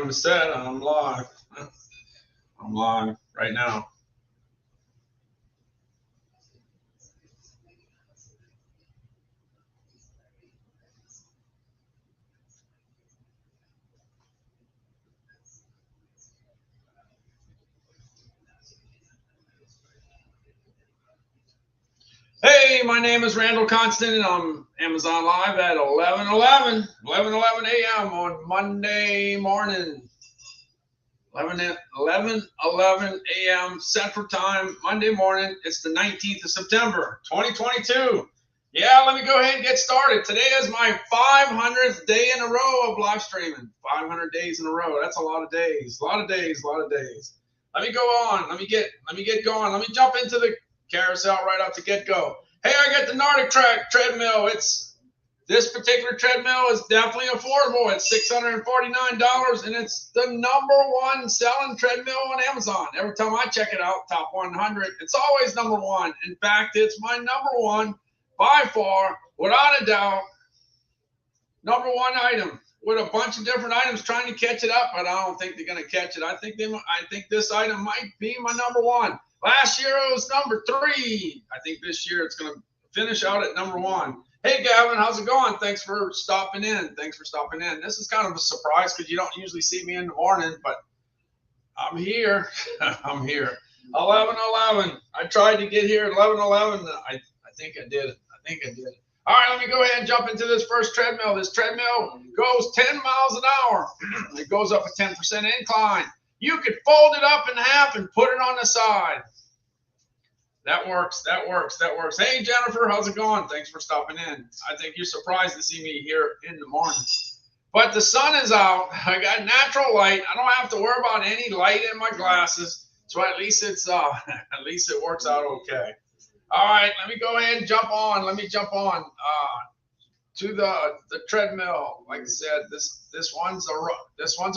time is set. I'm live. I'm live right now. Hey, my name is Randall Constant, and I'm Amazon Live at 11:11 a.m. on Monday morning. 11:11 a.m. Central Time, Monday morning. It's the 19th of September, 2022. Yeah, let me go ahead and get started. Today is my 500th day in a row of live streaming. 500 days in a row. That's a lot of days. A lot of days. Let me go on. Let me get going. Let me jump into the carousel right out the get-go. Hey, I got the Nordic Track treadmill. This particular treadmill is definitely affordable. It's $649, and it's the #1 selling treadmill on Amazon. Every time I check it out, top 100, it's always #1. In fact, it's my #1 by far, without a doubt, #1 item with a bunch of different items trying to catch it up, but I don't think they're going to catch it. I think this item might be my #1. Last year it was #3. I think this year it's going to finish out at #1. Hey, Gavin, how's it going? Thanks for stopping in. This is kind of a surprise because you don't usually see me in the morning, but I'm here. I'm here. 11:11. I tried to get here at 11:11. I think I did it. All right, let me go ahead and jump into this first treadmill. This treadmill goes 10 miles an hour. It goes up a 10% incline. You could fold it up in half and put it on the side. That works. Hey, Jennifer, how's it going? Thanks for stopping in. I think you're surprised to see me here in the morning. But the sun is out. I got natural light. I don't have to worry about any light in my glasses. So at least it works out okay. All right, let me go ahead and jump on. To the treadmill. Like I said, this one's a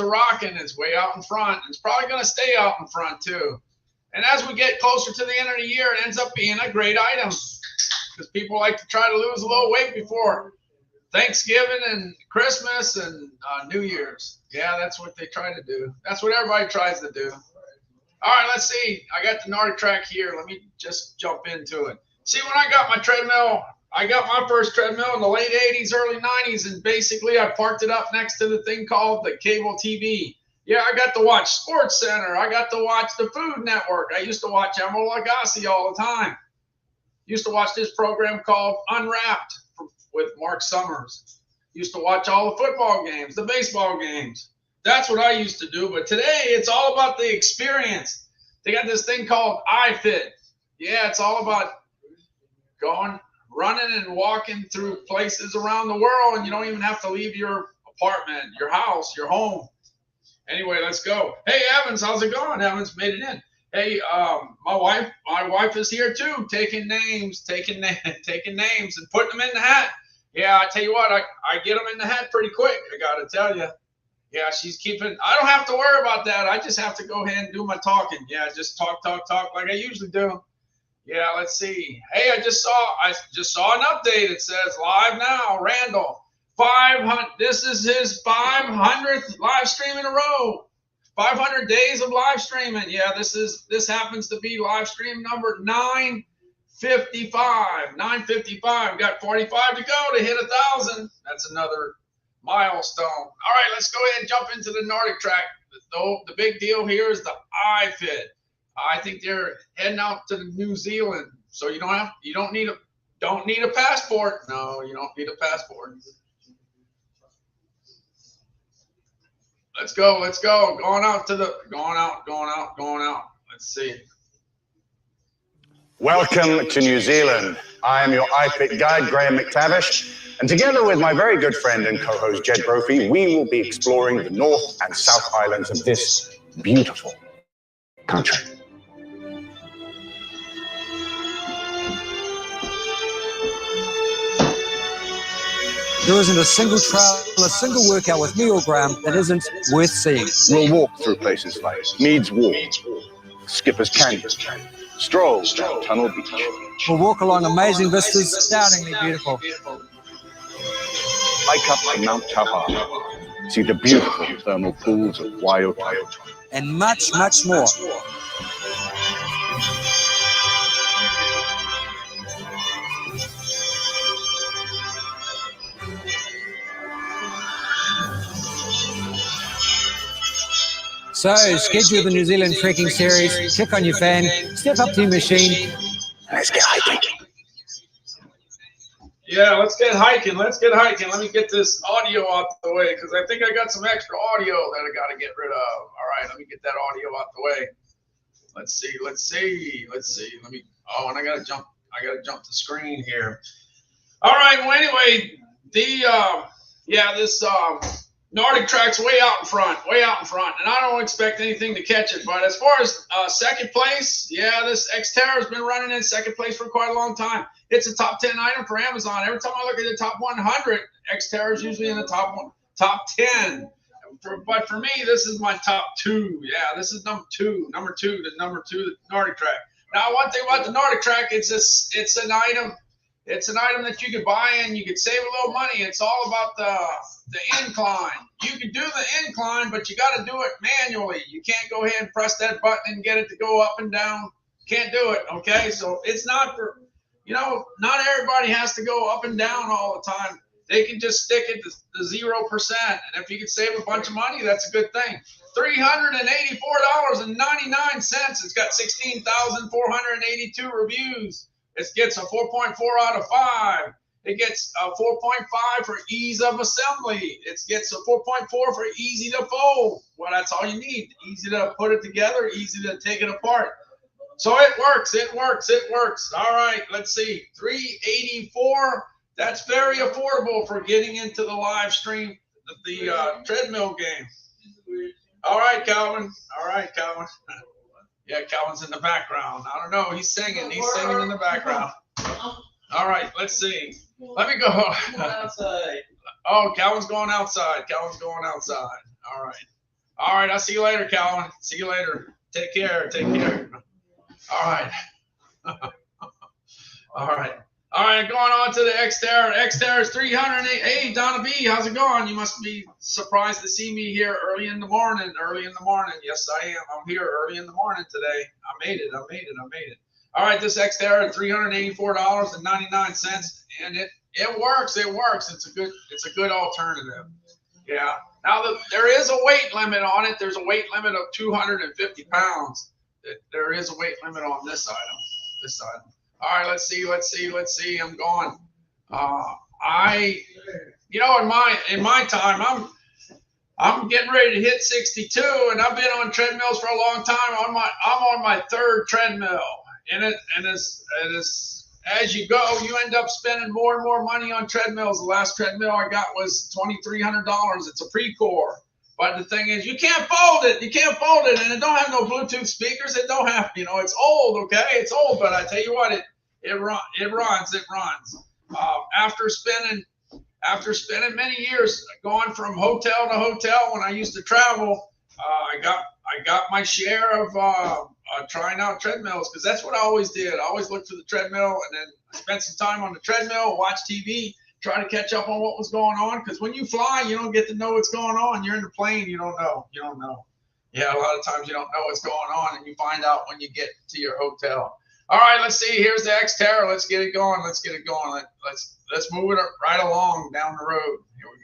rockin'. It's way out in front. It's probably gonna stay out in front too. And as we get closer to the end of the year, it ends up being a great item because people like to try to lose a little weight before Thanksgiving and Christmas and New Year's. Yeah, that's what they try to do. That's what everybody tries to do. All right, let's see. I got the Nordic Track here. Let me just jump into it. See, when I got my treadmill, I got my first treadmill in the late 80s, early 90s, and basically I parked it up next to the thing called the cable TV. Yeah, I got to watch Sports Center. I got to watch the Food Network. I used to watch Emeril Lagasse all the time. Used to watch this program called Unwrapped with Mark Summers. Used to watch all the football games, the baseball games. That's what I used to do. But today, it's all about the experience. They got this thing called iFit. Yeah, it's all about running and walking through places around the world, and you don't even have to leave your apartment, your house, your home. Anyway, let's go. Hey, Evans, how's it going? Evans made it in. Hey, my wife is here too, taking names and putting them in the hat. Yeah, I tell you what, I get them in the hat pretty quick. I gotta tell you. Yeah, she's keeping. I don't have to worry about that. I just have to go ahead and do my talking. Yeah, just talk like I usually do. Yeah, let's see. Hey, I just saw an update. It says live now, Randall. 500. This is his 500th live stream in a row. 500 days of live streaming. Yeah, this happens to be live stream number 955. 955. Got 45 to go to hit 1,000. That's another milestone. All right, let's go ahead and jump into the Nordic Track. The big deal here is the iFit. I think they're heading out to New Zealand, so you don't need a passport. No, you don't need a passport. Let's go. Going out. Let's see. Welcome to New Zealand. I am your iFit guide, Graham McTavish, and together with my very good friend and co-host Jed Brophy, we will be exploring the North and South Islands of this beautiful country. There isn't a single trail, a single workout with me or Graham that isn't worth seeing. We'll walk through places like Meads Walk, Skipper's Canyon, stroll down Tunnel Beach. We'll walk along amazing vistas, astoundingly beautiful. Hike up to Mount Taupo, see the beautiful thermal pools of Waiota, and much, much more. So, schedule the New Zealand trekking series, click on your fan, step up to your machine, let's get hiking. Yeah, let's get hiking. Let's get hiking. Let me get this audio out the way because I think I got some extra audio that I got to get rid of. All right, let me get that audio out the way. Let's see. Let me. Oh, and I gotta jump the screen here. All right. Well, anyway, this Nordic track's way out in front, and I don't expect anything to catch it. But as far as second place, yeah, this Xterra has been running in second place for quite a long time. It's a top 10 item for Amazon. Every time I look at the top 100, Xterra is usually in the top 10. But for me, this is my top 2. Yeah, this is number two, the Nordic track. Now, one thing about the Nordic track, it's an item. It's an item that you could buy and you could save a little money. It's all about the incline. You can do the incline, but you got to do it manually. You can't go ahead and press that button and get it to go up and down. Can't do it, okay? So it's not for, not everybody has to go up and down all the time. They can just stick it to 0%. And if you can save a bunch of money, that's a good thing. $384.99. It's got 16,482 reviews. It gets a 4.4 out of 5. It gets a 4.5 for ease of assembly. It gets a 4.4 for easy to fold. Well, that's all you need. Easy to put it together, easy to take it apart. So it works. All right, let's see. $384. That's very affordable for getting into the live stream, the treadmill game. All right, Calvin. Yeah, Calvin's in the background. I don't know. He's singing in the background. All right, let's see. Let me go. Oh, Calvin's going outside. All right, I'll see you later, Calvin. See you later. Take care. All right. All right, going on to the Xterra. Xterra is 308. Hey, Donna B, how's it going? You must be surprised to see me here early in the morning. Yes, I am. I'm here early in the morning today. I made it. All right, this Xterra, $384.99, and it works. It's a good alternative. Yeah. Now there is a weight limit on it. There's a weight limit of 250 pounds. There is a weight limit on this item. All right, let's see. I'm going. In my time, I'm getting ready to hit 62, and I've been on treadmills for a long time. I'm on my third treadmill, and as you go, you end up spending more and more money on treadmills. The last treadmill I got was $2,300. It's a Precor. But the thing is, you can't fold it, and it don't have no Bluetooth speakers. It don't have, it's old, okay? It's old, but I tell you what, it runs. After spending many years going from hotel to hotel when I used to travel, I got my share of trying out treadmills because that's what I always did. I always looked for the treadmill and then spent some time on the treadmill, watch TV. Try to catch up on what was going on because when you fly, you don't get to know what's going on. You're in the plane, you don't know. Yeah, a lot of times you don't know what's going on, and you find out when you get to your hotel. All right, let's see. Here's the Xterra. Let's get it going. Let's move it right along down the road. Here we go.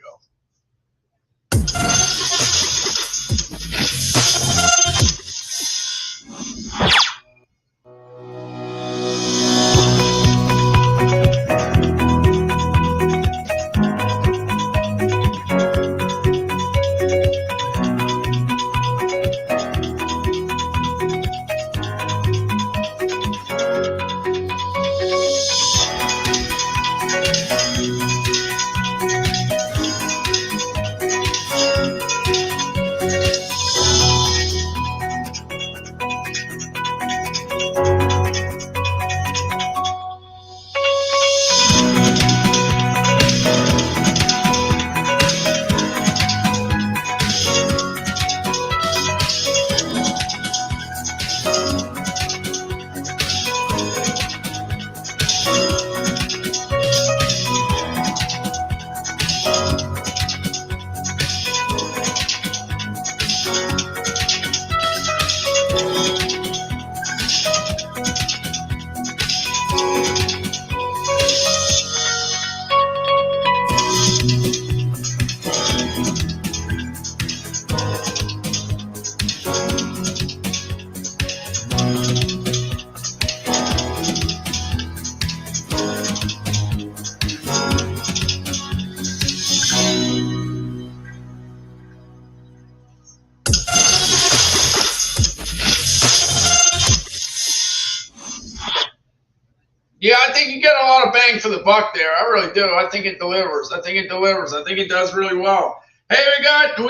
bang for the buck there. I really do. I think it delivers. I think it delivers. I think it does really well. Hey, we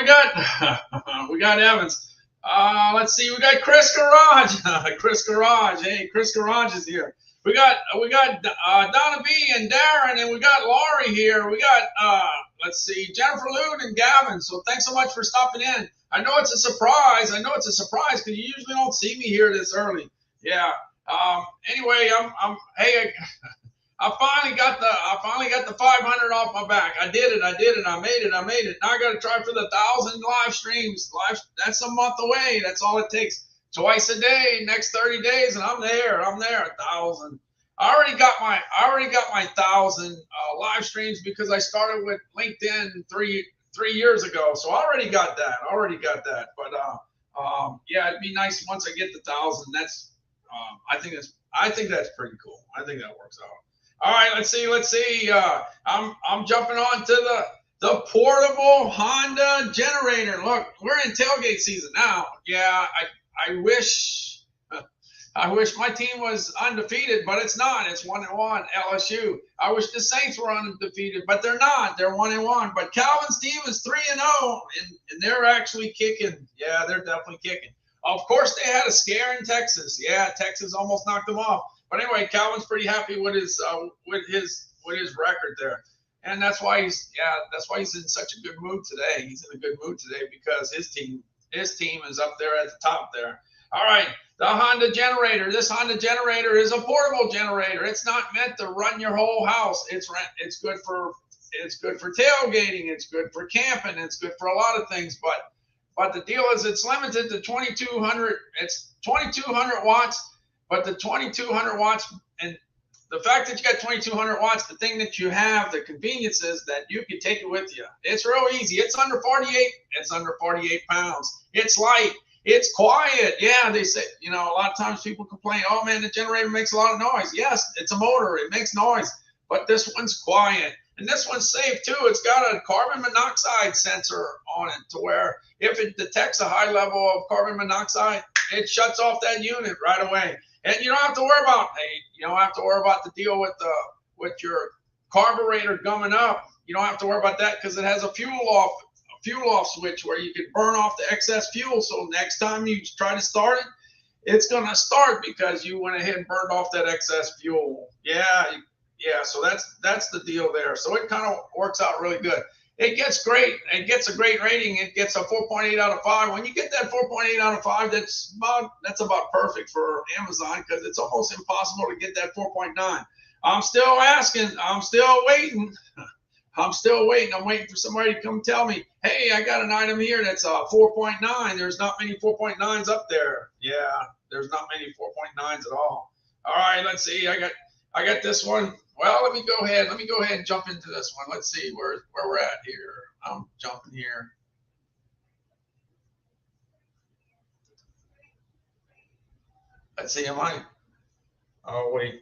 got Evans. Let's see. We got Chris Garage. Chris Garage. Hey, Chris Garage is here. We got Donna B and Darren, and we got Laurie here. We got let's see, Jennifer Loon and Gavin. So thanks so much for stopping in. I know it's a surprise. Because you usually don't see me here this early. Yeah. Anyway, hey, I finally got the 500 off my back. I did it. I made it. Now I got to try for the 1,000 live streams. That's a month away. That's all it takes. Twice a day, next 30 days, and I'm there. 1,000. I already got my 1,000 live streams because I started with LinkedIn three years ago. So I already got that. But yeah, it'd be nice once I get the 1,000. That's I think that's pretty cool. I think that works out. All right, let's see. I'm jumping on to the portable Honda generator. Look, we're in tailgate season now. Yeah, I wish my team was undefeated, but it's not. It's 1-1. LSU. I wish the Saints were undefeated, but they're not. They're 1-1. But Calvin's team is 3-0, and they're actually kicking. Yeah, they're definitely kicking. Of course, they had a scare in Texas. Yeah, Texas almost knocked them off. But anyway, Calvin's pretty happy with his record there, and that's why he's in such a good mood today. He's in a good mood today because his team is up there at the top there. All right, the Honda generator. This Honda generator is a portable generator. It's not meant to run your whole house. It's good for tailgating. It's good for camping. It's good for a lot of things. But the deal is it's limited to 2,200. It's 2,200 watts. But the 2,200 watts, and the fact that you got 2,200 watts, the thing that you have, the convenience is that you can take it with you. It's real easy. It's under 48. It's under 48 pounds. It's light. It's quiet. Yeah, they say, a lot of times people complain, oh man, the generator makes a lot of noise. Yes, it's a motor. It makes noise. But this one's quiet. And this one's safe too. It's got a carbon monoxide sensor on it to where if it detects a high level of carbon monoxide, it shuts off that unit right away. And you don't have to worry about the deal with your carburetor gumming up. You don't have to worry about that because it has a fuel off switch where you can burn off the excess fuel. So next time you try to start it, it's gonna start because you went ahead and burned off that excess fuel. Yeah. So that's the deal there. So it kind of works out really good. It gets great. It gets a great rating. It gets a 4.8 out of 5. When you get that 4.8 out of 5, that's about perfect for Amazon because it's almost impossible to get that 4.9. I'm still asking. I'm still waiting. I'm waiting for somebody to come tell me, hey, I got an item here that's 4.9. There's not many 4.9s up there. Yeah, there's not many 4.9s at all. All right, let's see. I got this one. Well, let me go ahead and jump into this one. Let's see where we're at here. I'm jumping here. Let's see, oh, wait.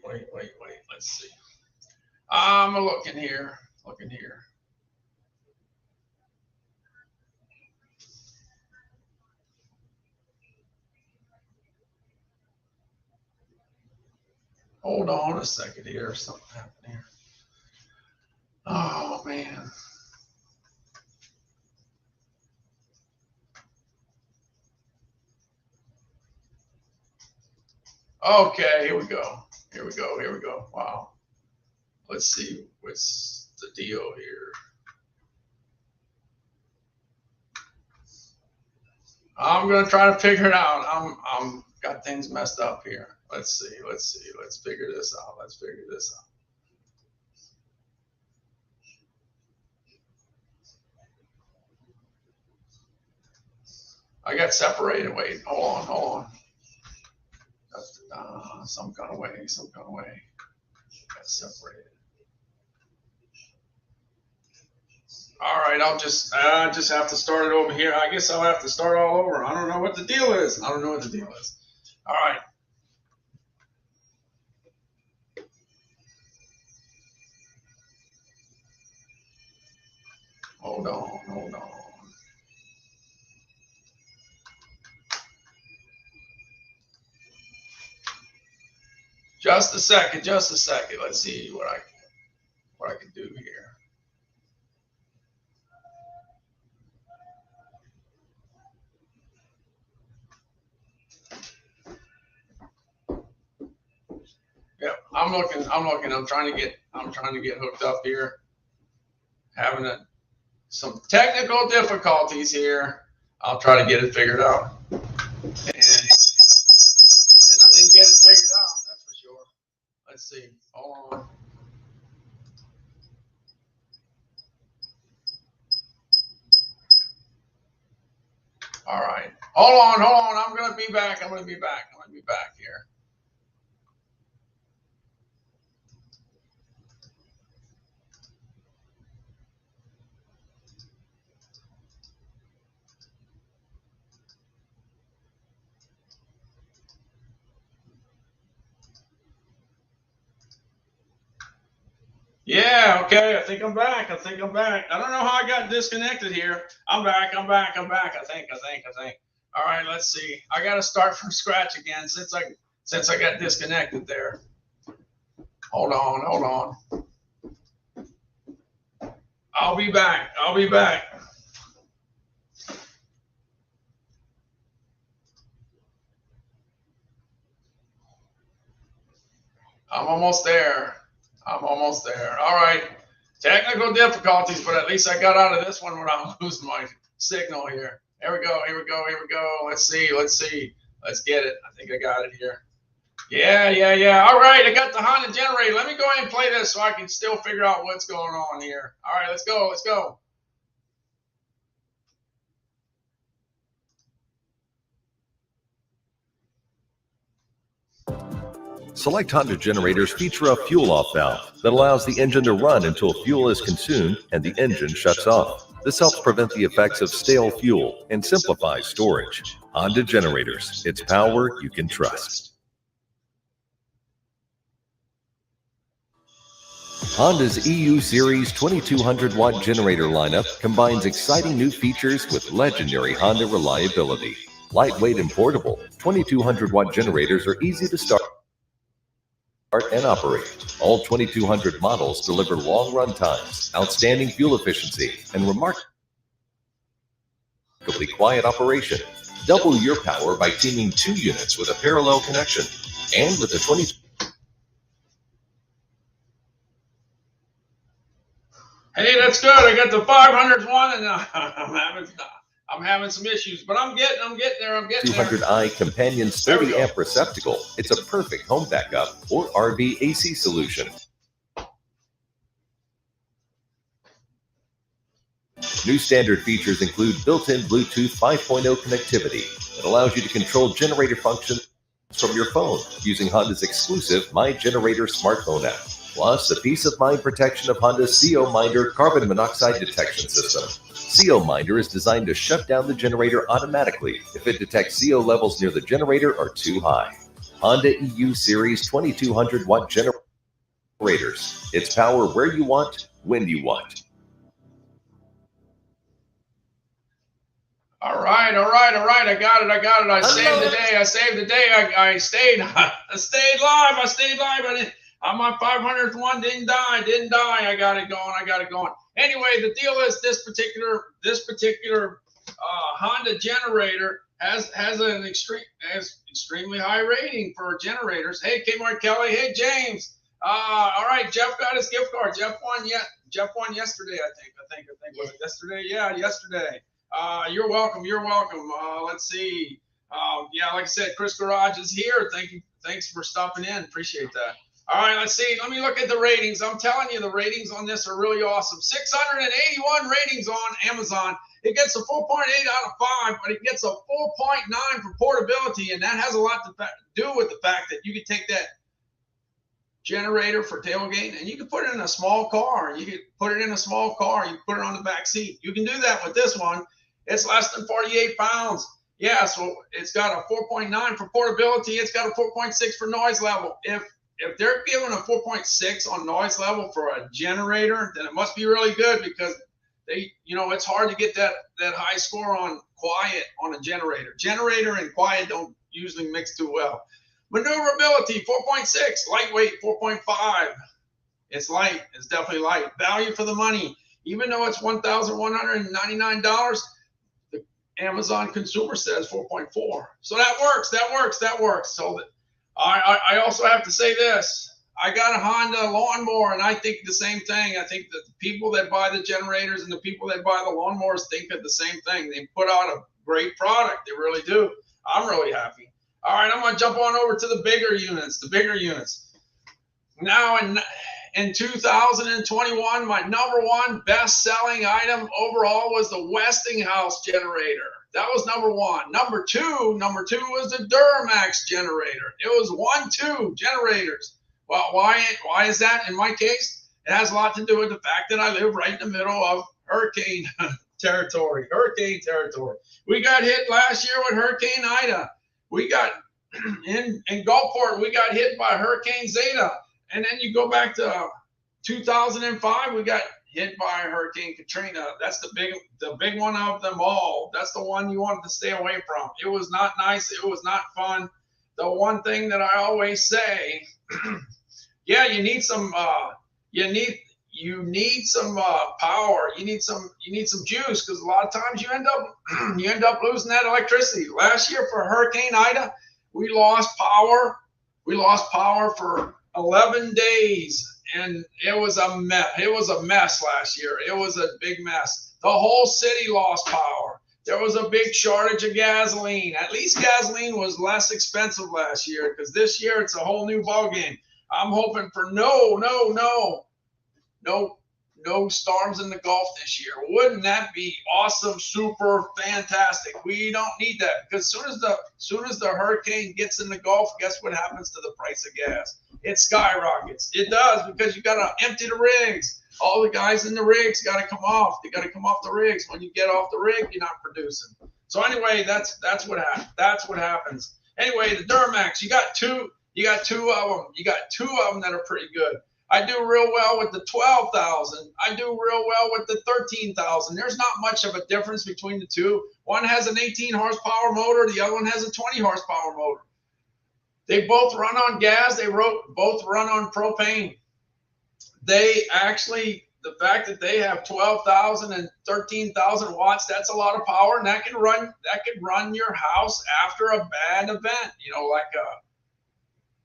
Let's see. I'm looking here. Hold on a second here. Something happened here. Oh, man. Okay, here we go. Wow. Let's see what's the deal here. I'm going to try to figure it out. I'm got things messed up here. Let's see. Let's figure this out. I got separated. Wait, hold on. Some kind of way. Got separated. All right, I'll just have to start it over here. I guess I'll have to start all over. I don't know what the deal is. All right. Hold on. Just a second. Let's see what I can. I'm looking. I'm trying to get hooked up here. Having some technical difficulties here. I'll try to get it figured out. And I didn't get it figured out, that's for sure. Let's see. Hold on. All right. Hold on. I'm going to be back. I'm going to be back here. Yeah, okay. I think I'm back. I don't know how I got disconnected here. I'm back. I think. All right, let's see. I got to start from scratch again since I got disconnected there. Hold on. I'll be back. I'm almost there. All right. Technical difficulties, but at least I got out of this one without losing my signal here. Here we go. Let's see. Let's get it. I think I got it here. Yeah. All right, I got the Honda generator. Let me go ahead and play this so I can still figure out what's going on here. All right, let's go. Select Honda generators feature a fuel-off valve that allows the engine to run until fuel is consumed and the engine shuts off. This helps prevent the effects of stale fuel and simplifies storage. Honda generators, it's power you can trust. Honda's EU Series 2200-watt generator lineup combines exciting new features with legendary Honda reliability. Lightweight and portable, 2200-watt generators are easy to start and operate. All 2200 models deliver long run times, outstanding fuel efficiency, and remarkably quiet operation. Double your power by teaming 2 units with a parallel connection. And with the 20... Hey, that's good. I got the 500 one, and I'm having some issues, but I'm getting there. 200i Companion's 30 amp receptacle. It's a perfect home backup or RV AC solution. New standard features include built-in Bluetooth 5.0 connectivity that allows you to control generator functions from your phone using Honda's exclusive My Generator smartphone app. Plus, the peace of mind protection of Honda's CO Minder carbon monoxide detection system. CO Minder is designed to shut down the generator automatically if it detects CO levels near the generator are too high. Honda EU Series 2200-watt generators. It's power where you want, when you want. All right. I got it. I saved the day. I stayed live. My 500th one didn't die. I got it going. Anyway, the deal is this particular Honda generator has extremely high rating for generators. Hey, Kmart Kelly. Hey, James. All right, Jeff got his gift card. Jeff won yesterday, I think. Was it yesterday? Yeah, yesterday. You're welcome. Let's see. Like I said, Chris Garage is here. Thanks for stopping in. Appreciate that. All right, let's see. Let me look at the ratings. I'm telling you, the ratings on this are really awesome. 681 ratings on Amazon. It gets a 4.8 out of 5, but it gets a 4.9 for portability, and that has a lot to do with the fact that you can take that generator for tailgate and you can put it in a small car. You can put it on the back seat. You can do that with this one. It's less than 48 pounds. Yeah, so it's got a 4.9 for portability. It's got a 4.6 for noise level. If they're giving a 4.6 on noise level for a generator, then it must be really good because it's hard to get that high score on quiet on a generator. Generator and quiet don't usually mix too well. Maneuverability, 4.6. Lightweight, 4.5. It's light. It's definitely light. Value for the money. Even though it's $1,199, the Amazon consumer says 4.4. So that works. So I also have to say this. I got a Honda lawnmower, and I think the same thing. I think that the people that buy the generators and the people that buy the lawnmowers think of the same thing. They put out a great product. They really do. I'm really happy. All right, I'm going to jump on over to the bigger units. Now, in 2021, my number one best-selling item overall was the Westinghouse generator. That was number one. Number two was the Duramax generator. It was 1-2 generators. Well, why is that? In my case, it has a lot to do with the fact that I live right in the middle of hurricane territory. We got hit last year with Hurricane Ida. We got in Gulfport, we got hit by Hurricane Zeta. And then you go back to 2005, we got hit by Hurricane Katrina. That's the big one of them all. That's the one you wanted to stay away from. It was not nice. It was not fun. The one thing that I always say, yeah, you need some power. You need some juice, because a lot of times you end up losing that electricity. Last year for Hurricane Ida, we lost power. We lost power for 11 days, and it was a mess. It was a mess last year. It was a big mess. The whole city lost power. There was a big shortage of gasoline. At least gasoline was less expensive last year, because this year it's a whole new ballgame. I'm hoping for no storms in the Gulf this year. Wouldn't that be awesome? Super fantastic. We don't need that, because soon as the hurricane gets in the Gulf, guess what happens to the price of gas? It skyrockets. It does, because you got to empty the rigs. All the guys in the rigs got to come off. They got to come off the rigs. When you get off the rig, you're not producing. So anyway, that's what happens. That's what happens. Anyway, the Duramax, you got two of them. You got two of them that are pretty good. I do real well with the 12,000. I do real well with the 13,000. There's not much of a difference between the two. One has an 18 horsepower motor. The other one has a 20 horsepower motor. They both run on gas. They both run on propane. They actually, the fact that they have 12,000 and 13,000 watts, that's a lot of power, and that can run your house after a bad event. You know,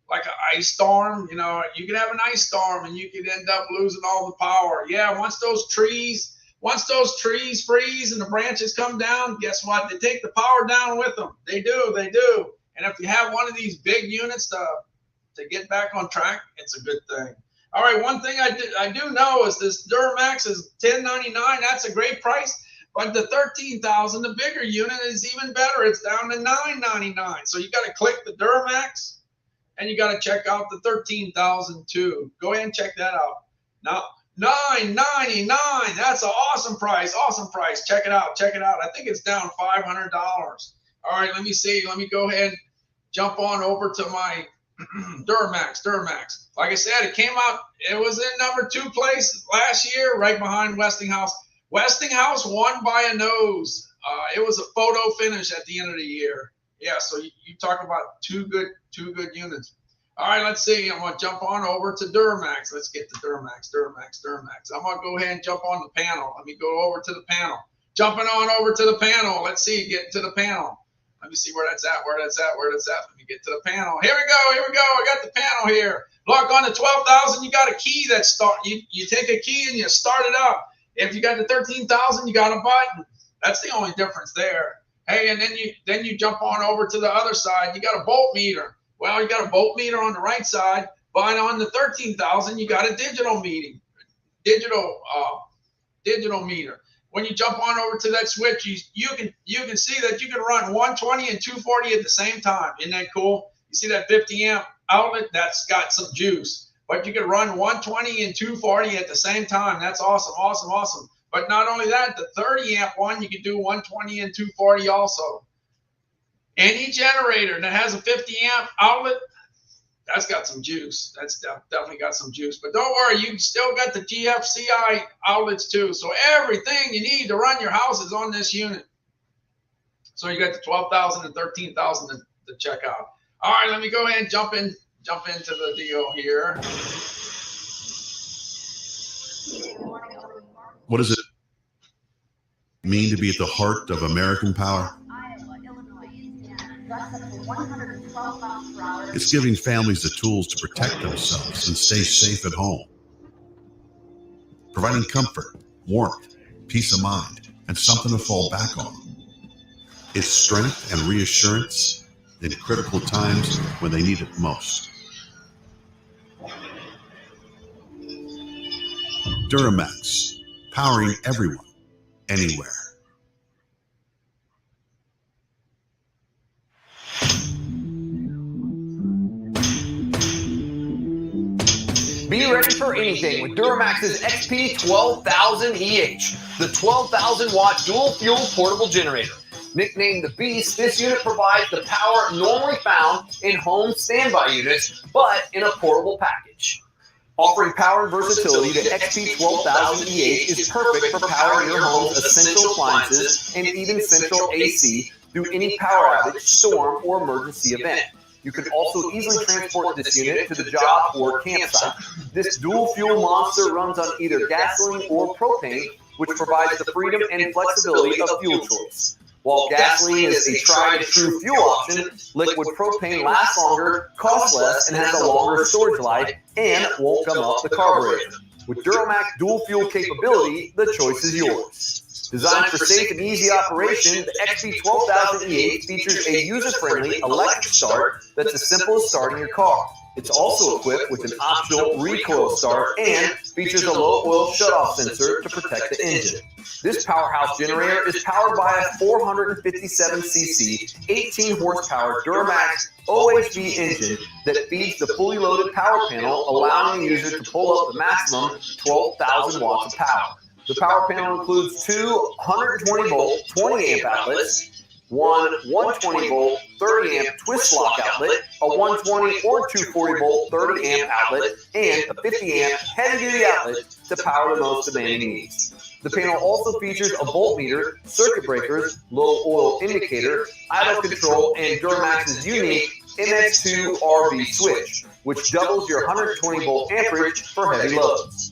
like an ice storm. You know, you can have an ice storm and you could end up losing all the power. Yeah, once those trees freeze and the branches come down, guess what? They take the power down with them. They do. And if you have one of these big units to get back on track, it's a good thing. All right, one thing I do know is this Duramax is $10.99. That's a great price. But the 13,000, the bigger unit, is even better. It's down to $9.99. So you got to click the Duramax, and you got to check out the 13,000 too. Go ahead and check that out. Now, $9.99. That's an awesome price. Awesome price. Check it out. I think it's down $500. All right, let me see. Let me go ahead and jump on over to my Duramax. Like I said, it came out. It was in number 2 place last year, right behind Westinghouse. Westinghouse won by a nose. It was a photo finish at the end of the year. Yeah, so you talk about two good units. All right, let's see. I'm gonna jump on over to Duramax. Let's get to Duramax. I'm gonna go ahead and jump on the panel. Let me go over to the panel. Jumping on over to the panel. Let's see. Get to the panel. Let me see where that's at. Let me get to the panel. Here we go. I got the panel here. Look, on the 12,000, you got a key that you take a key and you start it up. If you got the 13,000, you got a button. That's the only difference there. Hey, and then you jump on over to the other side. You got a volt meter. Well, you got a volt meter on the right side, but on the 13,000, you got a digital meter. When you jump on over to that switch, you can see that you can run 120 and 240 at the same time. Isn't that cool? You see that 50 amp outlet? That's got some juice. But you can run 120 and 240 at the same time. That's awesome. But not only that, the 30 amp one, you can do 120 and 240 also. Any generator that has a 50 amp outlet, that's got some juice. That's definitely got some juice. But don't worry, you still got the GFCI outlets too. So everything you need to run your house is on this unit. So you got the 12,000 and 13,000 to check out. All right, let me go ahead and jump into the deal here. What does it mean to be at the heart of American power? It's giving families the tools to protect themselves and stay safe at home. Providing comfort, warmth, peace of mind, and something to fall back on. It's strength and reassurance in critical times when they need it most. Duramax, powering everyone, anywhere. Be ready for anything with Duramax's XP12000EH, the 12,000 watt dual fuel portable generator. Nicknamed the Beast, this unit provides the power normally found in home standby units, but in a portable package. Offering power and versatility, the XP12000EH is perfect for powering your home's essential appliances and even central AC through any power outage, storm, or emergency event. You can also easily transport this unit to the job or campsite. This dual fuel monster runs on either gasoline or propane, which provides the freedom and flexibility of fuel choice. While gasoline is a tried and true fuel option, liquid propane lasts longer, costs less, and has a longer storage life, and won't gum up the carburetor. With Duramax dual fuel capability, the choice is yours. Designed for safe and easy operation, the XP12000EH features a user-friendly electric start that's as simple as starting your car. It's also equipped with an optional recoil start and features a low-oil shutoff sensor to protect the engine. This powerhouse generator is powered by a 457cc, 18-horsepower Duramax OHV engine that feeds the fully loaded power panel, allowing the user to pull up the maximum 12,000 watts of power. The power panel includes two 120-volt 20-amp outlets, one 120-volt 30-amp twist lock outlet, a 120 or 240-volt 30-amp outlet, and a 50-amp heavy-duty outlet to power the most demanding needs. The panel also features a voltmeter, circuit breakers, low oil indicator, idle control, and Duramax's unique MX2 RV switch, which doubles your 120-volt amperage for heavy loads.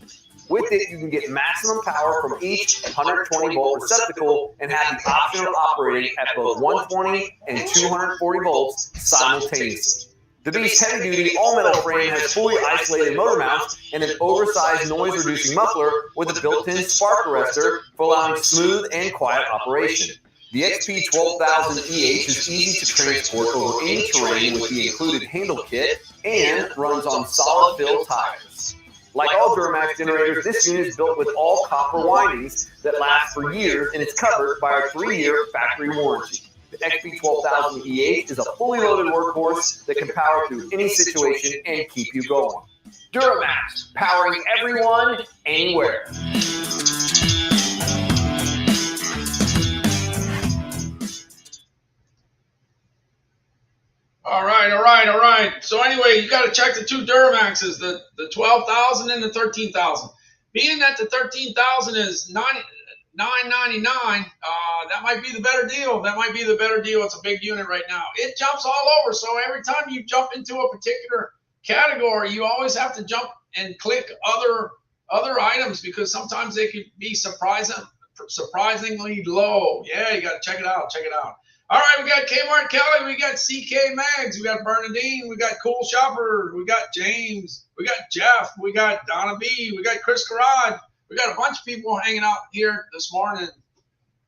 With it, you can get maximum power from each 120-volt receptacle and have the option of operating at both 120 and 240 volts simultaneously. The Beast's heavy-duty all-metal frame has fully isolated motor mounts and an oversized noise-reducing muffler with a built-in spark arrestor for allowing smooth and quiet operation. The XP12000EH is easy to transport over any terrain with the included handle kit and runs on solid fill tires. Like all Duramax generators, this unit is built with all copper windings that last for years, and it's covered by our 3-year factory warranty. The XP12000EH is a fully loaded workhorse that can power through any situation and keep you going. Duramax, powering everyone, anywhere. All right. So anyway, you got to check the two Duramaxes, the 12,000 and the 13,000. Being that the 13,000 is $999, that might be the better deal. It's a big unit right now. It jumps all over. So every time you jump into a particular category, you always have to jump and click other items because sometimes they could be surprisingly low. Yeah, you got to check it out. All right, we got Kmart Kelly, we got CK Mags, we got Bernadine, we got Cool Shopper, we got James, we got Jeff, we got Donna B, we got Chris Garage. We got a bunch of people hanging out here this morning.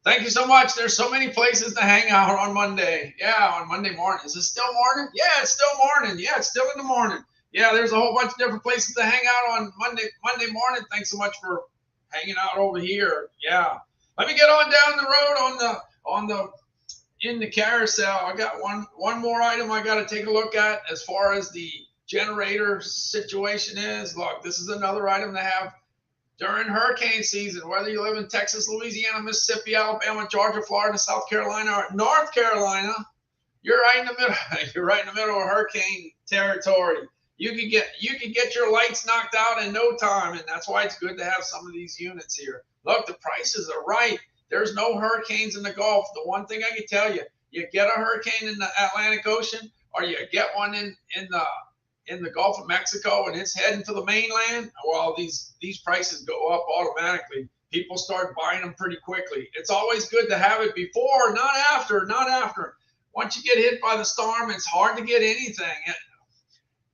Thank you so much. There's so many places to hang out on Monday. Yeah, on Monday morning. Is it still morning? Yeah, it's still morning. Yeah, it's still in the morning. Yeah, there's a whole bunch of different places to hang out on Monday morning. Thanks so much for hanging out over here. Yeah. Let me get on down the road in the carousel. I got one more item I got to take a look at as far as the generator situation is. Look, this is another item to have during hurricane season, whether you live in Texas, Louisiana, Mississippi, Alabama, Georgia, Florida, South Carolina, or North Carolina, you're right in the middle. You're right in the middle of hurricane territory. You could get your lights knocked out in no time, and that's why it's good to have some of these units here. Look, the prices are right. There's no hurricanes in the Gulf. The one thing I can tell you, you get a hurricane in the Atlantic Ocean, or you get one in the Gulf of Mexico, and it's heading to the mainland. Well, these prices go up automatically. People start buying them pretty quickly. It's always good to have it before, not after. once you get hit by the storm, it's hard to get anything.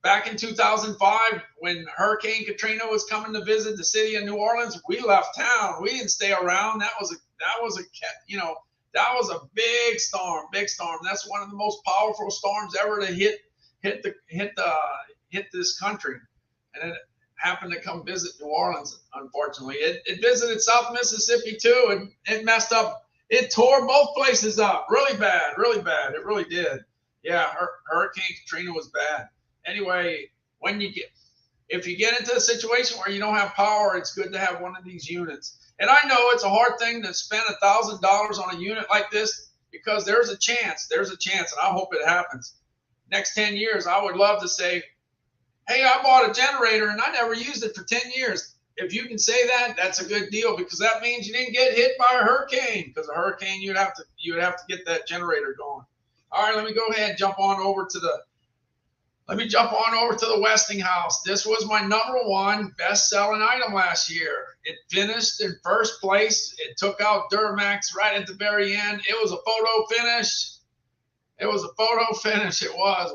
Back in 2005, when Hurricane Katrina was coming to visit the city of New Orleans, we left town. We didn't stay around. That was a big storm, big storm. That's one of the most powerful storms ever to hit this country. And it happened to come visit New Orleans, unfortunately. It visited South Mississippi too, and it messed up. It tore both places up really bad, really bad. It really did. Yeah, Hurricane Katrina was bad. Anyway, if you get into a situation where you don't have power, it's good to have one of these units. And I know it's a hard thing to spend $1,000 on a unit like this, because there's a chance, and I hope it happens. Next 10 years, I would love to say, hey, I bought a generator and I never used it for 10 years. If you can say that, that's a good deal, because that means you didn't get hit by a hurricane. Because a hurricane, you'd have to get that generator going. All right, let me go ahead and jump on over to the Westinghouse. This was my #1 best-selling item last year. It finished in first place. It took out Duramax right at the very end. It was a photo finish. It was.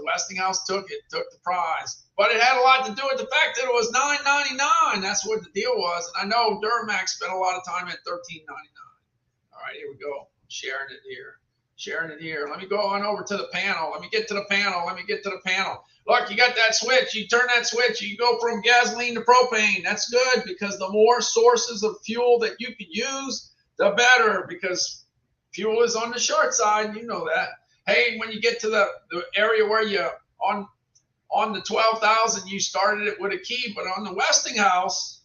Westinghouse took the prize. But it had a lot to do with the fact that it was $9.99. That's what the deal was. And I know Duramax spent a lot of time at $13.99. All right, here we go. Sharing it here. Let me go on over to the panel. Let me get to the panel. Look, you got that switch. You turn that switch. You go from gasoline to propane. That's good, because the more sources of fuel that you can use, the better, because fuel is on the short side. You know that. Hey, when you get to the area where you on the 12,000, you started it with a key, but on the Westinghouse,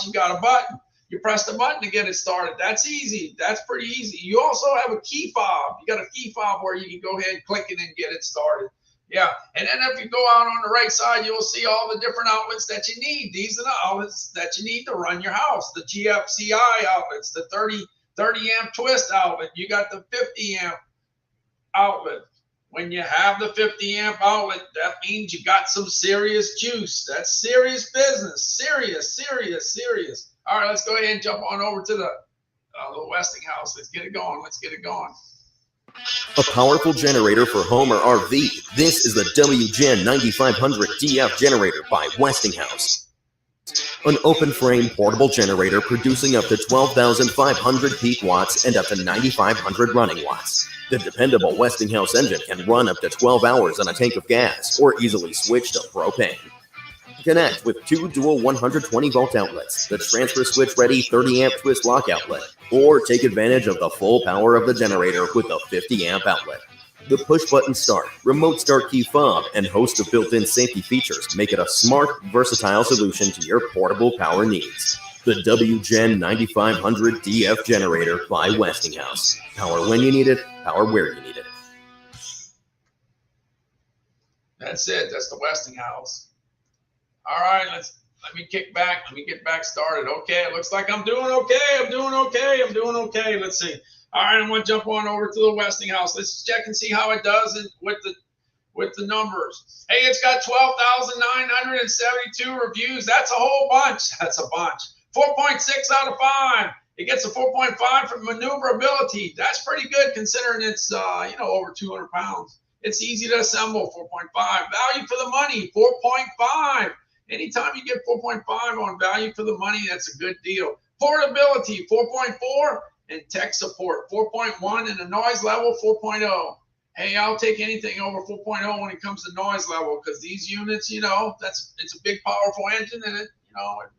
you got a button. You press the button to get it started. That's easy. That's pretty easy. You also have a key fob. You got a key fob where you can go ahead and click it and get it started. Yeah, and then if you go out on the right side, you'll see all the different outlets that you need. These are the outlets that you need to run your house. The GFCI outlets, the 30 amp twist outlet. You got the 50 amp outlet. When you have the 50 amp outlet, that means you got some serious juice. That's serious business. Serious. All right, let's go ahead and jump on over to the Westinghouse. Let's get it going. A powerful generator for home or RV. This is the WGen 9500 DF generator by Westinghouse. An open frame portable generator producing up to 12,500 peak watts and up to 9,500 running watts. The dependable Westinghouse engine can run up to 12 hours on a tank of gas or easily switch to propane. Connect with 2 dual 120-volt outlets, the transfer switch-ready 30-amp twist lock outlet, or take advantage of the full power of the generator with the 50-amp outlet. The push-button start, remote start key fob, and host of built-in safety features make it a smart, versatile solution to your portable power needs. The WGen 9500 DF generator by Westinghouse. Power when you need it, power where you need it. That's it. That's the Westinghouse. All right, let me kick back. Let me get back started. Okay, it looks like I'm doing okay. Let's see. All right, I'm going to jump on over to the Westinghouse. Let's check and see how it does with the numbers. Hey, it's got 12,972 reviews. That's a whole bunch. 4.6 out of 5. It gets a 4.5 for maneuverability. That's pretty good considering it's over 200 pounds. It's easy to assemble. 4.5. Value for the money. 4.5. Anytime you get 4.5 on value for the money, that's a good deal. Portability, 4.4, and tech support, 4.1, and the noise level, 4.0. Hey, I'll take anything over 4.0 when it comes to noise level, because these units, it's a big, powerful engine, and it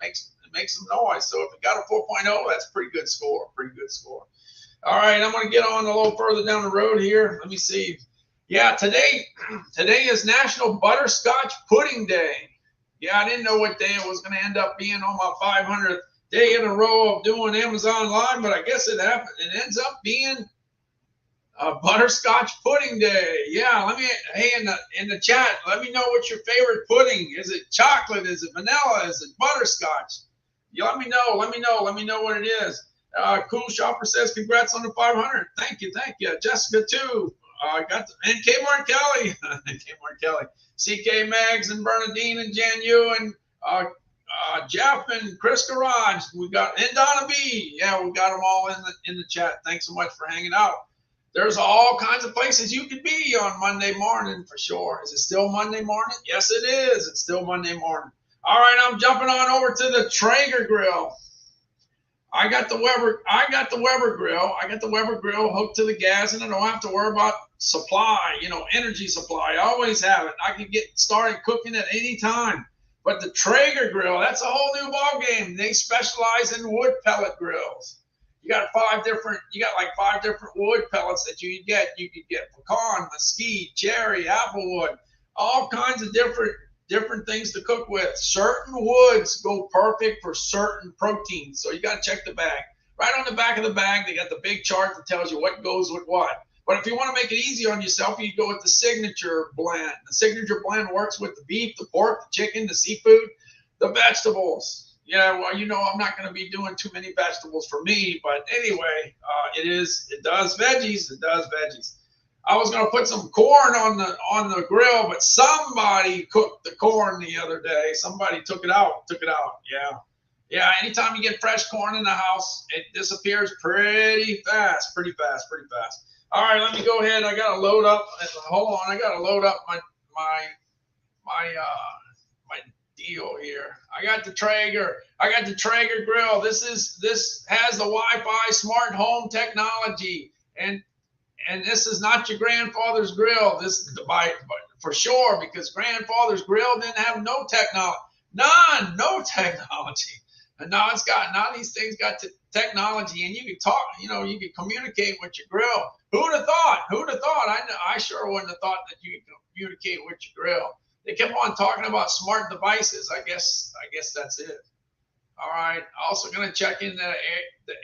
makes some noise. So if it got a 4.0, that's a pretty good score. All right, I'm going to get on a little further down the road here. Let me see. Yeah, today is National Butterscotch Pudding Day. Yeah, I didn't know what day it was going to end up being on my 500th day in a row of doing Amazon Live, but I guess it happened. It ends up being Butterscotch Pudding Day. Yeah, in the chat, let me know what's your favorite pudding. Is it chocolate? Is it vanilla? Is it butterscotch? You let me know what it is. Cool Shopper says, congrats on the 500. Thank you. Jessica too. And Kmart Kelly. CK Mags and Bernadine and Jan Yu and Jeff and Chris Garage. And Donna B. Yeah, we got them all in the chat. Thanks so much for hanging out. There's all kinds of places you could be on Monday morning for sure. Is it still Monday morning? Yes, it is. It's still Monday morning. All right, I'm jumping on over to the Traeger grill. I got the Weber grill. I got the Weber grill hooked to the gas, and I don't have to worry about supply, energy supply. I always have it. I can get started cooking at any time. But the Traeger grill, that's a whole new ball game. They specialize in wood pellet grills. You got like five different wood pellets that you can get. You can get pecan, mesquite, cherry, applewood, all kinds of different things to cook with. Certain woods go perfect for certain proteins. So you got to check the bag. Right on the back of the bag, they got the big chart that tells you what goes with what. But if you want to make it easy on yourself, you go with the signature blend. The signature blend works with the beef, the pork, the chicken, the seafood, the vegetables. Yeah, well, I'm not going to be doing too many vegetables for me, but anyway, it does veggies. It does veggies. I was going to put some corn on the grill, but somebody cooked the corn the other day. Somebody took it out. Yeah. Anytime you get fresh corn in the house, it disappears pretty fast. All right, let me go ahead. I got to load up. Hold on. I got to load up my deal here. I got the Traeger grill. This has the Wi-Fi smart home technology, and this is not your grandfather's grill. This is for sure, because grandfather's grill didn't have no technology. And now these things got technology, and you can talk. You can communicate with your grill. Who'd have thought? I sure wouldn't have thought that you could communicate with your grill. They kept on talking about smart devices. I guess that's it. All right. Also going to check in the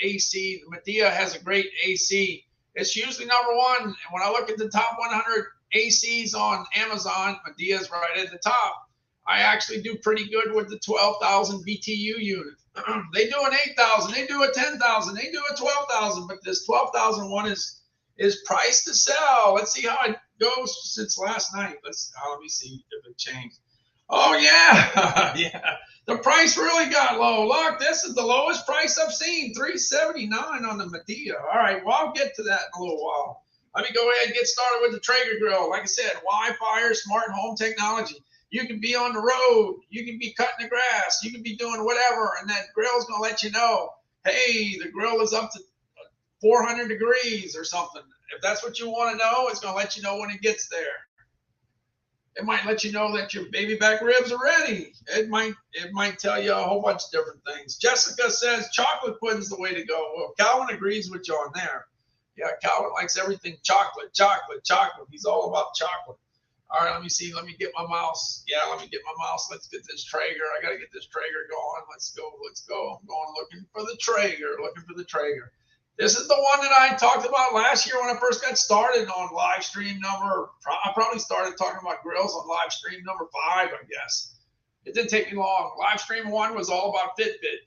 AC. The Medea has a great AC. It's usually number one. When I look at the top 100 ACs on Amazon, Medea's right at the top. I actually do pretty good with the 12,000 BTU unit. They do an 8,000. They do a 10,000. They do a 12,000. But this 12,000 one is priced to sell. Let's see how it goes since last night. Let me see if it changed. Oh yeah, yeah. The price really got low. Look, this is the lowest price I've seen, $379 on the Medea. All right, well, I'll get to that in a little while. Let me go ahead and get started with the Traeger grill. Like I said, Wi-Fi or smart home technology. You can be on the road. You can be cutting the grass. You can be doing whatever, and that grill's going to let you know, hey, the grill is up to 400 degrees or something. If that's what you want to know, it's going to let you know when it gets there. It might let you know that your baby back ribs are ready. It might tell you a whole bunch of different things. Jessica says chocolate pudding's the way to go. Well, Calvin agrees with you on there. Yeah, Calvin likes everything chocolate. He's all about chocolate. All right, let me see. Let me get my mouse. Yeah, let me get my mouse. Let's get this Traeger. I got to get this Traeger going. Let's go. I'm going looking for the Traeger. This is the one that I talked about last year when I first got started on live stream number. I probably started talking about grills on live stream number 5, I guess. It didn't take me long. Live stream 1 was all about Fitbit.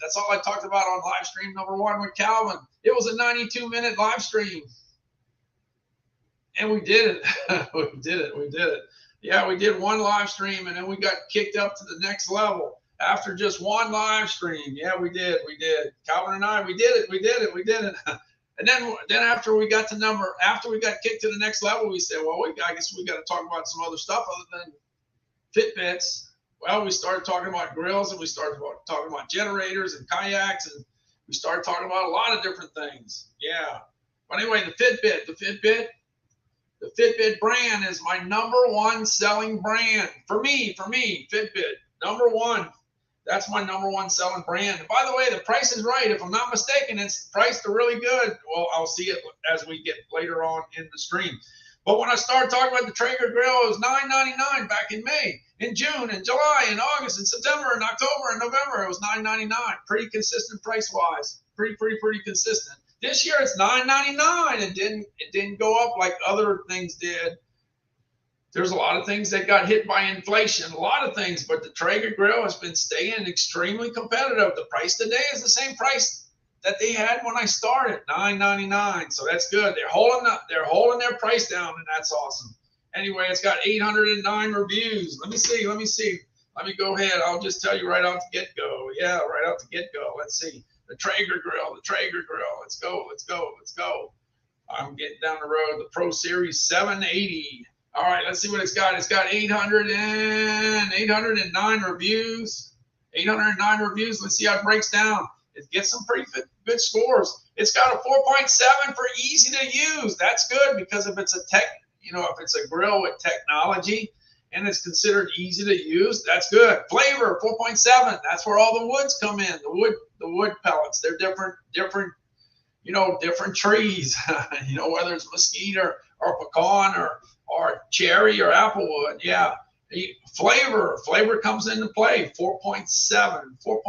That's all I talked about on live stream number 1 with Calvin. It was a 92-minute live stream. And we did it. We did it. Yeah, we did one live stream, and then we got kicked up to the next level. After just one live stream. Yeah, we did. Calvin and I, we did it. And then after we got kicked to the next level, we said, well, I guess we got to talk about some other stuff other than Fitbits. Well, we started talking about grills, and we started talking about generators and kayaks, and we started talking about a lot of different things. Yeah. But anyway, the Fitbit brand is my number one selling brand. For me, Fitbit, number one. That's my number one selling brand. And by the way, the price is right. If I'm not mistaken, it's priced really good. Well, I'll see it as we get later on in the stream. But when I started talking about the Traeger grill, it was $9.99 back in May. In June, in July, in August, in September, in October, in November, it was $9.99. Pretty consistent price-wise. Pretty consistent. This year it's $9.99. It didn't go up like other things did. There's a lot of things that got hit by inflation, a lot of things, but the Traeger grill has been staying extremely competitive. The price today is the same price that they had when I started, $9.99. So that's good. They're holding their price down, and that's awesome. Anyway, it's got 809 reviews. Let me see. Let me go ahead. I'll just tell you right out the get-go. Yeah, right out the get-go. Let's see. The Traeger grill, the Traeger grill. Let's go, let's go, let's go. I'm getting down the road. The Pro Series 780. All right, let's see what it's got. It's got 809 reviews. 809 reviews. Let's see how it breaks down. It gets some pretty good scores. It's got a 4.7 for easy to use. That's good because if it's a if it's a grill with technology and it's considered easy to use, that's good. Flavor 4.7. That's where all the woods come in. The wood pellets. They're different, different trees. Whether it's mesquite or pecan or cherry or applewood. Yeah. Flavor comes into play. 4.7, 2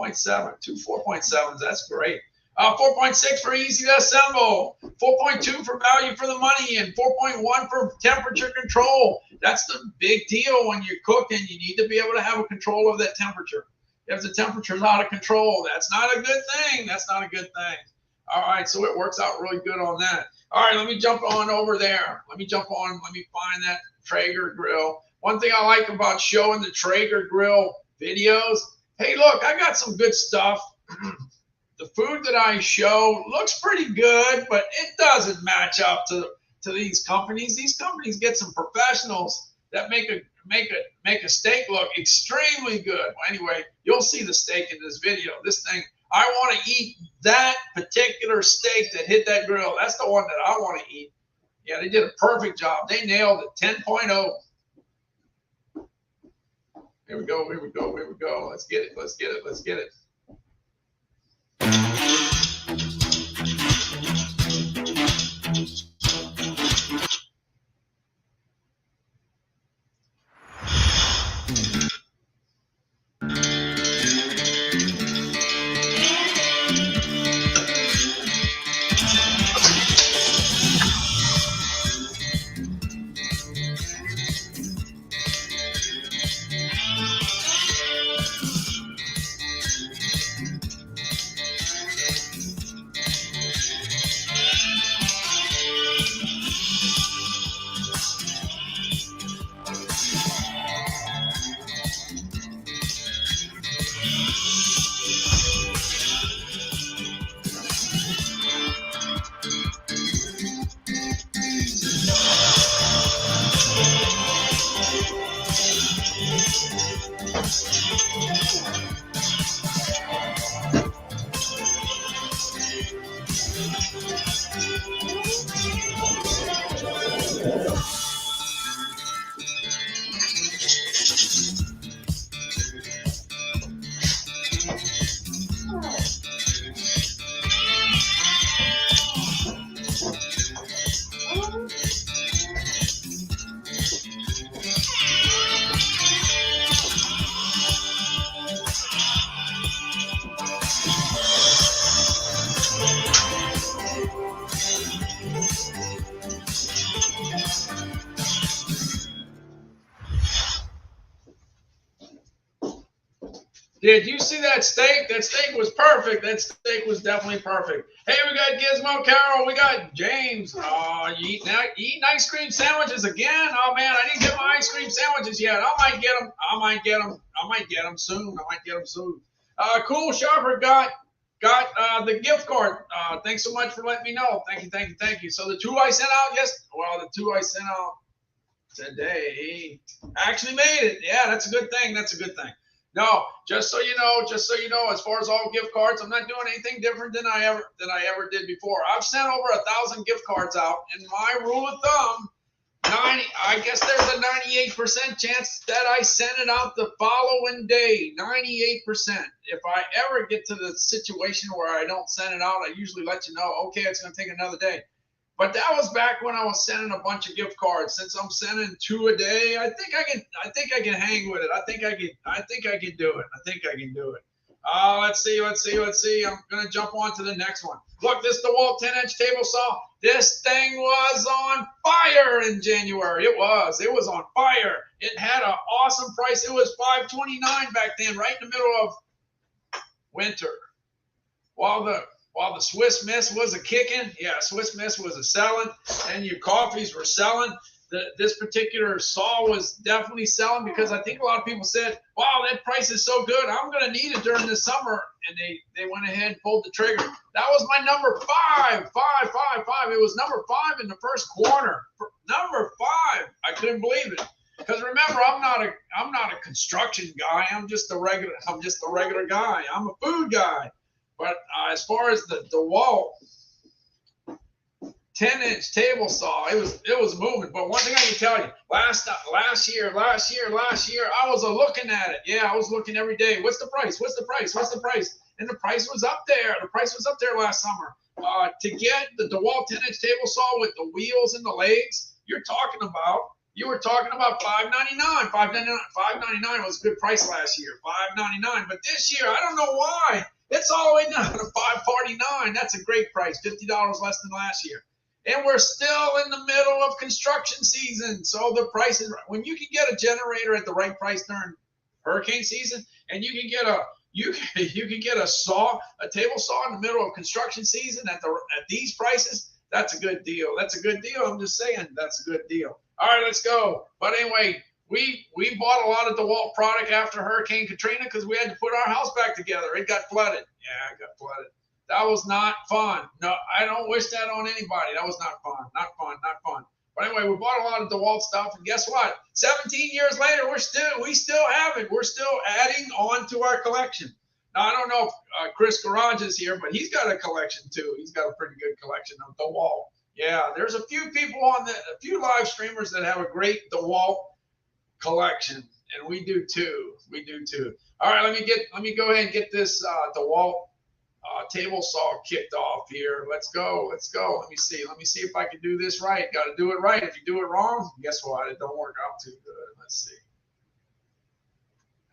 4.7s. That's great. 4.6 for easy to assemble. 4.2 for value for the money, and 4.1 for temperature control. That's the big deal when you're cooking. You need to be able to have a control of that temperature. If the temperature's out of control, that's not a good thing. That's not a good thing. All right, so it works out really good on that. All right, let me jump on over there. Let me find that Traeger grill. One thing I like about showing the Traeger grill videos, hey, look, I got some good stuff. The food that I show looks pretty good, but it doesn't match up to these companies. These companies get some professionals that make a steak look extremely good. Well, anyway, you'll see the steak in this video. This thing, I want to eat that particular steak that hit that grill. That's the one that I want to eat. Yeah, they did a perfect job. They nailed it. 10.0. Here we go. Here we go. Here we go. Let's get it. Let's get it. Let's get it. Did you see that steak? That steak was perfect. That steak was definitely perfect. Hey, we got Gizmo Carol. We got James. Oh, you eating ice cream sandwiches again? Oh, man, I didn't get my ice cream sandwiches yet. I might get them soon. Cool Shopper got the gift card. Thanks so much for letting me know. Thank you. So the two I sent out today actually made it. Yeah, that's a good thing. No, just so you know, as far as all gift cards, I'm not doing anything different than I ever did before. I've sent over 1,000 gift cards out, and my rule of thumb, I guess there's a 98% chance that I send it out the following day. 98%. If I ever get to the situation where I don't send it out, I usually let you know, okay, it's going to take another day. But that was back when I was sending a bunch of gift cards. Since I'm sending 2 a day, I think I can hang with it. I think I can do it. Let's see. I'm gonna jump on to the next one. Look, this DeWalt 10-inch table saw. This thing was on fire in January. It was on fire. It had an awesome price. It was $529 back then, right in the middle of winter. While the Swiss Miss was a kicking, Swiss Miss was a selling, and your coffees were selling. this particular saw was definitely selling because I think a lot of people said, wow, that price is so good. I'm going to need it during the summer. And they went ahead and pulled the trigger. That was my number 5. It was number 5 in the first quarter. Number 5. I couldn't believe it. Because remember, I'm not a construction guy. I'm just a regular guy. I'm a food guy. But as far as the DeWalt 10-inch table saw, it was moving. But one thing I can tell you, last year, I was looking at it. Yeah, I was looking every day. What's the price? And the price was up there. The price was up there last summer. To get the DeWalt 10-inch table saw with the wheels and the legs, you were talking about $599. $599 was a good price last year. $599. But this year, I don't know why. It's all the way down to $549. That's a great price. $50 less than last year. And we're still in the middle of construction season. So the price is, when you can get a generator at the right price during hurricane season, and you can get a saw, a table saw in the middle of construction season at these prices, that's a good deal. That's a good deal. I'm just saying, that's a good deal. All right, let's go. But anyway, we bought a lot of DeWalt product after Hurricane Katrina because we had to put our house back together. It got flooded. Yeah, it got flooded. That was not fun. No, I don't wish that on anybody. That was not fun. Not fun. But anyway, we bought a lot of DeWalt stuff, and guess what? 17 years later, we still have it. We're still adding on to our collection. Now, I don't know if Chris Garage is here, but he's got a collection too. He's got a pretty good collection of DeWalt. Yeah, there's a few people a few live streamers that have a great DeWalt collection, and we do too. All right, let me go ahead and get this DeWalt table saw kicked off here. Let's go. Let me see if I can do this right. Got to do it right. If you do it wrong, guess what? It don't work out too good. Let's see.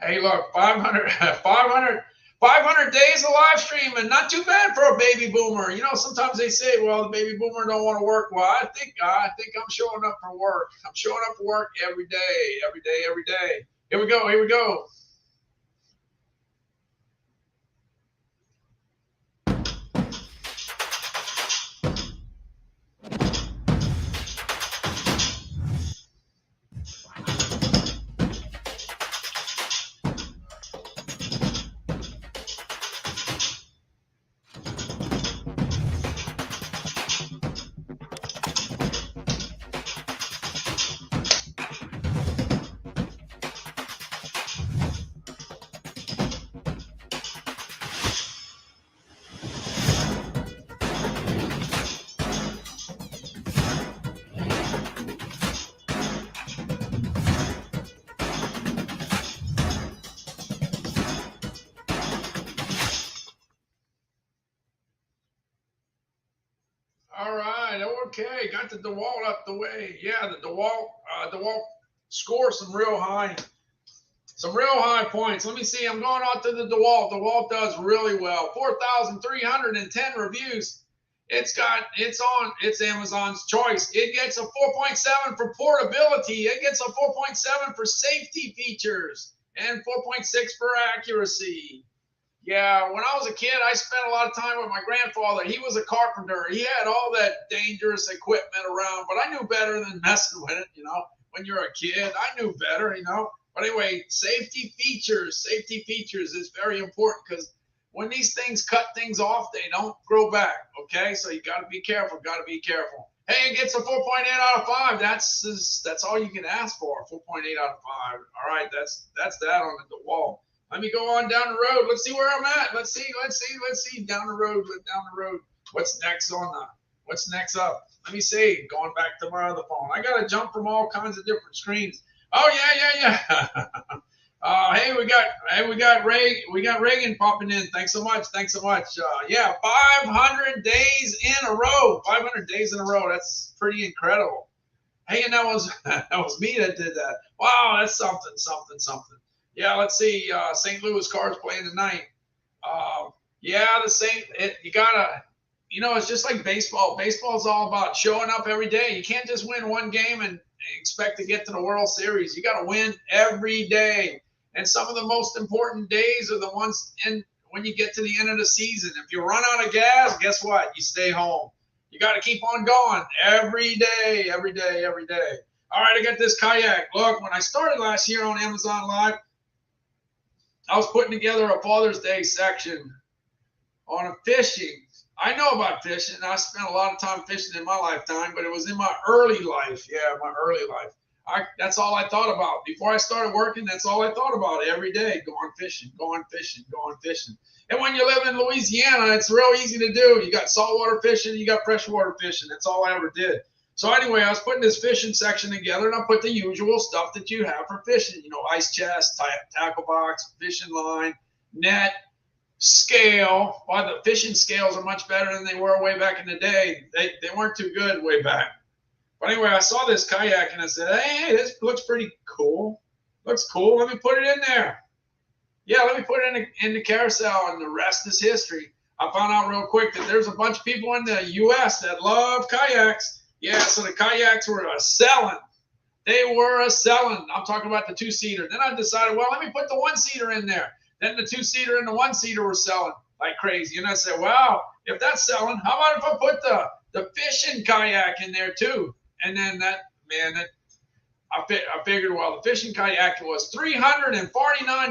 Hey, look, 500 days of live stream, and not too bad for a baby boomer. You know, sometimes they say, well, the baby boomer don't want to work. Well, I think I'm showing up for work. I'm showing up for work every day. Here we go. All right, okay, got the DeWalt up the way. Yeah, the DeWalt scored some real high points. Let me see. I'm going out to the DeWalt. DeWalt does really well. 4,310 reviews. It's Amazon's choice. It gets a 4.7 for portability. It gets a 4.7 for safety features and 4.6 for accuracy. Yeah, when I was a kid, I spent a lot of time with my grandfather. He was a carpenter. He had all that dangerous equipment around, but I knew better than messing with it, you know. When you're a kid, I knew better, you know. But anyway, safety features is very important because when these things cut things off, they don't grow back, okay? So you got to be careful, Hey, it gets a 4.8 out of 5. That's all you can ask for, 4.8 out of 5. All right, that's that on the DeWalt. Let me go on down the road. Let's see where I'm at. Let's see down the road. What's next up? Let me see. Going back to my other phone. I got to jump from all kinds of different screens. Oh yeah. Hey, we got Reagan popping in. Thanks so much. Yeah, 500 days in a row. 500 days in a row. That's pretty incredible. Hey, and that was me that did that. Wow, that's something. Yeah, let's see. St. Louis Cards playing tonight. The St. It's just like baseball. Baseball is all about showing up every day. You can't just win one game and expect to get to the World Series. You got to win every day. And some of the most important days are the ones when you get to the end of the season. If you run out of gas, guess what? You stay home. You got to keep on going every day. All right, I got this kayak. Look, when I started last year on Amazon Live, I was putting together a Father's Day section on fishing. I know about fishing. I spent a lot of time fishing in my lifetime, but it was in my early life. Yeah, my early life. That's all I thought about. Before I started working, that's all I thought about every day, going fishing, going fishing, going fishing. And when you live in Louisiana, it's real easy to do. You got saltwater fishing, you got freshwater fishing. That's all I ever did. So anyway, I was putting this fishing section together, and I put the usual stuff that you have for fishing. You know, ice chest, tackle box, fishing line, net, scale. Well, the fishing scales are much better than they were way back in the day. They weren't too good way back. But anyway, I saw this kayak and I said, hey, this looks pretty cool. Looks cool. Let me put it in there. Yeah, let me put it in the carousel, and the rest is history. I found out real quick that there's a bunch of people in the U.S. that love kayaks. Yeah, so the kayaks were selling. They were selling. I'm talking about the two-seater. Then I decided, well, let me put the one-seater in there. Then the two-seater and the one-seater were selling like crazy. And I said, wow, if that's selling, how about if I put the fishing kayak in there too? And then I figured, well, the fishing kayak was $349.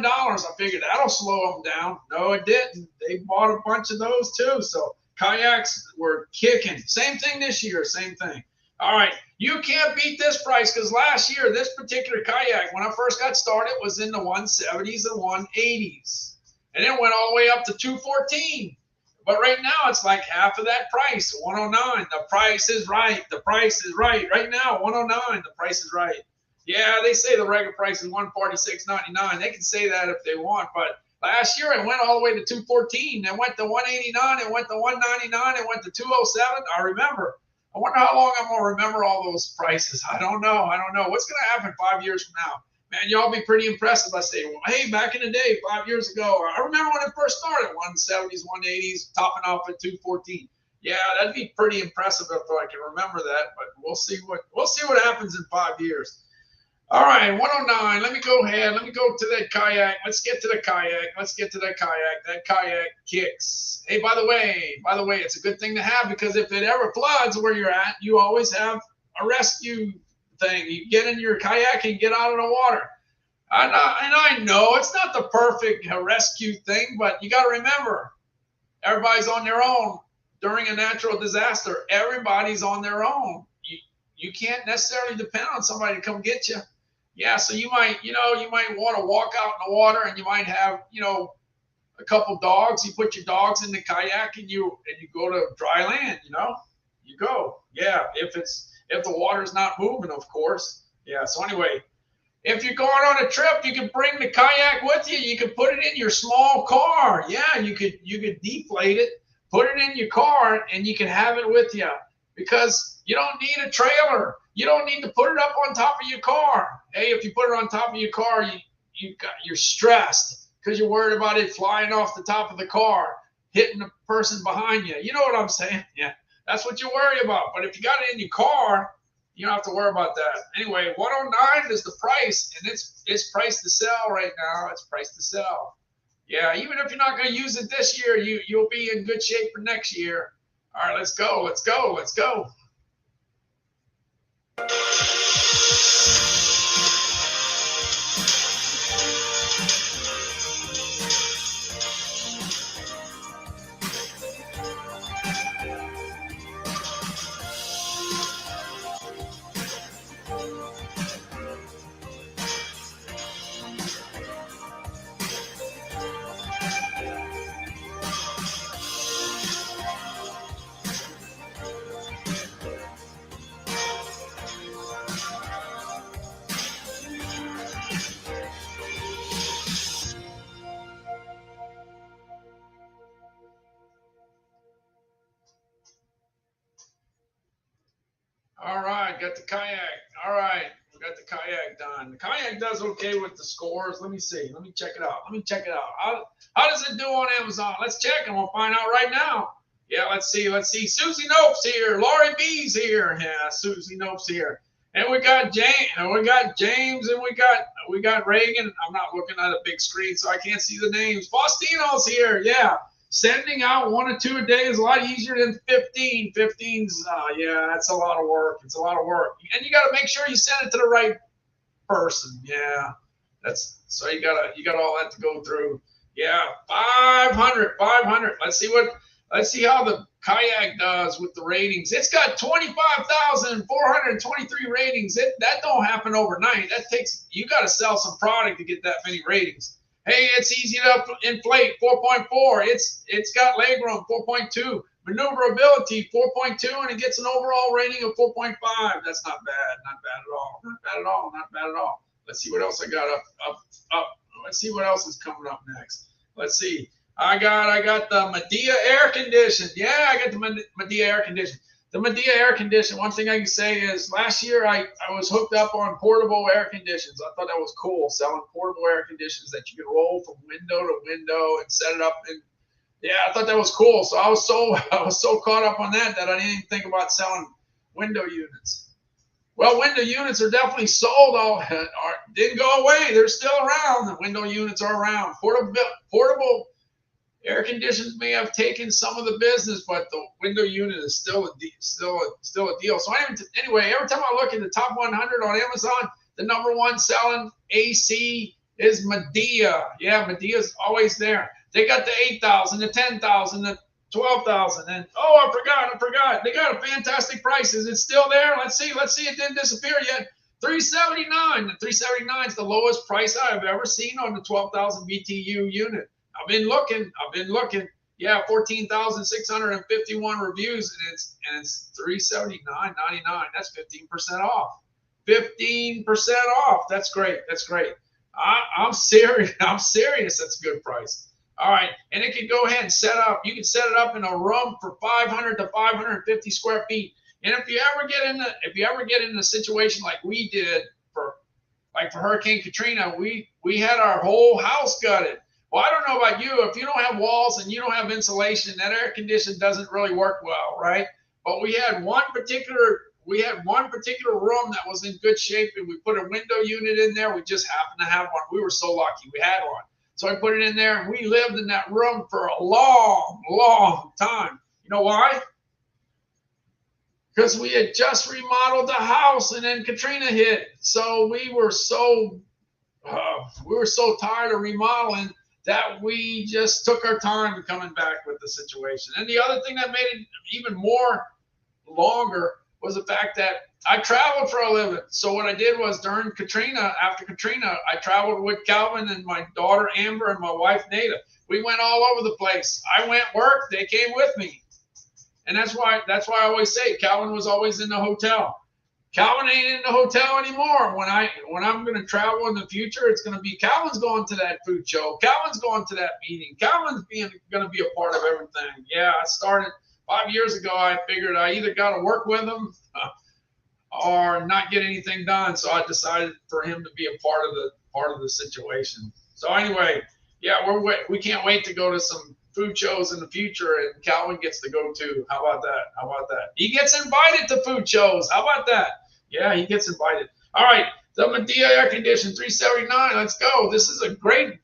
I figured that'll slow them down. No, it didn't. They bought a bunch of those too. So kayaks were kicking. Same thing this year, same thing. All right, you can't beat this price because last year, this particular kayak, when I first got started, was in the 170s and 180s. And it went all the way up to $214. But right now, it's like half of that price, $109. The price is right. The price is right. Right now, $109. The price is right. Yeah, they say the regular price is $146.99. They can say that if they want. But last year, it went all the way to $214. It went to $189. It went to $199. It went to $207. I remember. I wonder how long I'm going to remember all those prices. I don't know. What's going to happen 5 years from now? Man, y'all be pretty impressed if I say, well, hey, back in the day, 5 years ago, I remember when it first started, 170s, 180s, topping off at 214. Yeah, that'd be pretty impressive if I can remember that, but we'll see what happens in 5 years. All right, 109. Let me go ahead. Let me go to that kayak. Let's get to the kayak. That kayak kicks. Hey, by the way, it's a good thing to have because if it ever floods where you're at, you always have a rescue thing. You get in your kayak and get out of the water. And I know it's not the perfect rescue thing, but you got to remember, everybody's on their own during a natural disaster. Everybody's on their own. You can't necessarily depend on somebody to come get you. Yeah, so you might want to walk out in the water, and you might have, a couple dogs. You put your dogs in the kayak, and you go to dry land. You go. Yeah, if the water's not moving, of course. Yeah. So anyway, if you're going on a trip, you can bring the kayak with you. You can put it in your small car. Yeah, you could deflate it, put it in your car, and you can have it with you because you don't need a trailer. You don't need to put it up on top of your car. Hey, if you put it on top of your car, you're stressed because you're worried about it flying off the top of the car, hitting the person behind you. You know what I'm saying? Yeah, that's what you worry about. But if you got it in your car, you don't have to worry about that. Anyway, 109 is the price, and it's priced to sell right now. It's priced to sell. Yeah, even if you're not going to use it this year, you'll be in good shape for next year. All right, let's go. All right, got the kayak. All right, we got the kayak done. The kayak does okay with the scores. Let me see. Let me check it out. How does it do on Amazon? Let's check and we'll find out right now. Yeah, let's see. Susie Nope's here. Laurie B's here. Yeah, Susie Nope's here. And we got James, and we got Reagan. I'm not looking at a big screen, so I can't see the names. Faustino's here. Yeah. Sending out 1 or 2 a day is a lot easier than 15. 15's, yeah, that's a lot of work. It's a lot of work. And you got to make sure you send it to the right person. Yeah, so you got all that to go through. Yeah, 500. Let's see how the kayak does with the ratings. It's got 25,423 ratings. That don't happen overnight. You got to sell some product to get that many ratings. Hey, it's easy to inflate, 4.4. It's got legroom, 4.2. Maneuverability, 4.2, and it gets an overall rating of 4.5. That's not bad. Not bad at all. Let's see what else I got up. Let's see what else is coming up next. Let's see. I got the Medea air condition. Yeah, I got the Medea air condition. The Medea air condition, one thing I can say is last year I was hooked up on portable air conditions. I thought that was cool, selling portable air conditions that you could roll from window to window and set it up. And yeah, I thought that was cool. So I was so caught up on that I didn't even think about selling window units. Well, window units are definitely sold. Didn't go away. They're still around. The window units are around. Portable air conditions may have taken some of the business, but the window unit is still a deal. So anyway, every time I look at the top 100 on Amazon, the number one selling AC is Medea. Yeah, Medea's always there. They got the 8,000, the 10,000, the 12,000, and I forgot. They got a fantastic prices. It's still there. Let's see. It didn't disappear yet. $379. The $379 is the lowest price I've ever seen on the 12,000 BTU unit. I've been looking. Yeah, 14,651 reviews, and it's $379.99. That's 15% off. 15% off. That's great. I'm serious. That's a good price. All right, and it can go ahead and set up. You can set it up in a room for 500 to 550 square feet. And if you ever get in a situation like we did for Hurricane Katrina, we had our whole house gutted. Well, I don't know about you. If you don't have walls and you don't have insulation, that air condition doesn't really work well, right? But we had one particular room that was in good shape, and we put a window unit in there. We just happened to have one. We were so lucky we had one. So I put it in there, and we lived in that room for a long, long time. You know why? Because we had just remodeled the house, and then Katrina hit. So we were so tired of remodeling that we just took our time coming back with the situation. And the other thing that made it even more longer was the fact that I traveled for a living. So what I did was after Katrina, I traveled with Calvin and my daughter Amber and my wife Nada. We went all over the place. I went work, they came with me. And that's why I always say Calvin was always in the hotel. Calvin ain't in the hotel anymore. When I'm going to travel in the future, it's going to be Calvin's going to that food show. Calvin's going to that meeting. Calvin's going to be a part of everything. Yeah, I started 5 years ago. I figured I either got to work with him or not get anything done. So I decided for him to be a part of the situation. So anyway, yeah, we can't wait to go to some food shows in the future, and Calvin gets to go too. How about that? He gets invited to food shows. How about that? Yeah, he gets invited. All right, the Medea air condition, $379. Let's go. This is a great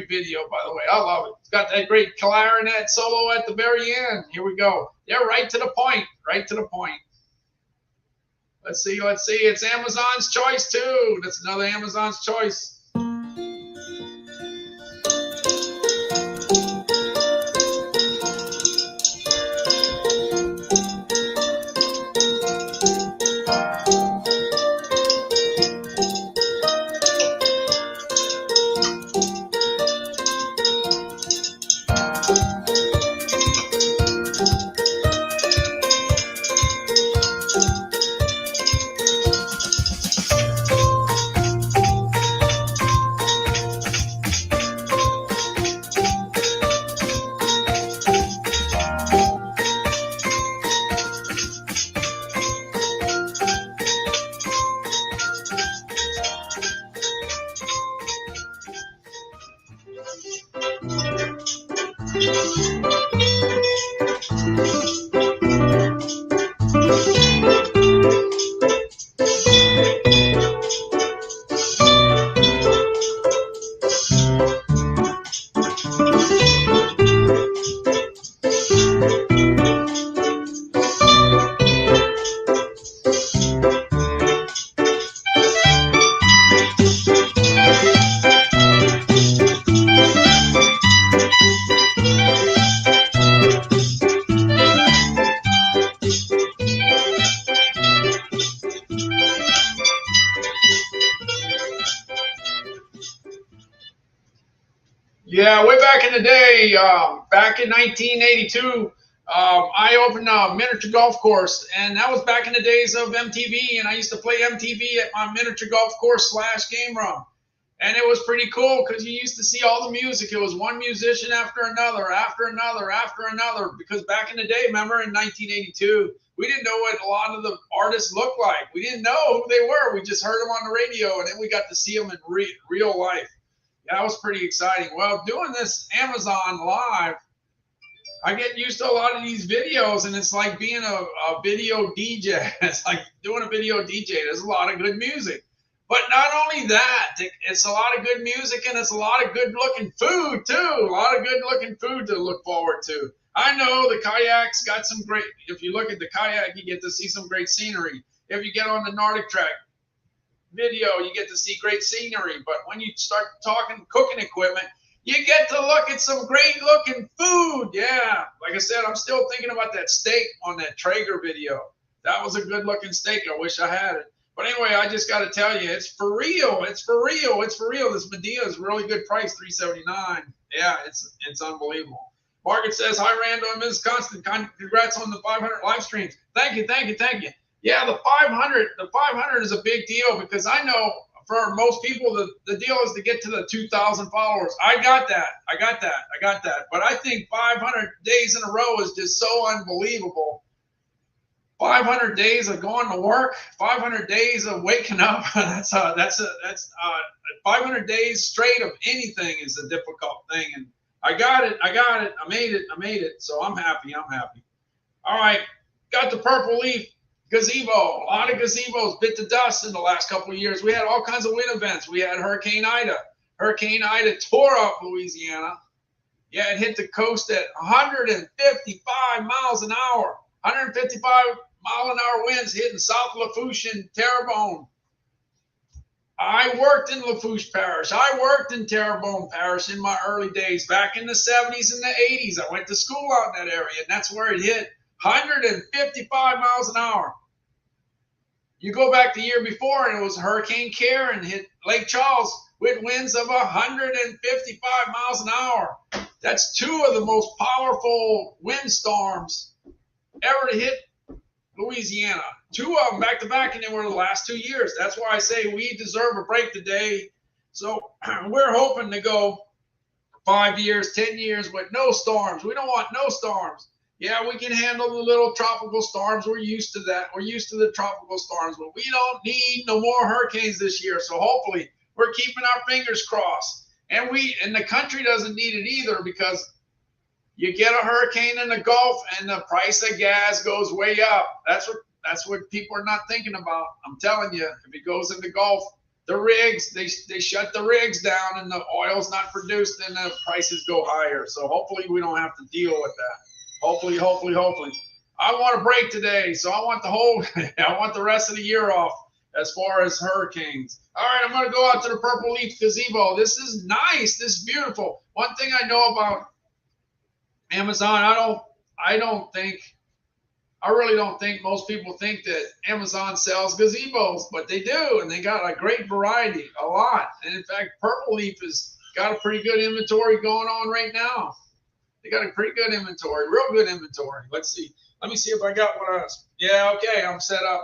video, by the way. I love it. It's got that great clarinet solo at the very end. Here we go. They're right to the point. Let's see. It's Amazon's choice too. That's another Amazon's choice. Yeah, way back in the day, back in 1982, I opened a miniature golf course, and that was back in the days of MTV, and I used to play MTV at my miniature golf course / game room. And it was pretty cool because you used to see all the music. It was one musician after another, after another, after another. Because back in the day, remember in 1982, we didn't know what a lot of the artists looked like. We didn't know who they were. We just heard them on the radio, and then we got to see them in real life. Yeah, that was pretty exciting. Well, doing this Amazon Live, I get used to a lot of these videos, and it's like being a video DJ. It's like doing a video DJ. There's a lot of good music. But not only that, it's a lot of good music, and it's a lot of good-looking food, too. A lot of good-looking food to look forward to. I know the kayak's got some great, if you look at the kayak, you get to see some great scenery. If you get on the Nordic Track video, you get to see great scenery. But when you start talking cooking equipment, you get to look at some great-looking food. Yeah, like I said, I'm still thinking about that steak on that Traeger video. That was a good-looking steak. I wish I had it. But anyway, I just got to tell you, it's for real. It's for real. It's for real. This Medea is really good price, $379. Yeah, it's unbelievable. Margaret says, hi, Randall and Mrs. Constant. Congrats on the 500 live streams. Thank you, thank you, thank you. Yeah, the 500 is a big deal because I know for most people, the deal is to get to the 2,000 followers. I got that. But I think 500 days in a row is just so unbelievable. 500 days of going to work, 500 days of waking up. That's 500 days straight of anything is a difficult thing. And I got it. I made it. So I'm happy. All right. Got the Purple Leaf gazebo. A lot of gazebos bit the dust in the last couple of years. We had all kinds of wind events. We had Hurricane Ida. Hurricane Ida tore up Louisiana. Yeah, it hit the coast at 155 miles an hour. 155 mile an hour winds hitting South Lafourche and Terrebonne. I worked in Lafourche Parish. I worked in Terrebonne Parish in my early days, back in the 70s and the 80s. I went to school out in that area, and that's where it hit 155 miles an hour. You go back the year before, and it was Hurricane Karen hit Lake Charles with winds of 155 miles an hour. That's two of the most powerful windstorms ever to hit Louisiana. Two of them back to back, and they were the last 2 years. That's why I say we deserve a break today. So we're hoping to go 5 years, 10 years with no storms. We don't want no storms. Yeah, we can handle the little tropical storms. We're used to that. We're used to the tropical storms, but we don't need no more hurricanes this year. So hopefully we're keeping our fingers crossed. And the country doesn't need it either, because you get a hurricane in the Gulf and the price of gas goes way up. That's what people are not thinking about. I'm telling you, if it goes in the Gulf, the rigs, they shut the rigs down and the oil's not produced and the prices go higher. So hopefully we don't have to deal with that. Hopefully. I want a break today, so I want I want the rest of the year off as far as hurricanes. All right, I'm going to go out to the Purple Leaf gazebo. This is nice. This is beautiful. One thing I know about Amazon, I really don't think most people think that Amazon sells gazebos, but they do, and they got a great variety, a lot. And in fact, Purple Leaf has got a pretty good inventory going on right now. They got a pretty good inventory, real good inventory. Let's see. Let me see if I got what else. Yeah, okay, I'm set up.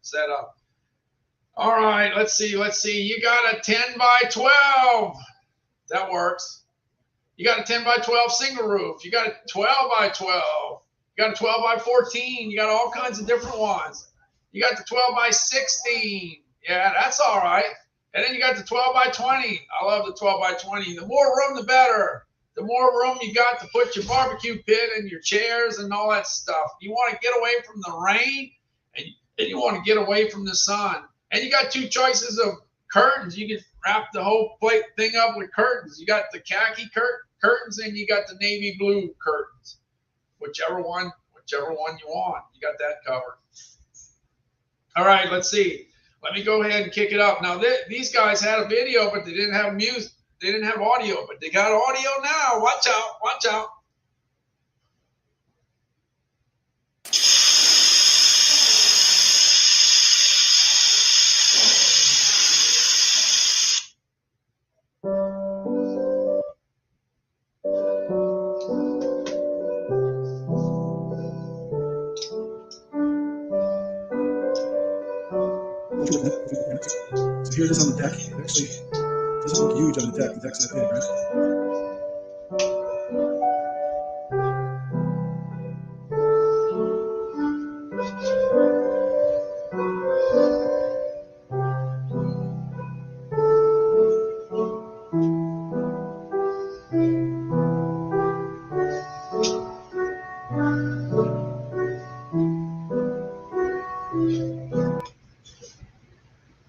Set up. All right, let's see. You got a 10 by 12. That works. You got a 10 by 12 single roof. You got a 12 by 12. You got a 12 by 14. You got all kinds of different ones. You got the 12 by 16. Yeah, that's all right. And then you got the 12 by 20. I love the 12 by 20. The more room, the better. The more room you got to put your barbecue pit and your chairs and all that stuff. You want to get away from the rain, and you want to get away from the sun. And you got two choices of curtains. You can wrap the whole plate thing up with curtains. You got the khaki curtains and you got the navy blue curtains. Whichever one you want. You got that covered. All right, let's see. Let me go ahead and kick it up. Now, these guys had a video, but they didn't have music. They didn't have audio, but they got audio now. Watch out. hear this on the deck. It actually doesn't look huge on the deck. The deck's that big, right?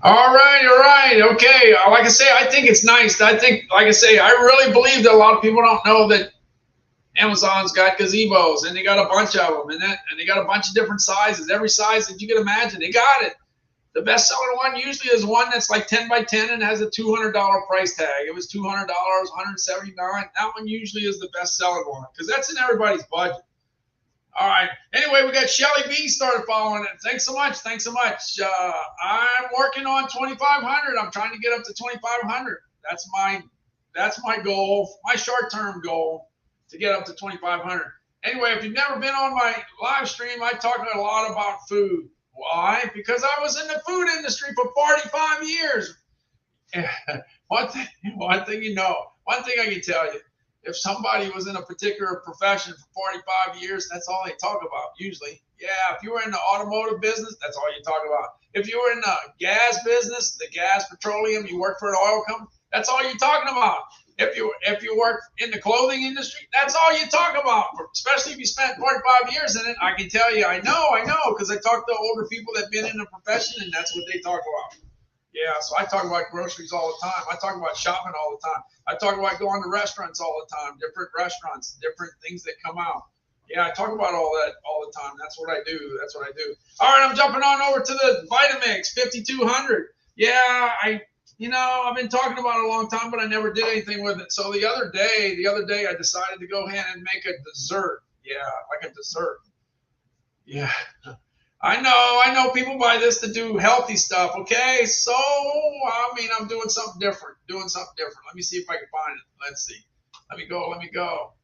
All right. Okay. Like I say, I think it's nice. I think, like I say, I really believe that a lot of people don't know that Amazon's got gazebos, and they got a bunch of them, and they got a bunch of different sizes. Every size that you can imagine, they got it. The best-selling one usually is one that's like 10 by 10 and has a $200 price tag. It was $200, $179. That one usually is the best-selling one because that's in everybody's budget. All right. Anyway, we got Shelly B started following it. Thanks so much. I'm working on 2,500. I'm trying to get up to 2,500. That's my goal, my short-term goal, to get up to 2,500. Anyway, if you've never been on my live stream, I talk a lot about food. Why? Because I was in the food industry for 45 years. One thing I can tell you. If somebody was in a particular profession for 45 years, that's all they talk about usually. Yeah, if you were in the automotive business, that's all you talk about. If you were in the gas business, the gas, petroleum, you work for an oil company, that's all you're talking about. If you work in the clothing industry, that's all you talk about, especially if you spent 45 years in it. I can tell you, I know, because I talk to older people that have been in the profession, and that's what they talk about. Yeah, so I talk about groceries all the time. I talk about shopping all the time. I talk about going to restaurants all the time, different restaurants, different things that come out. Yeah, I talk about all that all the time. That's what I do. All right, I'm jumping on over to the Vitamix 5200. Yeah, I've been talking about it a long time, but I never did anything with it. So the other day, I decided to go ahead and make a dessert. Yeah, like a dessert. Yeah. I know people buy this to do healthy stuff, okay? So, I'm doing something different. Let me see if I can find it. Let's see. Let me go.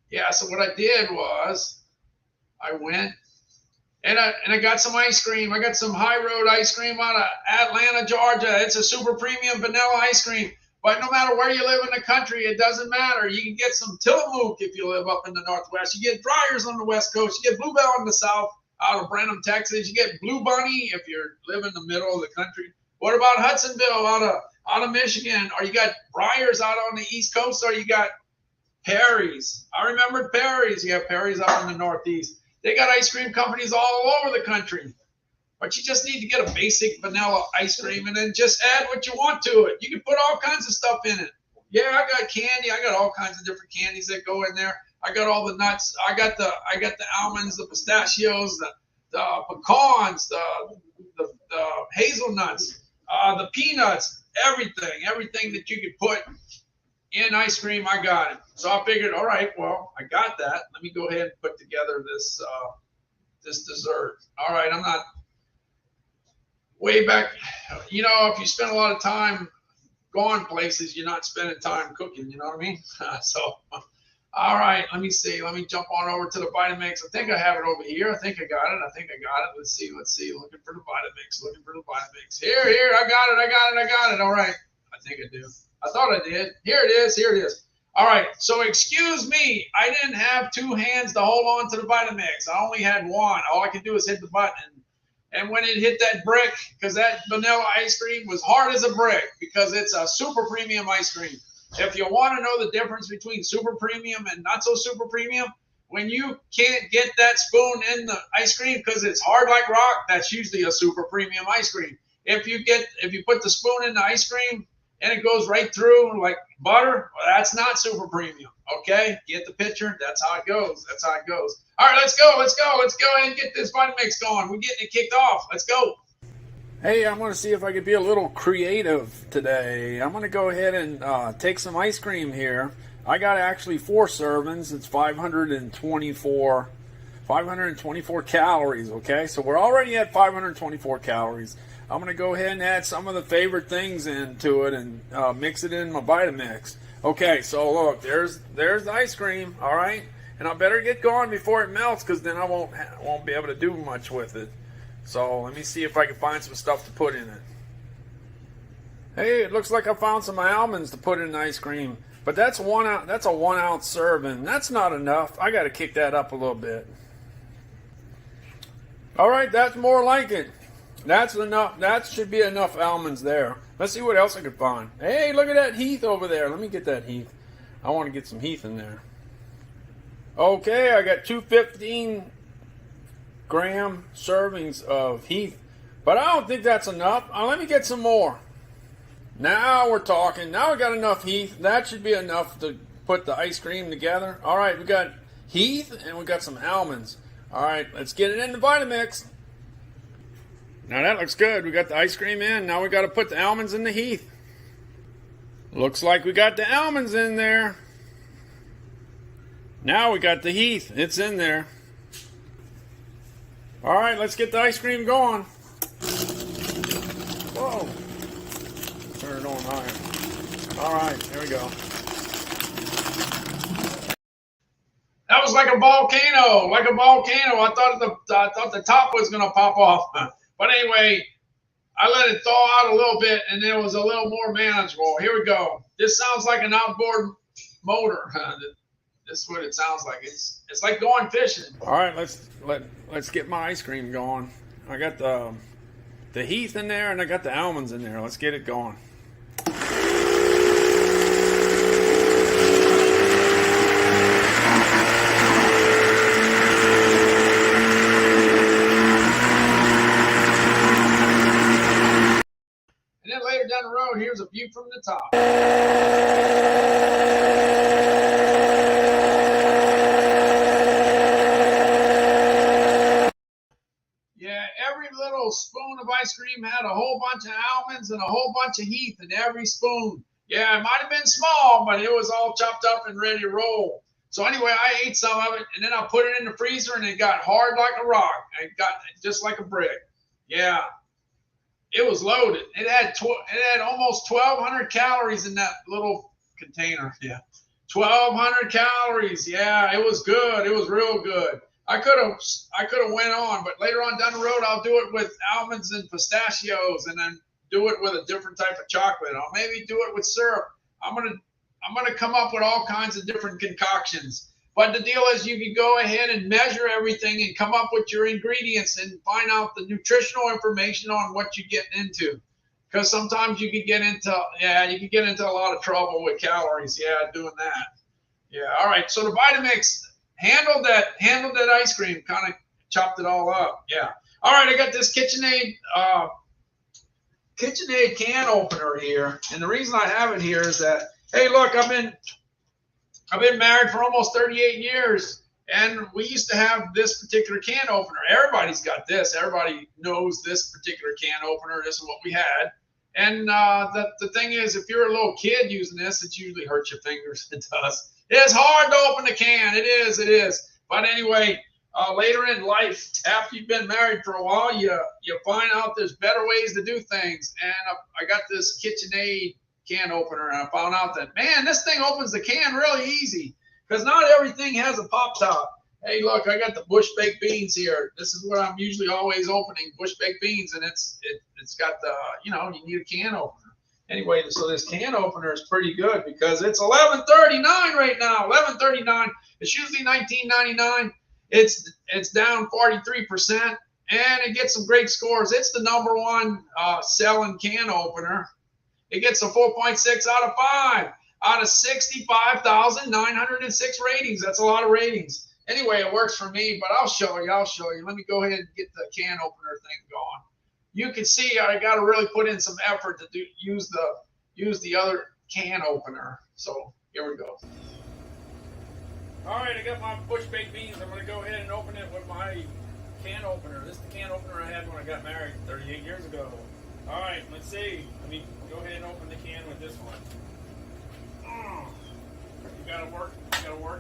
Yeah, so what I did was I went and I got some ice cream. I got some High Road ice cream out of Atlanta, Georgia. It's a super premium vanilla ice cream. But no matter where you live in the country, it doesn't matter. You can get some Tillamook if you live up in the Northwest. You get Dryers on the West Coast. You get Bluebell in the South. Out of Brenham, Texas, you get Blue Bunny if you live in the middle of the country. What about Hudsonville out of Michigan? Or you got Briars out on the East Coast, or you got Perry's. I remember Perry's. You have Perry's up in the Northeast. They got ice cream companies all over the country. But you just need to get a basic vanilla ice cream and then just add what you want to it. You can put all kinds of stuff in it. Yeah, I got candy. I got all kinds of different candies that go in there. I got all the nuts. I got the almonds, the pistachios, the pecans, the hazelnuts, the peanuts, everything that you could put in ice cream. I got it. So I figured, all right, well, I got that. Let me go ahead and put together this dessert. All right, I'm not way back. If you spend a lot of time going places, you're not spending time cooking. You know what I mean? So. All right, let me see. Let me jump on over to the Vitamix. I think I have it over here. I think I got it. Let's see. Looking for the Vitamix. Here. I got it. All right. I think I do. I thought I did. Here it is. All right. So excuse me. I didn't have two hands to hold on to the Vitamix. I only had one. All I could do is hit the button. And when it hit that brick, because that vanilla ice cream was hard as a brick, because it's a super premium ice cream. If you want to know the difference between super premium and not so super premium, when you can't get that spoon in the ice cream because it's hard like rock, that's usually a super premium ice cream. If you put the spoon in the ice cream and it goes right through like butter, well, that's not super premium. Okay, get the picture? That's how it goes. All right, let's go ahead and get this Vitamix going. We're getting it kicked off. Let's go. Hey, I'm going to see if I can be a little creative today. I'm going to go ahead and take some ice cream here. I got actually 4 servings. It's 524 calories, okay? So we're already at 524 calories. I'm going to go ahead and add some of the favorite things into it and mix it in my Vitamix. Okay, so look, there's the ice cream, all right? And I better get going before it melts because then I won't be able to do much with it. So let me see if I can find some stuff to put in it. Hey, it looks like I found some almonds to put in ice cream. But that's a 1 ounce serving. That's not enough. I got to kick that up a little bit. All right, that's more like it. That's enough. That should be enough almonds there. Let's see what else I can find. Hey, look at that Heath over there. Let me get that Heath. I want to get some Heath in there. Okay, I got 2 15-gram servings of Heath. But I don't think that's enough. Let me get some more. Now we're talking. Now we got enough Heath. That should be enough to put the ice cream together. All right, we got Heath and we got some almonds. All right, let's get it in the Vitamix. Now that looks good. We got the ice cream in. Now we got to put the almonds in the Heath. Looks like we got the almonds in there. Now we got the Heath. It's in there. All right, let's get the ice cream going. Whoa. Turn it on higher. All right, here we go. That was like a volcano, I thought the top was gonna pop off, but anyway, I let it thaw out a little bit, and it was a little more manageable. Here we go. This sounds like an outboard motor. This is what it sounds like. It's like going fishing. All right, let's get my ice cream going. I got the Heath in there, and I got the almonds in there. Let's get it going. And then later down the road, here's a view from the top. Yeah, every little spoon of ice cream had a whole bunch of almonds and a whole bunch of Heath in every spoon. Yeah, it might have been small, but it was all chopped up and ready to roll. So anyway, I ate some of it, and then I put it in the freezer, and it got hard like a rock. It got just like a brick. Yeah. It was loaded. It had almost 1,200 calories in that little container. Yeah, 1,200 calories. Yeah, it was good. It was real good. I could have went on, but later on down the road, I'll do it with almonds and pistachios, and then do it with a different type of chocolate. I'll maybe do it with syrup. I'm gonna come up with all kinds of different concoctions. But the deal is, you can go ahead and measure everything and come up with your ingredients and find out the nutritional information on what you're getting into. Because sometimes you could get into a lot of trouble with calories. Yeah, doing that. Yeah. All right. So the Vitamix handled that ice cream, kind of chopped it all up. Yeah. All right. I got this KitchenAid can opener here, and the reason I have it here is that, hey, look, I've been married for almost 38 years, and we used to have this particular can opener. Everybody's got this. Everybody knows this particular can opener. This is what we had. And the thing is, if you're a little kid using this, it usually hurts your fingers. It does. It's hard to open the can. It is. But anyway, later in life, after you've been married for a while, you find out there's better ways to do things. And I got this KitchenAid can opener, and I found out that, man, this thing opens the can really easy, because not everything has a pop top. Hey, look, I got the bush baked beans here. This is what I'm usually always opening, bush baked beans, and it's got the, you need a can opener. Anyway, so this can opener is pretty good, because it's $11.39 right now. $11.39. It's usually $19.99. It's down 43%, and it gets some great scores. It's the #1 selling can opener. It gets a 4.6 out of 5 out of 65,906 ratings. That's a lot of ratings. Anyway, it works for me, but I'll show you. Let me go ahead and get the can opener thing going. You can see I got to really put in some effort to use the other can opener. So here we go. All right, I got my bush baked beans. I'm going to go ahead and open it with my can opener. This is the can opener I had when I got married 38 years ago. All right, let's see. Let me go ahead and open the can with this one. You gotta work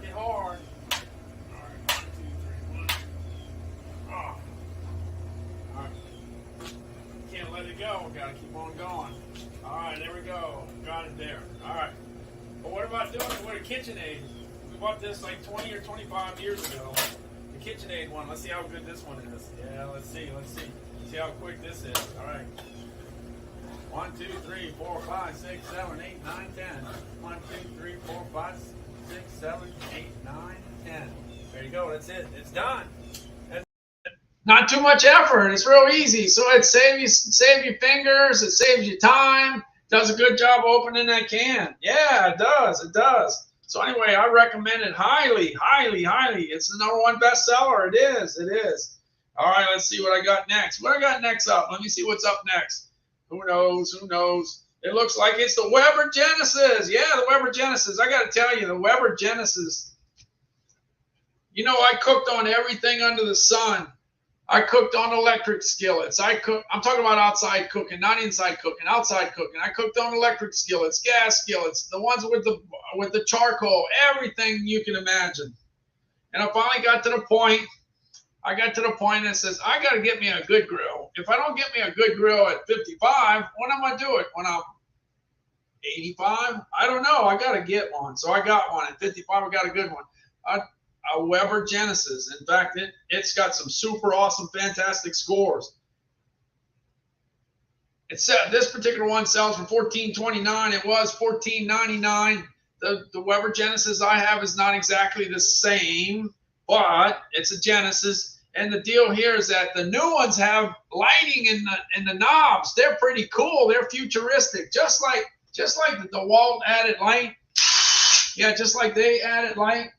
it hard. All right, 1, 2, 3, 1. All right. Can't let it go. Gotta keep on going. All right, there we go. Got it there. All right. But what about doing it with a KitchenAid? We bought this like 20 or 25 years ago. The KitchenAid one. Let's see how good this one is. Yeah, let's see. See how quick this is. All right. 1, 2, 3, 4, 5, 6, 7, 8, 9, 10. 1, 2, 3, 4, 5, 6, 7, 8, 9, 10. There you go. That's it. It's done. Not too much effort. It's real easy. So it save your fingers. It saves you time. Does a good job opening that can. Yeah, it does. It does. So anyway, I recommend it highly, highly, highly. It's the #1 bestseller. It is. It is. All right, let's see what I got next. What I got next up? Let me see what's up next. Who knows? Who knows? It looks like it's the Weber Genesis. Yeah, the Weber Genesis. I got to tell you, the Weber Genesis. You know, I cooked on everything under the sun. I cooked on electric skillets. I'm talking about outside cooking, not inside cooking, outside cooking. I cooked on electric skillets, gas skillets, the ones with the charcoal, everything you can imagine. And I finally got to the point. That says, I got to get me a good grill. If I don't get me a good grill at 55, when am I going to do it? When I'm 85? I don't know. I got to get one. So I got one. At 55, I got a good one. A Weber Genesis. In fact, it's got some super awesome, fantastic scores. It said this particular one sells for $14.29. It was $14.99. The Weber Genesis I have is not exactly the same, but it's a Genesis. And the deal here is that the new ones have lighting in the knobs. They're pretty cool. They're futuristic, just like the DeWalt added light. Yeah, just like they added light.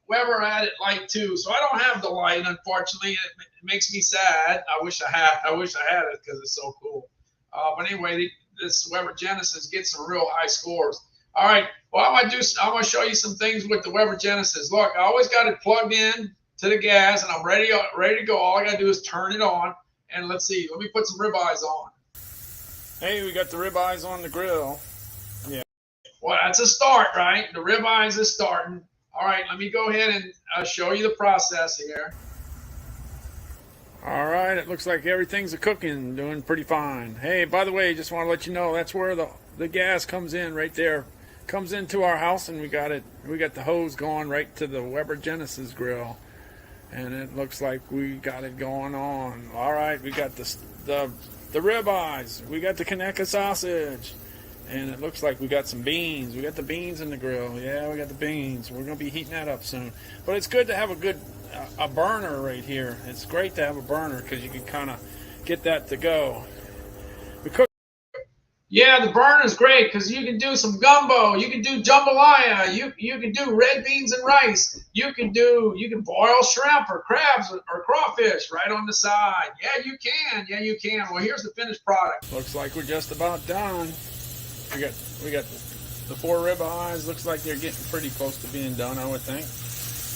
Weber added light too, so I don't have the light. Unfortunately, it makes me sad. I wish I had it because it's so cool. But anyway, this Weber Genesis gets some real high scores. All right, well, I'm gonna show you some things with the Weber Genesis. Look, I always got it plugged in to the gas, and I'm ready to go. All I gotta do is turn it on, and let's see. Let me put some ribeyes on. Hey, we got the ribeyes on the grill. Yeah. Well, that's a start, right? The ribeyes is starting. All right, let me go ahead and show you the process here. All right, it looks like everything's cooking, doing pretty fine. Hey, by the way, just want to let you know that's where the gas comes in right there. Comes into our house, and we got the hose going right to the Weber Genesis grill. And it looks like we got it going on. All right, we got the ribeyes. We got the Kaneka sausage. And it looks like we got some beans. We got the beans in the grill. Yeah, we got the beans. We're going to be heating that up soon. But it's good to have a burner right here. It's great to have a burner because you can kind of get that to go. Yeah, the burner is great because you can do some gumbo. You can do jambalaya. You can do red beans and rice. You can boil shrimp or crabs or crawfish right on the side. Yeah, you can. Yeah, you can. Well, here's the finished product. Looks like we're just about done. We got the 4 ribeyes. Looks like they're getting pretty close to being done, I would think.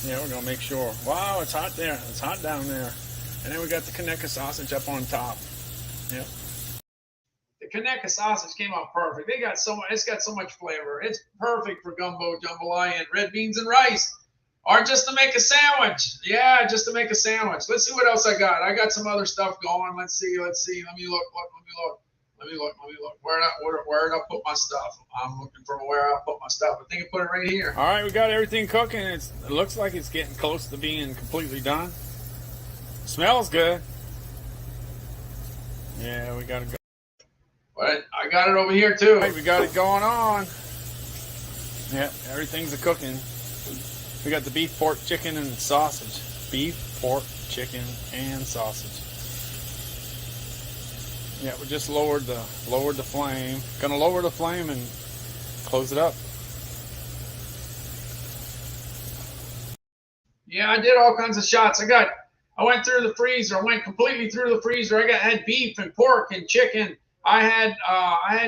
Yeah, we're gonna make sure. Wow, it's hot there. It's hot down there. And then we got the Kaneka sausage up on top. Yep. The Kaneka sausage came out perfect. It's got so much flavor. It's perfect for gumbo, jambalaya, and red beans and rice. Or just to make a sandwich. Yeah, just to make a sandwich. Let's see what else I got. I got some other stuff going. Let's see. Let me look. Where did I put my stuff? I'm looking for where I put my stuff. I think I put it right here. All right, we got everything cooking. It looks like it's getting close to being completely done. Smells good. Yeah, we got it. But I got it over here too. All right, we got it going on. Yeah, everything's cooking. We got the beef, pork, chicken, and sausage. Beef, pork, chicken, and sausage. Yeah, we just lowered the flame. Gonna lower the flame and close it up. Yeah, I did all kinds of shots. I went through the freezer. I went completely through the freezer. I had beef and pork and chicken. I had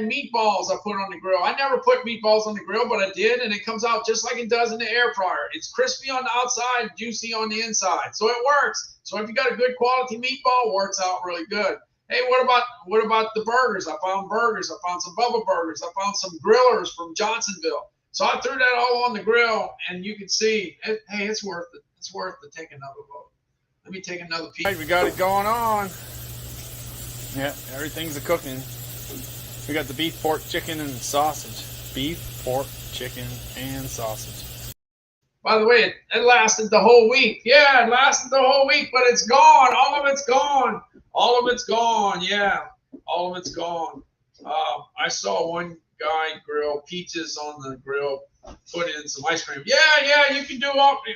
meatballs I put on the grill. I never put meatballs on the grill, but I did, and it comes out just like it does in the air fryer. It's crispy on the outside, juicy on the inside. So it works. So if you got a good quality meatball, it works out really good. Hey, what about the burgers? I found burgers. I found some Bubba burgers. I found some grillers from Johnsonville. So I threw that all on the grill, and you can see, hey, it's worth it. It's worth to take another look. Let me take another piece. All right, we got it going on. Yeah, everything's cooking. We got the beef, pork, chicken, and sausage. Beef, pork, chicken, and sausage. By the way, it lasted the whole week. Yeah, it lasted the whole week, but it's gone. All of it's gone. All of it's gone. Yeah, all of it's gone. I saw one guy grill peaches on the grill, put in some ice cream. Yeah, you can do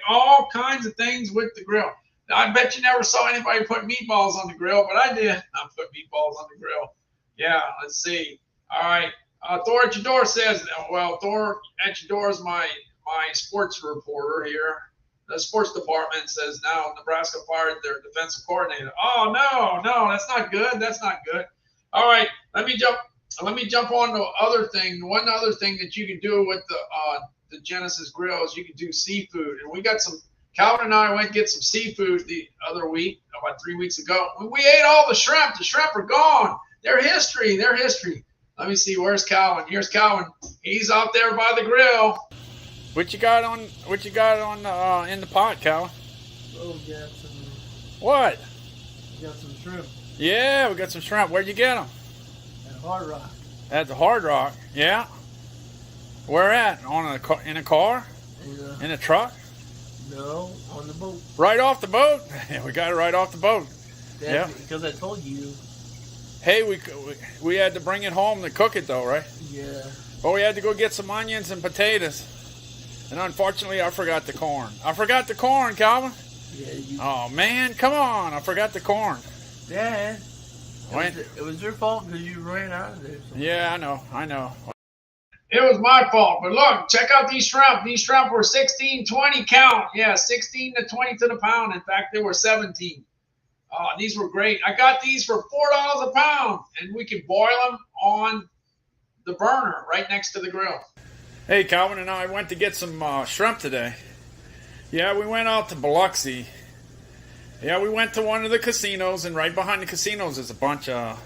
all kinds of things with the grill. I bet you never saw anybody put meatballs on the grill, but I did. I put meatballs on the grill. Yeah, let's see. All right. Thor at your door says, well, Thor at your door is my sports reporter here. The sports department says now Nebraska fired their defensive coordinator. Oh, no, that's not good. That's not good. All right, let me jump on to other thing. One other thing that you can do with the Genesis grill is you can do seafood. And we got some, Calvin and I went to get some seafood the other week, about 3 weeks ago. We ate all the shrimp. The shrimp are gone. They're history. Let me see. Where's Calvin? Here's Calvin. He's out there by the grill. What you got on in the pot, Calvin? Oh, we got some. What? We got some shrimp. Yeah, we got some shrimp. Where'd you get them? At Hard Rock. At the Hard Rock. Yeah. Where at? In a car? In a truck? No, on the boat. Right off the boat? Yeah, we got it right off the boat. Yeah. Because I told you. Hey, we had to bring it home to cook it though, right? Yeah. But we had to go get some onions and potatoes. And unfortunately, I forgot the corn. I forgot the corn, Calvin. Yeah. Oh, man, come on. I forgot the corn. Dad, it was your fault because you ran out of there. Yeah, I know. It was my fault. But look, check out these shrimp. These shrimp were 16, 20 count. Yeah, 16 to 20 to the pound. In fact, they were 17. These were great. I got these for $4 a pound, and we can boil them on the burner right next to the grill. Hey, Calvin and I went to get some shrimp today. Yeah, we went out to Biloxi. Yeah, we went to one of the casinos, and right behind the casinos is a bunch of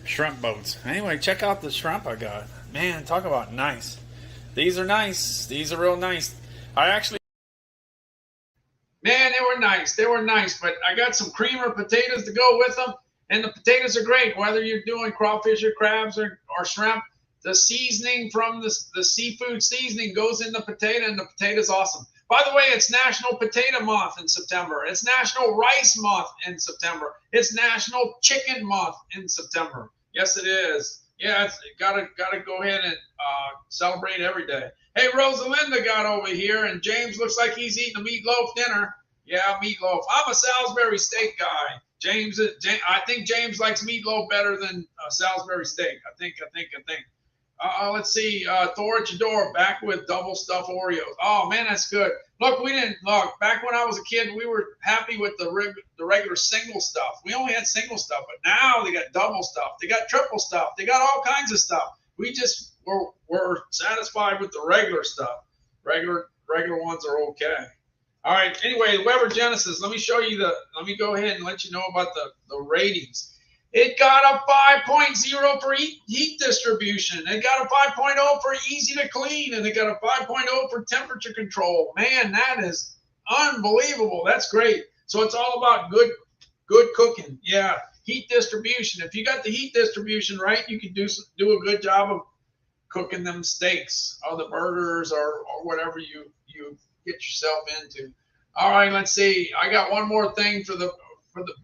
shrimp boats. Anyway, check out the shrimp I got. Man, talk about nice. These are nice. These are real nice. Man, they were nice, but I got some creamer potatoes to go with them, and the potatoes are great, whether you're doing crawfish or crabs or shrimp. The seasoning from the seafood seasoning goes in the potato, and the potato's awesome. By the way, it's National Potato Month in September. It's National Rice Month in September. It's National Chicken Month in September. Yes, it is. Yeah, it's gotta go ahead and celebrate every day. Hey, Rosalinda got over here, and James looks like he's eating a meatloaf dinner. Yeah, meatloaf. I'm a Salisbury steak guy. I think James likes meatloaf better than Salisbury steak. I think. Let's see. Thor at your door, back with double stuffed Oreos. Oh man, that's good. Look, back when I was a kid, we were happy with the regular single stuff. We only had single stuff, but now they got double stuff. They got triple stuff. They got all kinds of stuff. We just were satisfied with the regular stuff. Regular ones are okay. All right. Anyway, Weber Genesis. Let me go ahead and let you know about the ratings. It got a 5.0 for heat distribution. It got a 5.0 for easy to clean, and it got a 5.0 for temperature control. Man, that is unbelievable. That's great. So it's all about good cooking. Yeah, heat distribution. If you got the heat distribution right, you can do a good job of cooking them steaks or the burgers or whatever you get yourself into. All right, let's see. I got one more thing for the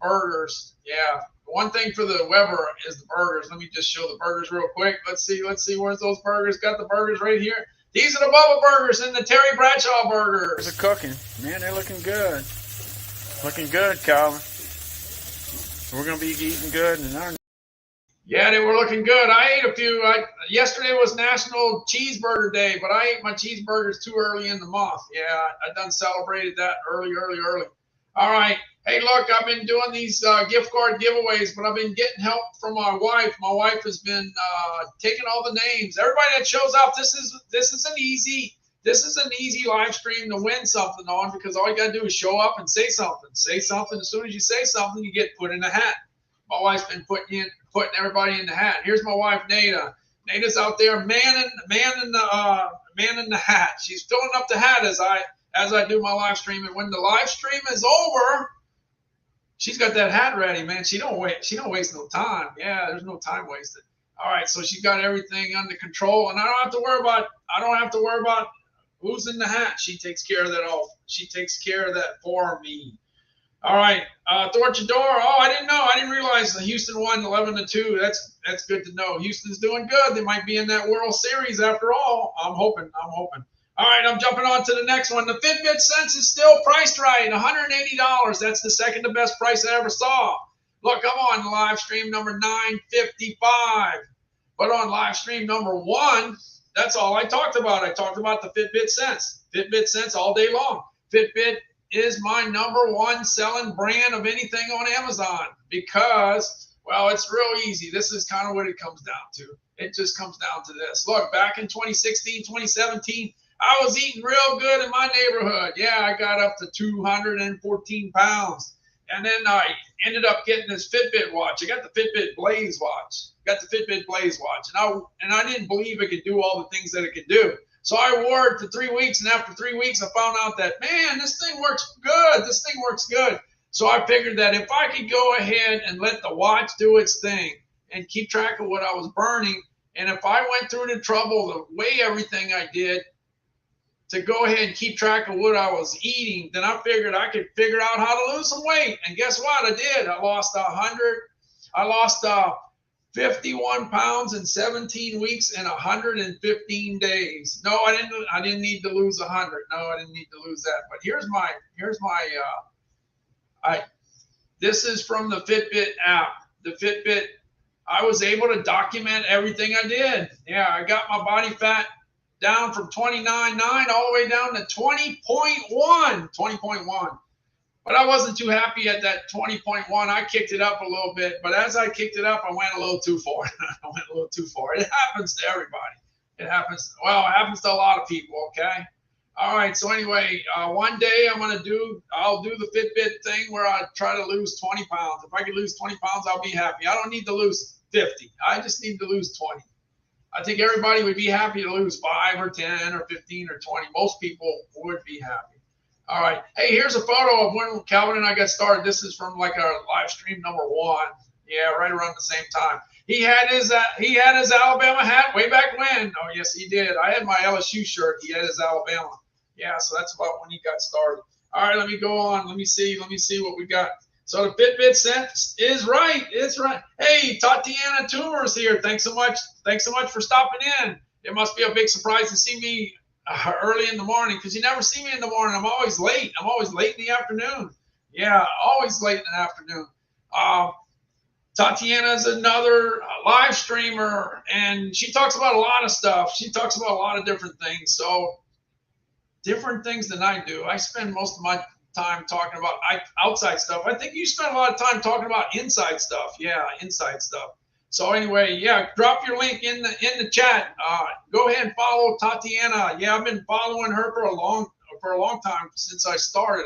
burgers. Yeah. One thing for the Weber is the burgers. Let me just show the burgers real quick. Let's see where's those burgers. Got the burgers right here. These are the Bubba burgers and the Terry Bradshaw burgers. They're cooking. Man, they're looking good. Looking good, Calvin. We're going to be eating good. Yeah, they were looking good. I ate a few. Yesterday was National Cheeseburger Day, but I ate my cheeseburgers too early in the month. Yeah, I done celebrated that early. All right. Hey, look, I've been doing these gift card giveaways, but I've been getting help from my wife. My wife has been taking all the names. Everybody that shows up, this is an easy live stream to win something on, because all you got to do is show up and say something. Say something. As soon as you say something, you get put in a hat. My wife's been putting everybody in the hat. Here's my wife, Nada. Nada's out there manning the hat. She's filling up the hat as I do my live stream. And when the live stream is over, she's got that hat ready, man. She don't waste no time. Yeah, there's no time wasted. All right, so she's got everything under control, and I don't have to worry about who's in the hat. She takes care of that all. She takes care of that for me. All right, Torchador. Oh, I didn't know. I didn't realize the Houston won 11-2. That's good to know. Houston's doing good. They might be in that World Series after all. I'm hoping. All right, I'm jumping on to the next one. The Fitbit Sense is still priced right, $180. That's the second to best price I ever saw. Look, I'm on live stream number 955. But on live stream number 1, that's all I talked about. I talked about the Fitbit Sense. Fitbit Sense all day long. Fitbit is my number 1 selling brand of anything on Amazon because, well, it's real easy. This is kind of what it comes down to. It just comes down to this. Look, back in 2016, 2017, I was eating real good in my neighborhood. Yeah, I got up to 214 pounds. And then I ended up getting this Fitbit watch. I got the Fitbit Blaze watch. And I didn't believe it could do all the things that it could do. So I wore it for 3 weeks, and after 3 weeks, I found out that, man, this thing works good. So I figured that if I could go ahead and let the watch do its thing and keep track of what I was burning, and if I went through the trouble to weigh everything I did to go ahead and keep track of what I was eating, then I figured I could figure out how to lose some weight. And guess what? I did. I lost 51 pounds in 17 weeks and 115 days. No, I didn't need to lose 100. No, I didn't need to lose that. But this is from the Fitbit app. The Fitbit, I was able to document everything I did. Yeah, I got my body fat down from 29.9 all the way down to 20.1. But I wasn't too happy at that 20.1. I kicked it up a little bit, but as I kicked it up, I went a little too far. It happens to everybody. It happens to a lot of people, okay? All right, so anyway, one day I'll do the Fitbit thing where I try to lose 20 pounds. If I can lose 20 pounds, I'll be happy. I don't need to lose 50. I just need to lose 20. I think everybody would be happy to lose 5 or 10 or 15 or 20. Most people would be happy. All right. Hey, here's a photo of when Calvin and I got started. This is from like our live stream number 1. Yeah, right around the same time. He had his Alabama hat way back when. Oh, yes, he did. I had my LSU shirt. He had his Alabama. Yeah, so that's about when he got started. All right, let me go on. Let me see what we got. So the Fitbit Sense is right. It's right. Hey, Tatiana Toomer's here. Thanks so much for stopping in. It must be a big surprise to see me early in the morning because you never see me in the morning. I'm always late. I'm always late in the afternoon. Yeah, always late in the afternoon. Tatiana is another live streamer, and she talks about a lot of stuff. She talks about a lot of different things. So different things than I do. I spend most of my time talking about outside stuff. I think you spend a lot of time talking about inside stuff. Yeah, inside stuff. So anyway, yeah, drop your link in the chat. Go ahead and follow Tatiana. Yeah, I've been following her for a long time since I started.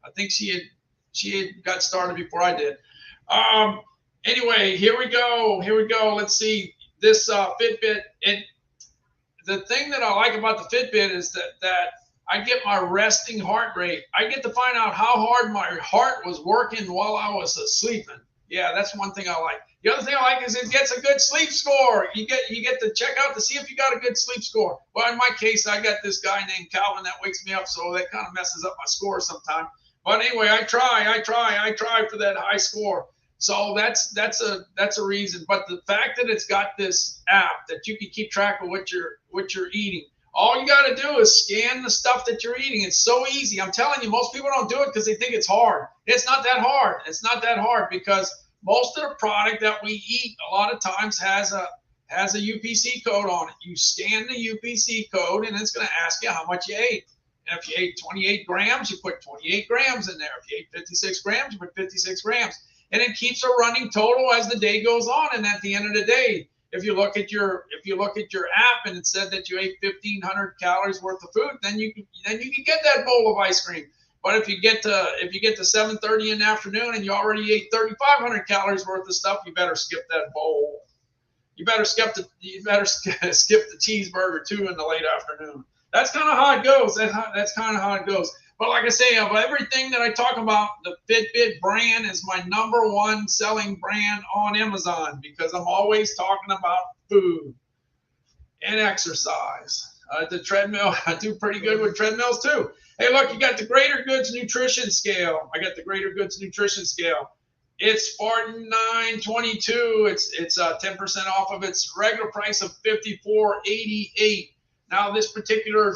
I think she had got started before I did. Anyway, here we go. Let's see this Fitbit. The thing that I like about the Fitbit is that I get my resting heart rate. I get to find out how hard my heart was working while I was sleeping. Yeah, that's one thing I like. The other thing I like is it gets a good sleep score. You get to check out to see if you got a good sleep score. Well, in my case, I got this guy named Calvin that wakes me up, so that kind of messes up my score sometimes. But anyway, I try for that high score. So that's a reason. But the fact that it's got this app that you can keep track of what you're eating. All you got to do is scan the stuff that you're eating. It's so easy. I'm telling you, most people don't do it because they think it's hard. It's not that hard. Because most of the product that we eat a lot of times has a UPC code on it. You scan the UPC code and it's going to ask you how much you ate. And if you ate 28 grams, you put 28 grams in there. If you ate 56 grams, you put 56 grams. And it keeps a running total as the day goes on. And at the end of the day, if you look at your app and it said that you ate 1,500 calories worth of food, then you can get that bowl of ice cream. But if you get to 7:30 in the afternoon and you already ate 3,500 calories worth of stuff, you better skip that bowl. You better skip the cheeseburger too in the late afternoon. That's kind of how it goes. That's kind of how it goes. But like I say, of everything that I talk about, the Fitbit brand is my number 1 selling brand on Amazon because I'm always talking about food and exercise. The treadmill, I do pretty good with treadmills too. Hey, look, you got the Greater Goods Nutrition Scale. I got the Greater Goods Nutrition Scale. It's Spartan 922. It's 10% off of its regular price of $54.88. Now this particular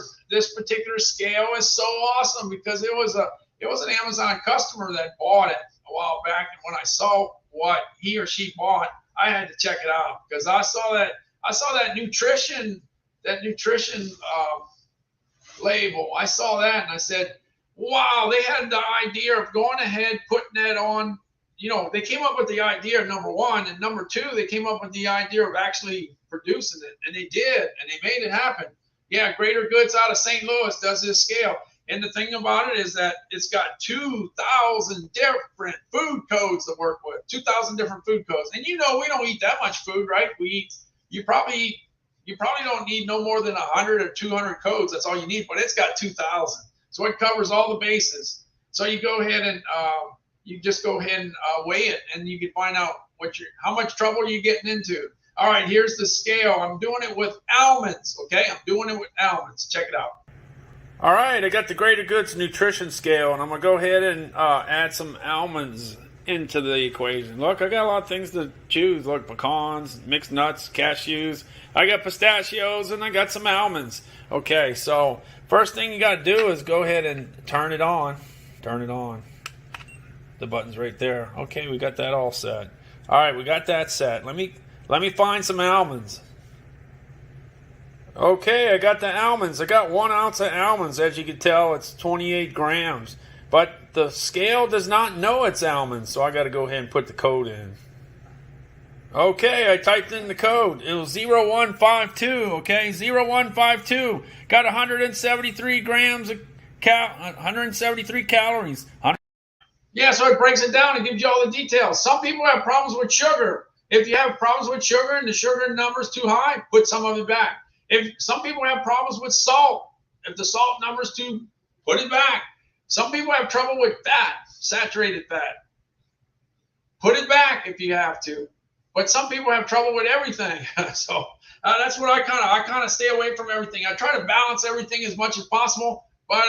scale is so awesome because it was an Amazon customer that bought it a while back, and when I saw what he or she bought, I had to check it out because I saw that nutrition label. I saw that and I said, wow, they had the idea of going ahead, putting that on. You know, they came up with the idea, number one, and number two, they came up with the idea of actually producing it, and they did, and they made it happen. Yeah, Greater Goods out of St. Louis does this scale, and the thing about it is that it's got 2,000 different food codes to work with, 2,000 different food codes. And you know, we don't eat that much food, right? You probably don't need no more than 100 or 200 codes. That's all you need, but it's got 2,000, so it covers all the bases. So you go ahead and you just go ahead and weigh it, and you can find out how much trouble you're getting into. All right, here's the scale. I'm doing it with almonds, okay? I'm doing it with almonds. Check it out. All right, I got the Greater Goods Nutrition Scale, and I'm going to go ahead and add some almonds into the equation. Look, I got a lot of things to choose. Look, pecans, mixed nuts, cashews. I got pistachios, and I got some almonds. Okay, so first thing you got to do is go ahead and turn it on. Turn it on. The button's right there. Okay, we got that all set. All right, we got that set. Let me find some almonds. Okay, I got the almonds. I got 1 ounce of almonds. As you can tell, it's 28 grams. But the scale does not know it's almonds, so I got to go ahead and put the code in. Okay, I typed in the code. It was 0152, okay? 0152. Got 173 grams of 173 calories. Yeah, so it breaks it down and gives you all the details. Some people have problems with sugar. If you have problems with sugar and the sugar number is too high, put some of it back. If some people have problems with salt, if the salt number is too, put it back. Some people have trouble with fat, saturated fat. Put it back if you have to. But some people have trouble with everything. So that's what I kind of stay away from everything. I try to balance everything as much as possible. But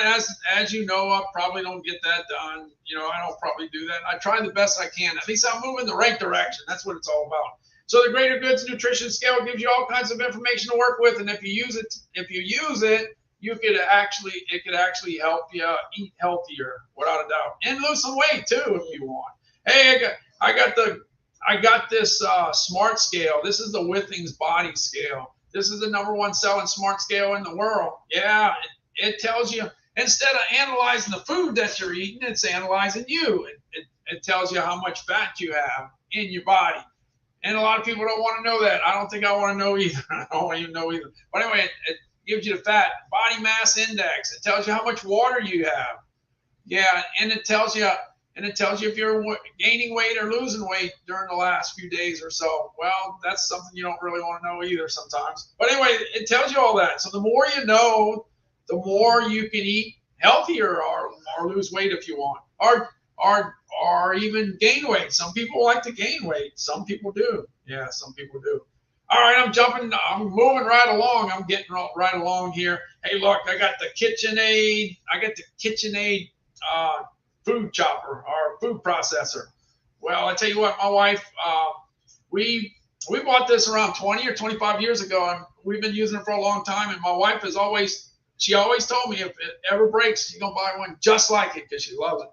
as you know, I probably don't get that done. You know, I don't probably do that. I try the best I can. At least I'm moving the right direction. That's what it's all about. So the Greater Goods Nutrition Scale gives you all kinds of information to work with, and if you use it, it could actually help you eat healthier, without a doubt, and lose some weight too if you want. Hey, I got this smart scale. This is the Withings Body Scale. This is the #1 selling smart scale in the world. Yeah. It tells you, instead of analyzing the food that you're eating, it's analyzing you. It tells you how much fat you have in your body. And a lot of people don't want to know that. I don't think I want to know either. I don't even know either. But anyway, it gives you the fat body mass index. It tells you how much water you have. Yeah, and it tells you if you're gaining weight or losing weight during the last few days or so. Well, that's something you don't really want to know either sometimes. But anyway, it tells you all that. So the more you know, the more you can eat healthier or lose weight if you want, or even gain weight. Some people like to gain weight. Some people do. Yeah, some people do. All right, I'm moving right along. I'm getting right along here. Hey, look, I got the KitchenAid. Food chopper or food processor. Well, I tell you what, my wife, we bought this around 20 or 25 years ago, and we've been using it for a long time. And my wife has always told me if it ever breaks, she's gonna buy one just like it because she loves it.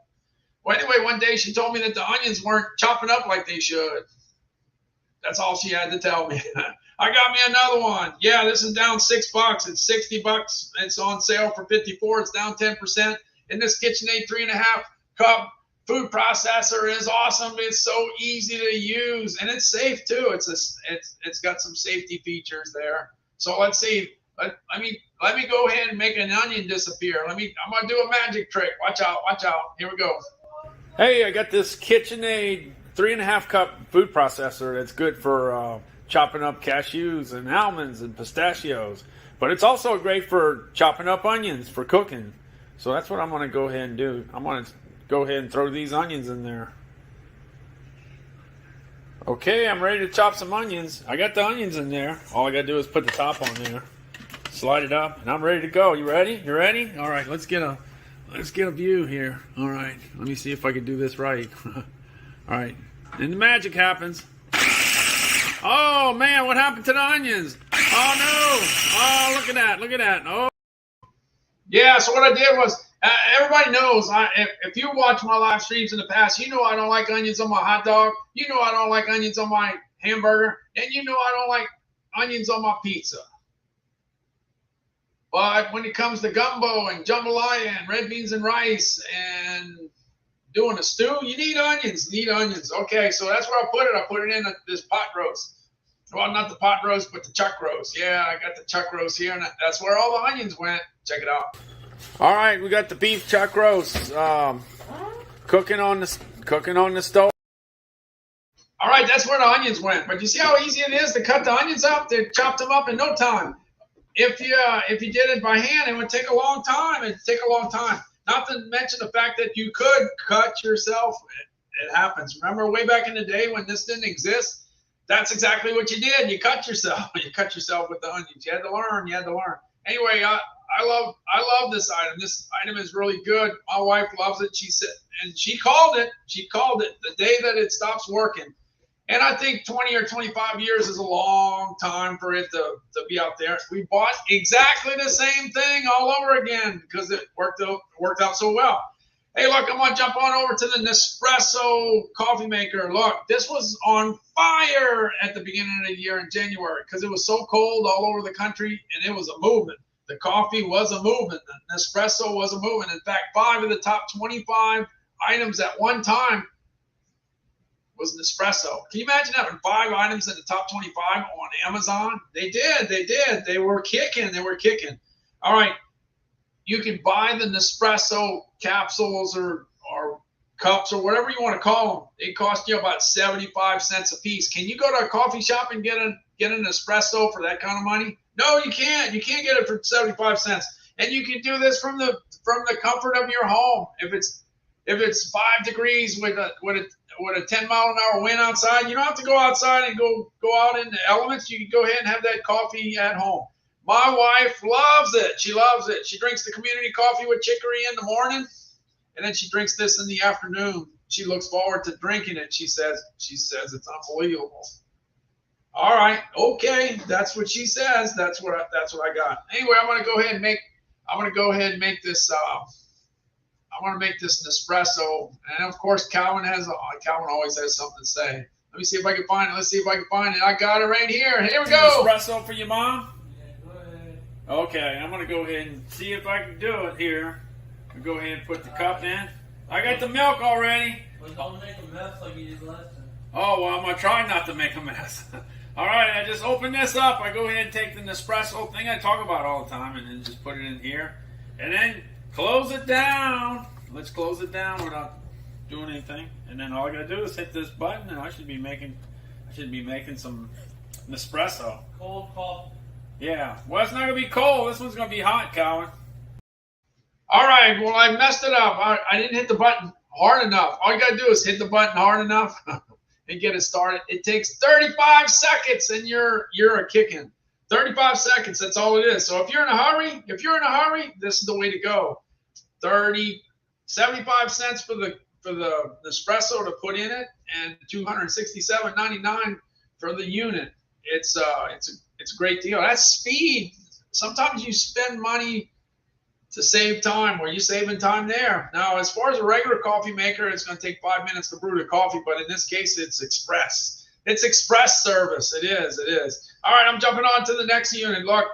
Well, anyway, one day she told me that the onions weren't chopping up like they should. That's all she had to tell me. I got me another one. Yeah, this is down $6. It's $60. It's on sale for $54. It's down 10%. And this KitchenAid 3.5 cup food processor is awesome. It's so easy to use, and it's safe too. It's got some safety features there. So let's see. Let me go ahead and make an onion disappear. I'm gonna do a magic trick. Watch out. Here we go. Hey, I got this KitchenAid 3.5 cup food processor that's good for chopping up cashews and almonds and pistachios. But it's also great for chopping up onions for cooking. So that's what I'm going to go ahead and do. I'm going to go ahead and throw these onions in there. Okay, I'm ready to chop some onions. I got the onions in there. All I got to do is put the top on there. Slide it up, and I'm ready to go. You ready? You ready? All right, let's get a view here. All right, let me see if I can do this right. All right, and the magic happens. Oh man, what happened to the onions? Oh no! Oh, look at that! Look at that! Oh. Yeah, so what I did was, everybody knows, if you watch my live streams in the past, you know I don't like onions on my hot dog. You know I don't like onions on my hamburger. And you know I don't like onions on my pizza. But when it comes to gumbo and jambalaya and red beans and rice and doing a stew, you need onions. You need onions. Okay, so that's where I put it. I put it in this pot roast. Well, not the pot roast, but the chuck roast. Yeah, I got the chuck roast here, and that's where all the onions went. Check it out. All right, we got the beef chuck roast cooking on the stove. All right, that's where the onions went. But you see how easy it is to cut the onions up? They chopped them up in no time. If you did it by hand, it would take a long time. It'd take a long time. Not to mention the fact that you could cut yourself. It happens. Remember way back in the day when this didn't exist? That's exactly what you did. You cut yourself. You cut yourself with the onions. You had to learn. You had to learn. Anyway, I love this item. This item is really good. My wife loves it. She said, and she called it. She called it the day that it stops working. And I think 20 or 25 years is a long time for it to be out there. We bought exactly the same thing all over again because it worked out so well. Hey, look, I'm going to jump on over to the Nespresso coffee maker. Look, this was on fire at the beginning of the year in January because it was so cold all over the country, and it was a movement. The coffee was a movement. The Nespresso was a movement. In fact, 5 of the top 25 items at one time was Nespresso. Can you imagine having 5 items in the top 25 on Amazon? They did. They were kicking. All right. You can buy the Nespresso capsules or cups or whatever you want to call them. They cost you about 75 cents a piece. Can you go to a coffee shop and get an espresso for that kind of money? No, you can't. You can't get it for 75 cents. And you can do this from the comfort of your home. If it's 5 degrees with a 10-mile-an-hour wind outside, you don't have to go outside and go out in the elements. You can go ahead and have that coffee at home. My wife loves it. She loves it. She drinks the community coffee with chicory in the morning, and then she drinks this in the afternoon. She looks forward to drinking it. She says it's unbelievable. All right, okay, that's what she says. That's what I got. Anyway, I'm gonna go ahead and make this. I want to make this Nespresso, and of course, Calvin always has something to say. Let me see if I can find it. Let's see if I can find it. I got it right here. Here we go. Espresso for your mom. Okay, I'm going to go ahead and see if I can do it here. I'll go ahead and put the cup in. I got the milk already. Well, don't make a mess like you did last time. Oh, well, I'm going to try not to make a mess. All right, I just open this up. I go ahead and take the Nespresso thing I talk about all the time and then just put it in here. And then close it down. Let's close it down without doing anything. And then all I got to do is hit this button and I should be making some Nespresso. Cold coffee. Yeah, well, it's not going to be cold. This one's going to be hot, Colin. All right, well, I messed it up. I didn't hit the button hard enough. All you got to do is hit the button hard enough and get it started. It takes 35 seconds and you're a kicking. 35 seconds, that's all it is. So if you're in a hurry, this is the way to go. 75 cents for the Nespresso to put in it and $267.99 for the unit. It's a great deal. That's speed. Sometimes you spend money to save time. Well, you're saving time there. Now, as far as a regular coffee maker, it's going to take 5 minutes to brew the coffee, but in this case, it's express. It's express service. It is. All right, I'm jumping on to the next unit. Look,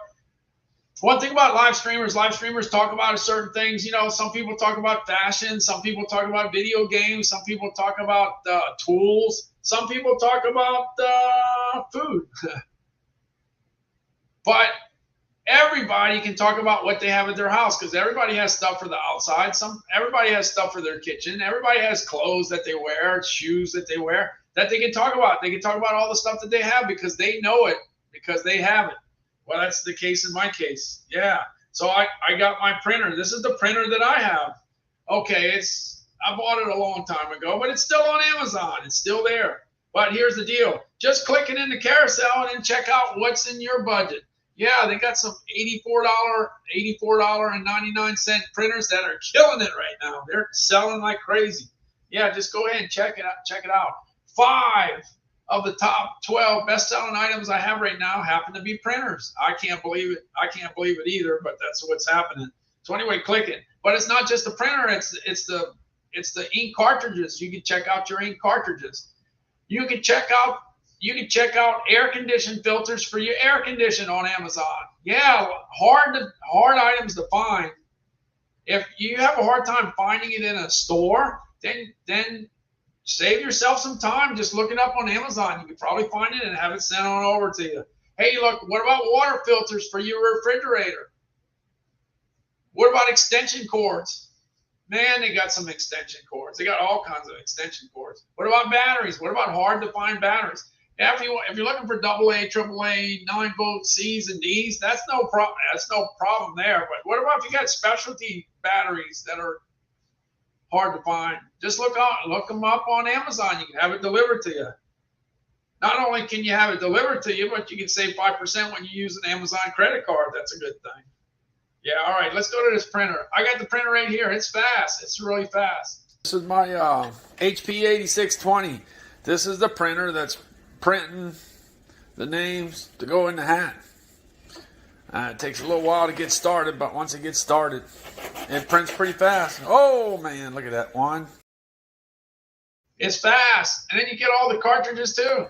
one thing about live streamers talk about certain things. You know, some people talk about fashion. Some people talk about video games. Some people talk about tools. Some people talk about food. But everybody can talk about what they have at their house because everybody has stuff for the outside. Everybody has stuff for their kitchen. Everybody has clothes that they wear, shoes that they wear that they can talk about. They can talk about all the stuff that they have because they know it, because they have it. Well, that's the case in my case. Yeah. So I got my printer. This is the printer that I have. Okay, I bought it a long time ago, but it's still on Amazon. It's still there. But here's the deal. Just click it in the carousel and then check out what's in your budget. Yeah, they got some $84.99 printers that are killing it right now. They're selling like crazy. Yeah, just go ahead and check it out. Check it out. 5 of the top 12 best-selling items I have right now happen to be printers. I can't believe it. I can't believe it either, but that's what's happening. So anyway, click it. But it's not just the printer. It's the ink cartridges. You can check out your ink cartridges. You can check out air condition filters for your air condition on Amazon. Yeah, hard items to find. If you have a hard time finding it in a store, then save yourself some time just looking up on Amazon. You can probably find it and have it sent on over to you. Hey, look, what about water filters for your refrigerator? What about extension cords? Man, they got some extension cords. They got all kinds of extension cords. What about batteries? What about hard to find batteries? Yeah, if you're looking for AA, AAA, 9-volt C's and D's, that's no problem. That's no problem there. But what about if you got specialty batteries that are hard to find? Just look them up on Amazon. You can have it delivered to you. Not only can you have it delivered to you, but you can save 5% when you use an Amazon credit card. That's a good thing. Yeah, all right, let's go to this printer. I got the printer right here. It's fast. It's really fast. This is my HP 8620. This is the printer that's printing the names to go in the hat. It takes a little while to get started, but once it gets started, it prints pretty fast. Oh, man, look at that one. It's fast. And then you get all the cartridges, too.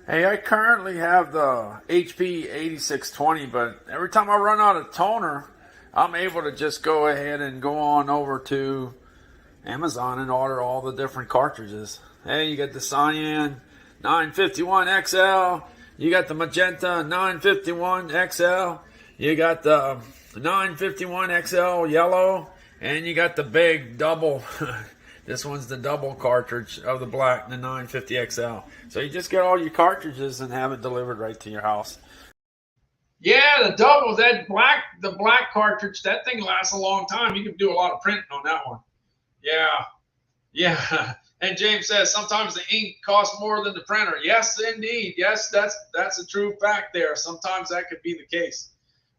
Hey, I currently have the HP 8620, but every time I run out of toner, I'm able to just go ahead and go on over to Amazon and order all the different cartridges. Hey, you got the Cyan 951 XL. You got the Magenta 951 XL. You got the 951 XL yellow. And you got the big double. This one's the double cartridge of the black, the 950 XL. So you just get all your cartridges and have it delivered right to your house. Yeah, the double, the black cartridge, that thing lasts a long time. You can do a lot of printing on that one. Yeah. And James says sometimes the ink costs more than the printer. Yes, indeed. Yes, that's a true fact there. Sometimes that could be the case.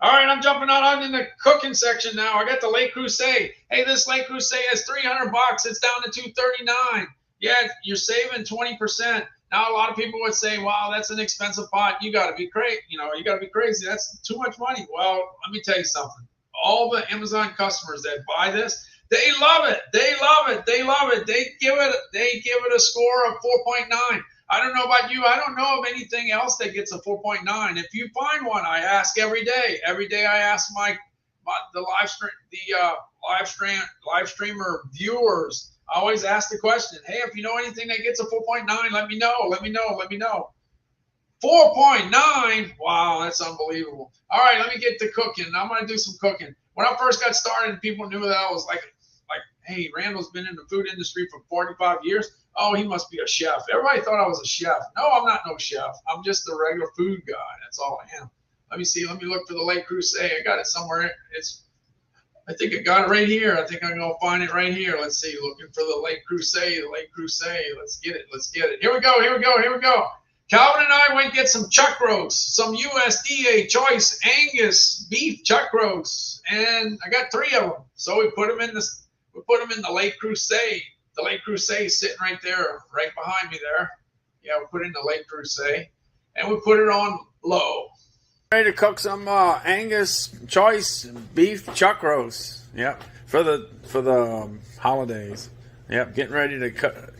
All right, I'm jumping out in the cooking section now. I got the Le Creuset. Hey, this Le Creuset is $300. It's down to $239. Yeah, you're saving 20%. Now, a lot of people would say, wow, that's an expensive pot. You got to be crazy. You got to be crazy. That's too much money. Well, let me tell you something. All the Amazon customers that buy this, they love it. They love it. They love it. They give it a score of 4.9. I don't know about you. I don't know of anything else that gets a 4.9. If you find one, I ask every day. Every day I ask the live streamer viewers. I always ask the question, hey, if you know anything that gets a 4.9, let me know. 4.9? Wow, that's unbelievable. All right, let me get to cooking. I'm going to do some cooking. When I first got started, people knew that I was like, hey, Randall's been in the food industry for 45 years. Oh, he must be a chef. Everybody thought I was a chef. No, I'm not no chef. I'm just a regular food guy. That's all I am. Let me see. Let me look for the Le Creuset. I got it somewhere. I think I got it right here. I think I'm going to find it right here. Let's see. Looking for the Le Creuset. Let's get it. Here we go. Calvin and I went and get some chuck roast, some USDA choice Angus beef chuck roast, and I got 3 of them. So we put them in the Le Creuset. The Le Creuset is sitting right there, right behind me there. Yeah, we put it in the Le Creuset, and we put it on low. Ready to cook some Angus choice beef chuck roast. Yep, for the holidays. Yep, getting ready to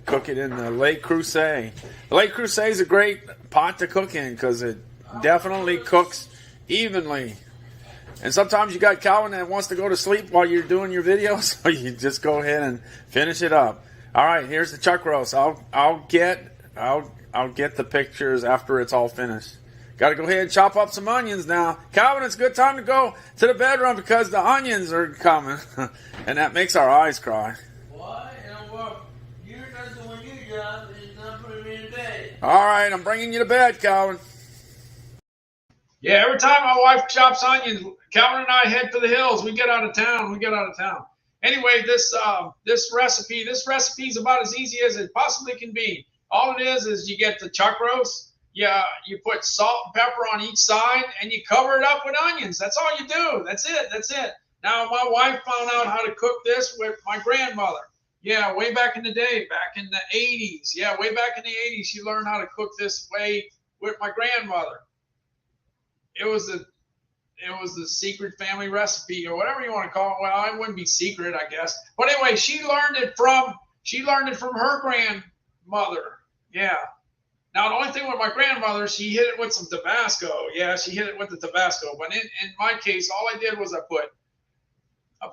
cook it in the Le Creuset. The Le Creuset is a great pot to cook in because it definitely cooks evenly. And sometimes you got Calvin that wants to go to sleep while you're doing your videos, so you just go ahead and finish it up. All right, here's the chuck roast. I'll get the pictures after it's all finished. Got to go ahead and chop up some onions now. Calvin, it's a good time to go to the bedroom because the onions are coming, and that makes our eyes cry. What? You're not doing your job. It's not putting me in bed. All right, I'm bringing you to bed, Calvin. Yeah, every time my wife chops onions, Calvin and I head for the hills. We get out of town. Anyway, this recipe is about as easy as it possibly can be. All it is you get the chuck roast. you put salt and pepper on each side, and you cover it up with onions. That's all you do. That's it. That's it. Now, my wife found out how to cook this with my grandmother. Yeah, way back in the day, back in the 80s. Yeah, way back in the 80s, she learned how to cook this way with my grandmother. It was the secret family recipe or whatever you want to call it. Well, it wouldn't be secret, I guess. But anyway, she learned it from her grandmother. Yeah. Now, the only thing with my grandmother, she hit it with some Tabasco. Yeah, she hit it with the Tabasco. But in my case, all I did was I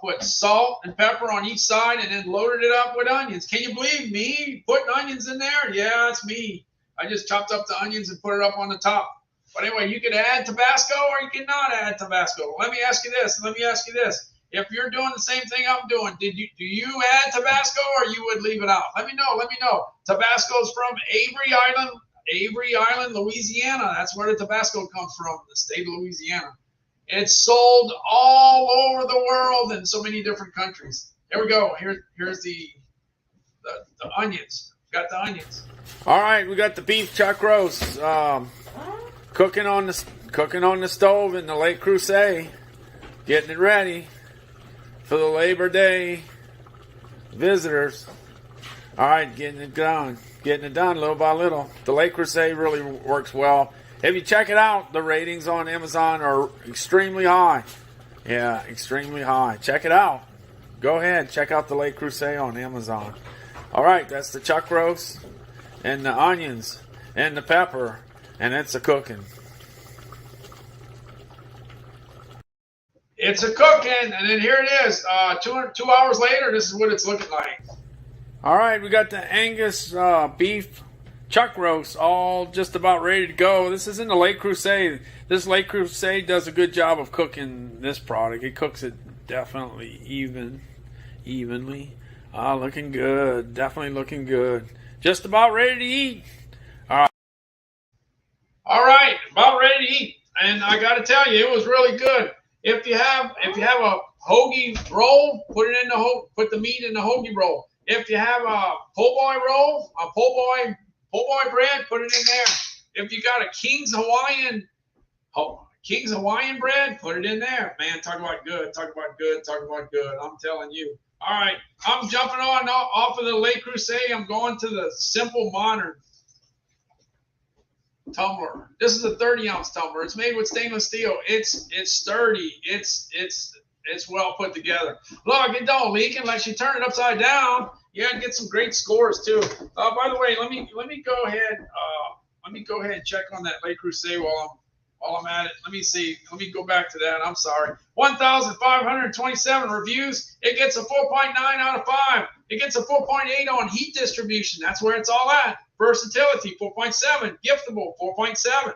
put salt and pepper on each side and then loaded it up with onions. Can you believe me putting onions in there? Yeah, it's me. I just chopped up the onions and put it up on the top. But anyway, you could add Tabasco or you cannot add Tabasco. Let me ask you this. If you're doing the same thing I'm doing, do you add Tabasco or you would leave it out? Let me know. Tabasco's from Avery Island, Louisiana. That's where the Tabasco comes from, the state of Louisiana. It's sold all over the world in so many different countries. There we go. Here's the onions. Got the onions. All right, we got the beef chuck roast cooking on the stove in the Lake Crusade, getting it ready for the Labor Day visitors. All right, getting it done little by little. The Lake Crusade really works well. If you check it out, the ratings on Amazon are extremely high. Yeah, extremely high. Check it out. Go ahead, check out the Lake Crusade on Amazon. All right, that's the chuck roast and the onions and the pepper, and it's a cooking. It's a cooking, and then here it is. 2 hours later, this is what it's looking like. All right, we got the Angus beef chuck roast all just about ready to go. This is in the Lake Crusade. This Lake Crusade does a good job of cooking this product. It cooks it definitely evenly. Looking good. Definitely looking good. Just about ready to eat. All right, about ready to eat. And I got to tell you, it was really good. If you have a hoagie roll, put the meat in the hoagie roll. If you have a po' boy roll, a po' boy bread, put it in there. If you got a King's Hawaiian bread, put it in there. Man, talk about good. I'm telling you. All right, I'm jumping off of the Lake Crusade. I'm going to the Simple Modern tumbler. This is a 30-ounce tumbler. It's made with stainless steel. It's sturdy. It's well put together. Look, it don't leak unless you turn it upside down. Yeah, and get some great scores too. By the way, let me go ahead. Let me go ahead and check on that Lake Crusade while I'm at it. Let me see. Let me go back to that. I'm sorry. 1,527 reviews. It gets a 4.9 out of 5. It gets a 4.8 on heat distribution. That's where it's all at. Versatility, 4.7. Giftable, 4.7.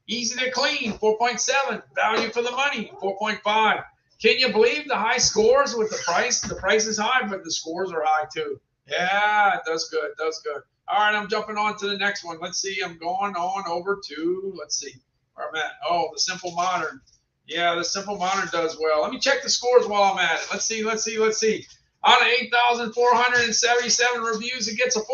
Easy to clean, 4.7. Value for the money, 4.5. Can you believe the high scores with the price? The price is high, but the scores are high too. Yeah, it does good. All right, I'm jumping on to the next one. Let's see. I'm going on over to, let's see where I'm at. Oh, the Simple Modern. Yeah, the Simple Modern does well. Let me check the scores while I'm at it. Let's see. Out of 8,477 reviews, it gets a 4.8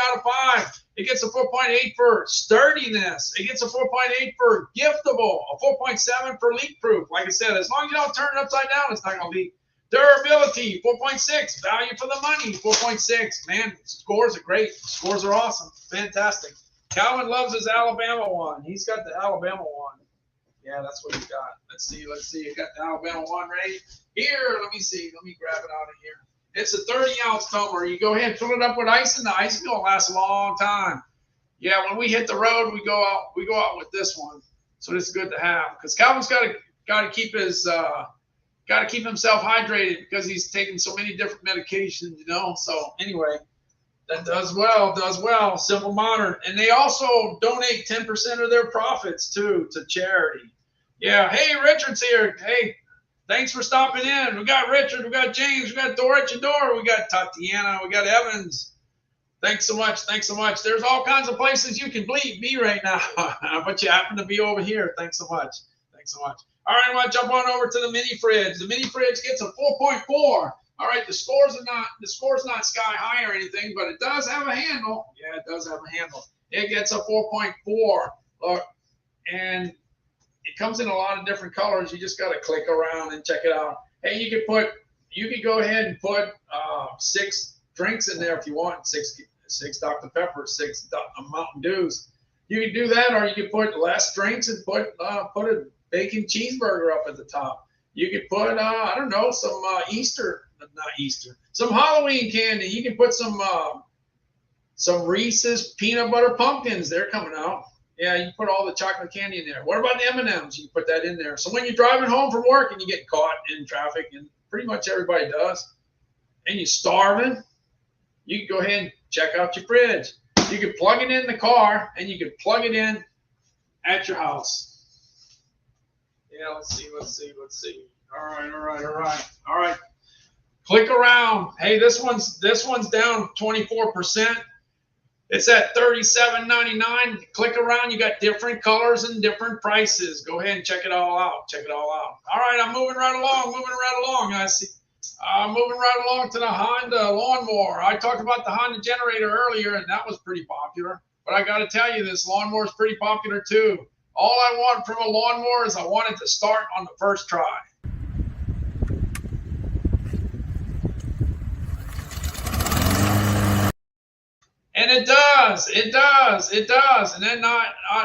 out of 5. It gets a 4.8 for sturdiness. It gets a 4.8 for giftable, a 4.7 for leak proof. Like I said, as long as you don't turn it upside down, it's not going to leak. Durability, 4.6. Value for the money, 4.6. Man, scores are great. Scores are awesome. Fantastic. Calvin loves his Alabama one. He's got the Alabama one. Yeah, that's what he's got. Let's see. You got the Alabama one right here. Let me see. Let me grab it out of here. It's a 30-ounce tumbler. You go ahead and fill it up with ice, and the ice is gonna last a long time. Yeah, when we hit the road, we go out with this one. So it's good to have because Calvin's got to keep himself hydrated because he's taking so many different medications, you know. So anyway, that does well. Simple Modern, and they also donate 10% of their profits too to charity. Yeah. Hey, Richard's here. Hey. Thanks for stopping in. We got Richard, we got James, we got Dorich and Dora, we got Tatiana, we got Evans. Thanks so much. There's all kinds of places you can be right now, but you happen to be over here. Thanks so much. All right, I'm going to jump on over to the mini fridge. The mini fridge gets a 4.4. All right, the score's not sky high or anything, but it does have a handle. Yeah, it does have a handle. it gets a 4.4. Look, and it comes in a lot of different colors. You just got to click around and check it out. Hey, you could go ahead and put 6 drinks in there if you want. Six Dr. Peppers, 6 Mountain Dews. You can do that, or you can put less drinks and put a bacon cheeseburger up at the top. You could put I don't know, some some Halloween candy. You can put some Reese's peanut butter pumpkins. They're coming out. Yeah, you put all the chocolate candy in there. What about the M&Ms? You can put that in there. So when you're driving home from work and you get caught in traffic, and pretty much everybody does, and you're starving, you can go ahead and check out your fridge. You can plug it in the car, and you can plug it in at your house. Yeah, let's see. All right. Click around. Hey, this one's down 24%. It's at $37.99. Click around. You got different colors and different prices. Go ahead and check it all out. All right, I'm moving right along. I see. Moving right along to the Honda lawnmower. I talked about the Honda generator earlier, and that was pretty popular. But I got to tell you, this lawnmower is pretty popular too. All I want from a lawnmower is I want it to start on the first try. And it does. And then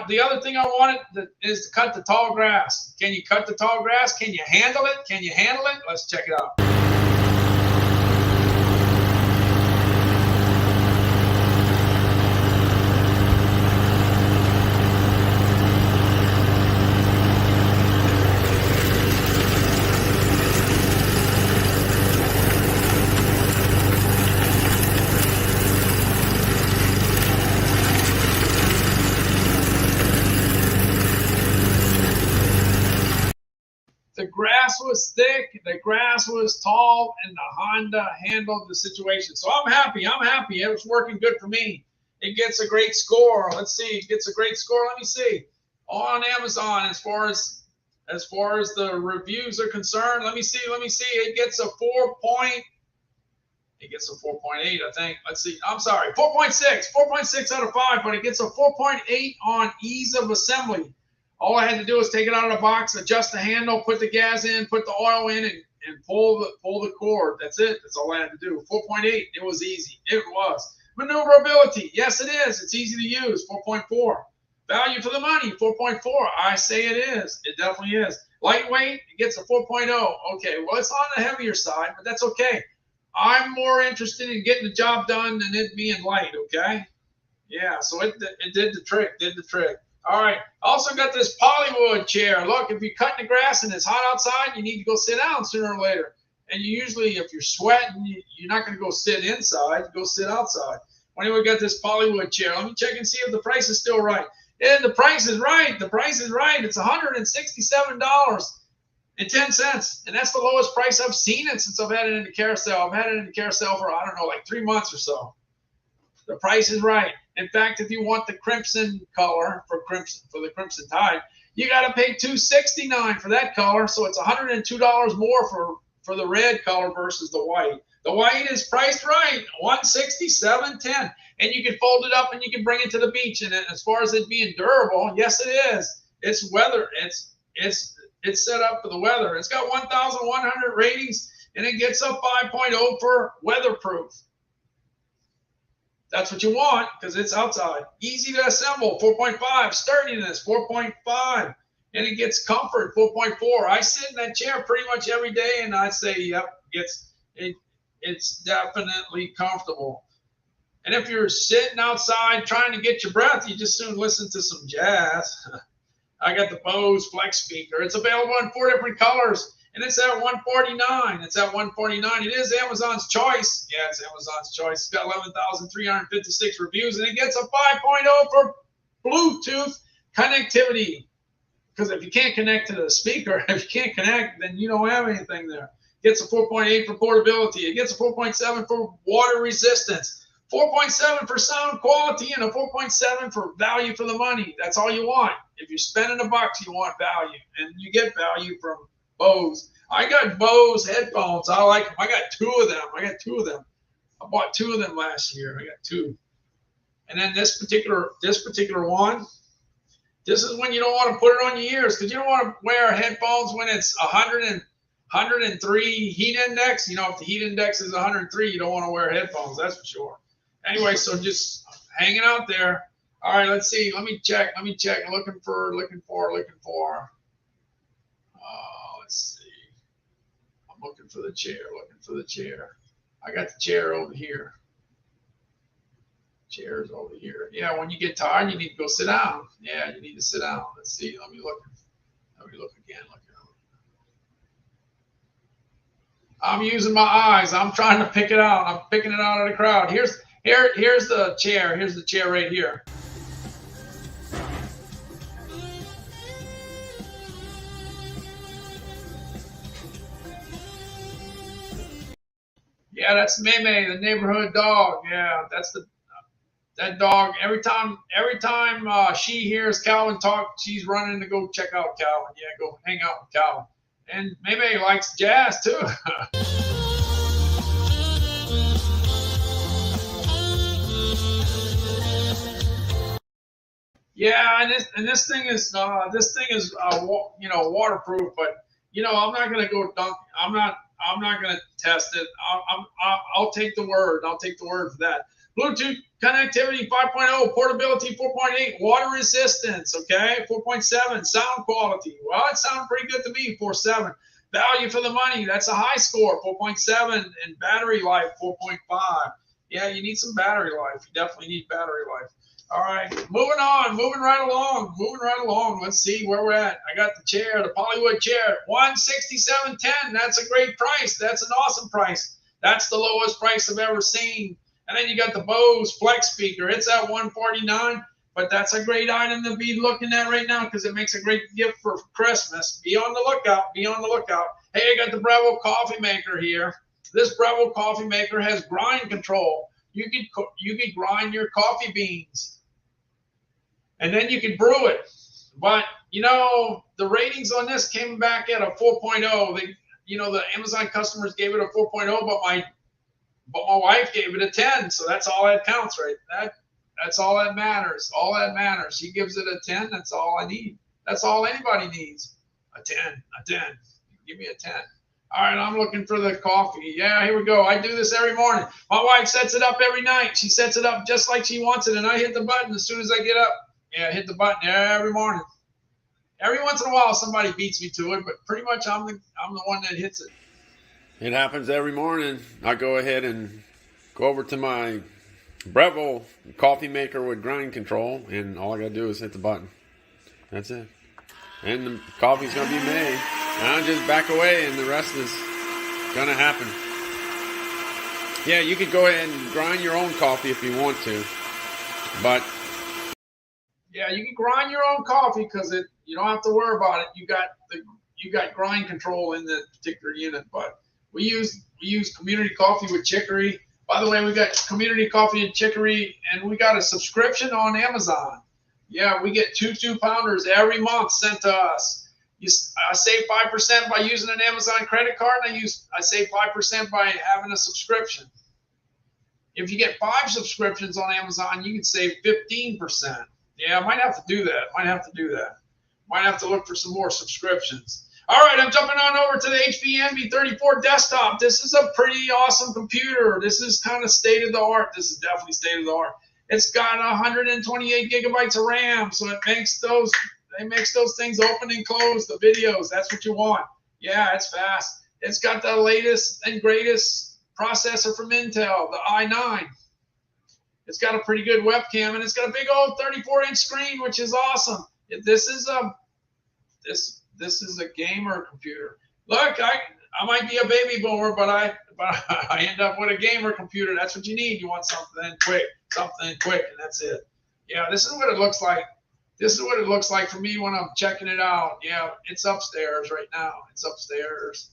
the other thing I wanted is to cut the tall grass. Can you cut the tall grass? Can you handle it? Let's check it out. The grass was thick, the grass was tall, and the Honda handled the situation. So I'm happy. It was working good for me. It gets a great score. Let's see. It gets a great score. Let me see. On Amazon, as far as the reviews are concerned, let me see. It gets a 4.8, I think. Let's see. I'm sorry. 4.6 out of 5, but it gets a 4.8 on ease of assembly. All I had to do was take it out of the box, adjust the handle, put the gas in, put the oil in, and pull the cord. That's it. That's all I had to do. 4.8. It was easy. It was. Maneuverability. Yes, it is. It's easy to use. 4.4. Value for the money. 4.4. I say it is. It definitely is. Lightweight. It gets a 4.0. Okay. Well, it's on the heavier side, but that's okay. I'm more interested in getting the job done than it being light. Okay. Yeah. So it did the trick. All right. Also got this polywood chair. Look, if you're cutting the grass and it's hot outside, you need to go sit down sooner or later. And you usually, if you're sweating, you're not going to go sit inside. You go sit outside. Anyway, we got this polywood chair. Let me check and see if the price is still right. And the price is right. It's $167.10. And that's the lowest price I've seen it since I've had it in the carousel. I've had it in the carousel for, I don't know, like 3 months or so. The price is right. In fact, if you want the crimson color for the Crimson Tide, you got to pay $269 for that color. So it's $102 more for the red color versus the white. The white is priced right, $167.10, and you can fold it up and you can bring it to the beach. And as far as it being durable, yes, it is. It's weather. It's set up for the weather. It's got 1,100 ratings, and it gets a 5.0 for weatherproof. That's what you want because it's outside. Easy to assemble, 4.5. Sturdiness, 4.5. And it gets comfort, 4.4. I sit in that chair pretty much every day, and I say, yep, it's definitely comfortable. And if you're sitting outside trying to get your breath, you just soon listen to some jazz. I got the Bose Flex speaker. It's available in 4 different colors. And it's at $149. It is Amazon's choice. Yeah, it's Amazon's choice. It's got 11,356 reviews, and it gets a 5.0 for Bluetooth connectivity. Because if you can't connect to the speaker, then you don't have anything there. It gets a 4.8 for portability. It gets a 4.7 for water resistance. 4.7 for sound quality, and a 4.7 for value for the money. That's all you want. If you're spending $1, you want value, and you get value from Bose. I got Bose headphones. I like them. I got two of them. I bought 2 of them last year. I got 2. And then this particular one, this is when you don't want to put it on your ears, because you don't want to wear headphones when it's 103 heat index. You know, if the heat index is 103, you don't want to wear headphones, that's for sure. Anyway, so just hanging out there. All right, let's see. Let me check. Looking for. Let's see. I'm looking for the chair. I got the chair over here. Chairs over here. Yeah, when you get tired, you need to go sit down. Yeah, you need to sit down. Let's see. Let me look again. I'm using my eyes. I'm trying to pick it out. I'm picking it out of the crowd. Here's the chair. Here's the chair right here. Yeah, that's Meme, the neighborhood dog. Yeah, that dog. Every time she hears Calvin talk, she's running to go check out Calvin. Yeah, go hang out with Calvin. And Meme likes jazz too. Yeah, and this thing is waterproof, but I'm not gonna go dunk. I'm not gonna test it. I'll take the word. I'll take the word for that. Bluetooth connectivity 5.0, portability 4.8, water resistance, okay, 4.7, sound quality. Well, it sounded pretty good to me, 4.7. Value for the money, that's a high score, 4.7, and battery life, 4.5. Yeah, you need some battery life. You definitely need battery life. All right, moving right along. Let's see where we're at. I got the chair, the Polywood chair, $167.10. That's a great price. That's an awesome price. That's the lowest price I've ever seen. And then you got the Bose Flex speaker. It's at $149, but that's a great item to be looking at right now because it makes a great gift for Christmas. Be on the lookout. Hey, I got the Breville coffee maker here. This Breville coffee maker has grind control. You could grind your coffee beans, and then you could brew it. But the ratings on this came back at a 4.0. The Amazon customers gave it a 4.0, but my wife gave it a 10. So that's all that counts, right? That's all that matters. She gives it a 10. That's all I need. That's all anybody needs. A 10. Give me a 10. All right, I'm looking for the coffee. Yeah, here we go. I do this every morning. My wife sets it up every night. She sets it up just like she wants it, and I hit the button as soon as I get up. Yeah, I hit the button every morning. Every once in a while, somebody beats me to it, but pretty much I'm the one that hits it. It happens every morning. I go ahead and go over to my Breville coffee maker with grind control, and all I got to do is hit the button. That's it. And the coffee's going to be made. And I'll just back away, and the rest is going to happen. Yeah, you could go ahead and grind your own coffee if you want to. But yeah, you can grind your own coffee because you don't have to worry about it. You got grind control in the particular unit. But we use Community Coffee with Chicory. By the way, we got Community Coffee and Chicory, and we got a subscription on Amazon. Yeah, we get 2 2-pounders every month sent to us. I save 5% by using an Amazon credit card, and I save 5% by having a subscription. If you get 5 subscriptions on Amazon, you can save 15%. Yeah, I might have to do that. Might have to look for some more subscriptions. All right, I'm jumping on over to the HP Envy 34 desktop. This is a pretty awesome computer. This is kind of state of the art. This is definitely state of the art. It's got 128 gigabytes of RAM, so it makes those things open and close, the videos. That's what you want. Yeah, it's fast. It's got the latest and greatest processor from Intel, the i9. It's got a pretty good webcam, and it's got a big old 34-inch screen, which is awesome. This is a gamer computer. Look, I might be a baby boomer, but I end up with a gamer computer. That's what you need. You want something quick, and that's it. Yeah, this is what it looks like. This is what it looks like for me when I'm checking it out. Yeah, it's upstairs right now. It's upstairs.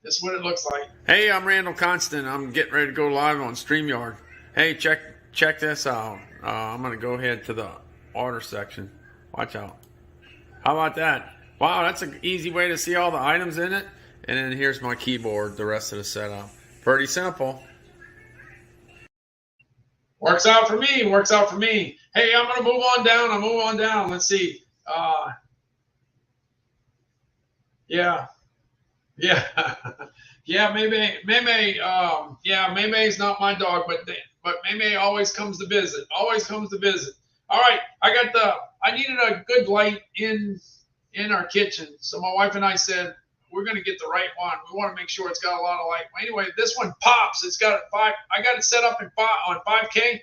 This is what it looks like. Hey, I'm Randall Constant. I'm getting ready to go live on StreamYard. Hey, check this out. I'm going to go ahead to the order section. Watch out. How about that? Wow, that's an easy way to see all the items in it. And then here's my keyboard, the rest of the setup. Pretty simple. Works out for me. Works out for me. Hey, I'm gonna move on down. I'll move on down. Let's see. Yeah. Yeah, Maymay, yeah, Maymay's not my dog, but Maymay always comes to visit. Always comes to visit. All right, I needed a good light in our kitchen, so my wife and I said we're gonna get the right one. We want to make sure it's got a lot of light. Anyway, this one pops. It's got I got it set up on 5K.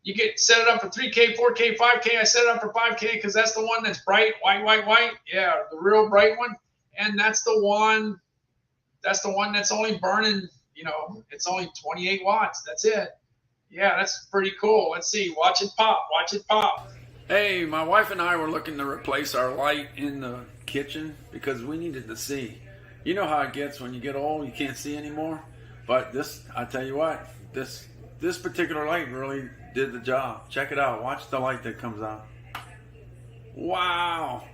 You get set it up for 3K, 4K, 5K. I set it up for 5K because that's the one that's bright, white. Yeah, the real bright one. And that's the one that's only burning, it's only 28 watts. That's it. Yeah, that's pretty cool. Let's see. Watch it pop. Watch it pop. Hey, my wife and I were looking to replace our light in the kitchen because we needed to see. You know how it gets when you get old, you can't see anymore. But I tell you what, this particular light really did the job. Check it out. Watch the light that comes out. Wow.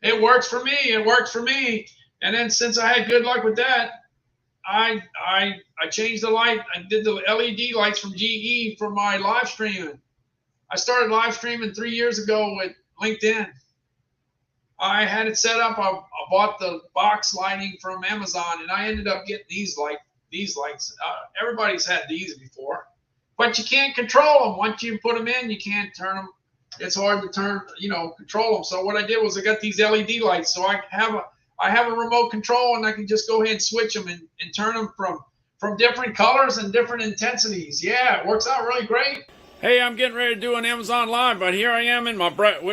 It works for me. It works for me. And then since I had good luck with that, I changed the light. I did the LED lights from GE for my live streaming. I started live streaming 3 years ago with LinkedIn. I had it set up. I bought the box lighting from Amazon, and I ended up getting these lights. Everybody's had these before, but you can't control them. Once you put them in, you can't turn them. It's hard to control them. So what I did was I got these LED lights. So I have a remote control, and I can just go ahead and switch them and turn them from different colors and different intensities. Yeah, it works out really great. Hey, I'm getting ready to do an Amazon Live, but here I am with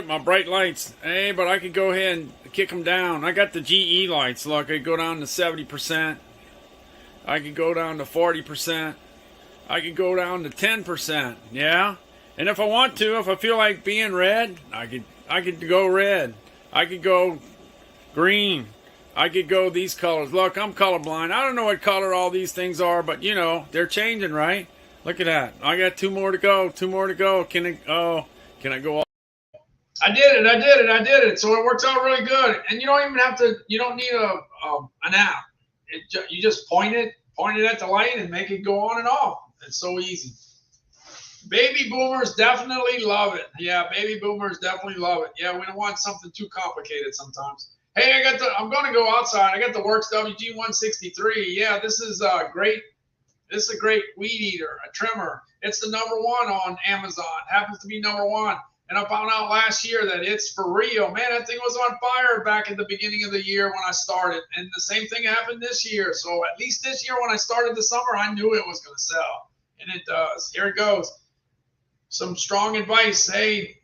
my bright lights. Hey, but I could go ahead and kick them down. I got the GE lights. Look, I could go down to 70%. I could go down to 40%. I could go down to 10%. Yeah. And if I want to, if I feel like being red, I could go red. I could go green. I could go these colors. Look, I'm colorblind. I don't know what color all these things are, but they're changing, right? Look at that. I got 2 more to go. 2 more to go. Can I go all? I did it. So it works out really good. And you don't even have to, you don't need an app. You just point it at the light and make it go on and off. It's so easy. Baby boomers definitely love it. Yeah, baby boomers definitely love it. Yeah, we don't want something too complicated sometimes. Hey, I'm going to go outside. I got the Works WG163. Yeah, this is great. This is a great weed eater, a trimmer. It's the #1 on Amazon. Happens to be #1. And I found out last year that it's for real. Man, that thing was on fire back at the beginning of the year when I started. And the same thing happened this year. So at least this year when I started the summer, I knew it was going to sell. And it does. Here it goes. Some strong advice. Hey,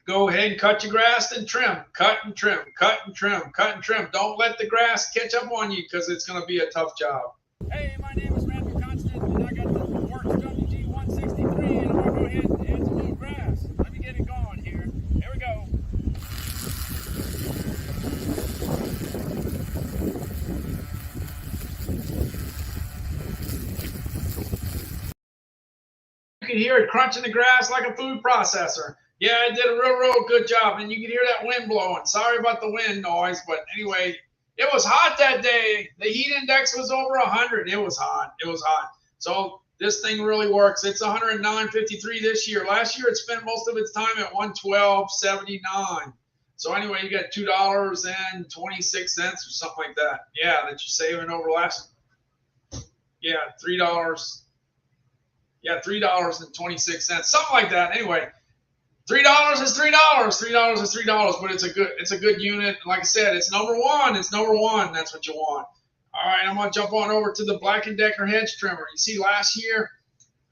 go ahead and cut your grass and trim. Cut and trim. Cut and trim. Cut and trim. Don't let the grass catch up on you because it's going to be a tough job. Hey, my name is Randall Constant, and I got the Works WG163, and I'm going to go ahead and add some little grass. Let me get it going here. Here we go. You can hear it crunching the grass like a food processor. Yeah, it did a real good job. And you can hear that wind blowing. Sorry about the wind noise, but anyway, it was hot that day. The heat index was over 100. It was hot. It was hot. So this thing really works. It's 109.53 this year. Last year, it spent most of its time at 112.79. So anyway, you got $2.26 or something like that. Yeah, that you're saving over last. Yeah, $3. Yeah, $3.26, something like that. Anyway, $3 is $3. $3 is $3, but it's a good unit. Like I said, it's #1. It's #1. That's what you want. All right, I'm gonna jump on over to the Black & Decker hedge trimmer. You see, last year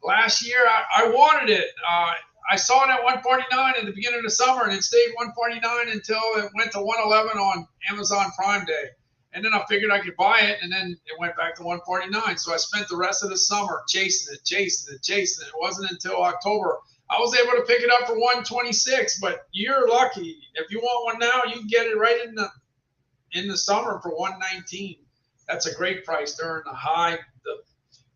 I wanted it. I saw it at 149 at the beginning of the summer, and it stayed 149 until it went to 111 on Amazon Prime Day. And then I figured I could buy it, and then it went back to 149. So I spent the rest of the summer chasing it. It wasn't until October I was able to pick it up for 126. But you're lucky. If you want one now, you can get it right in the summer for 119. That's a great price during the high.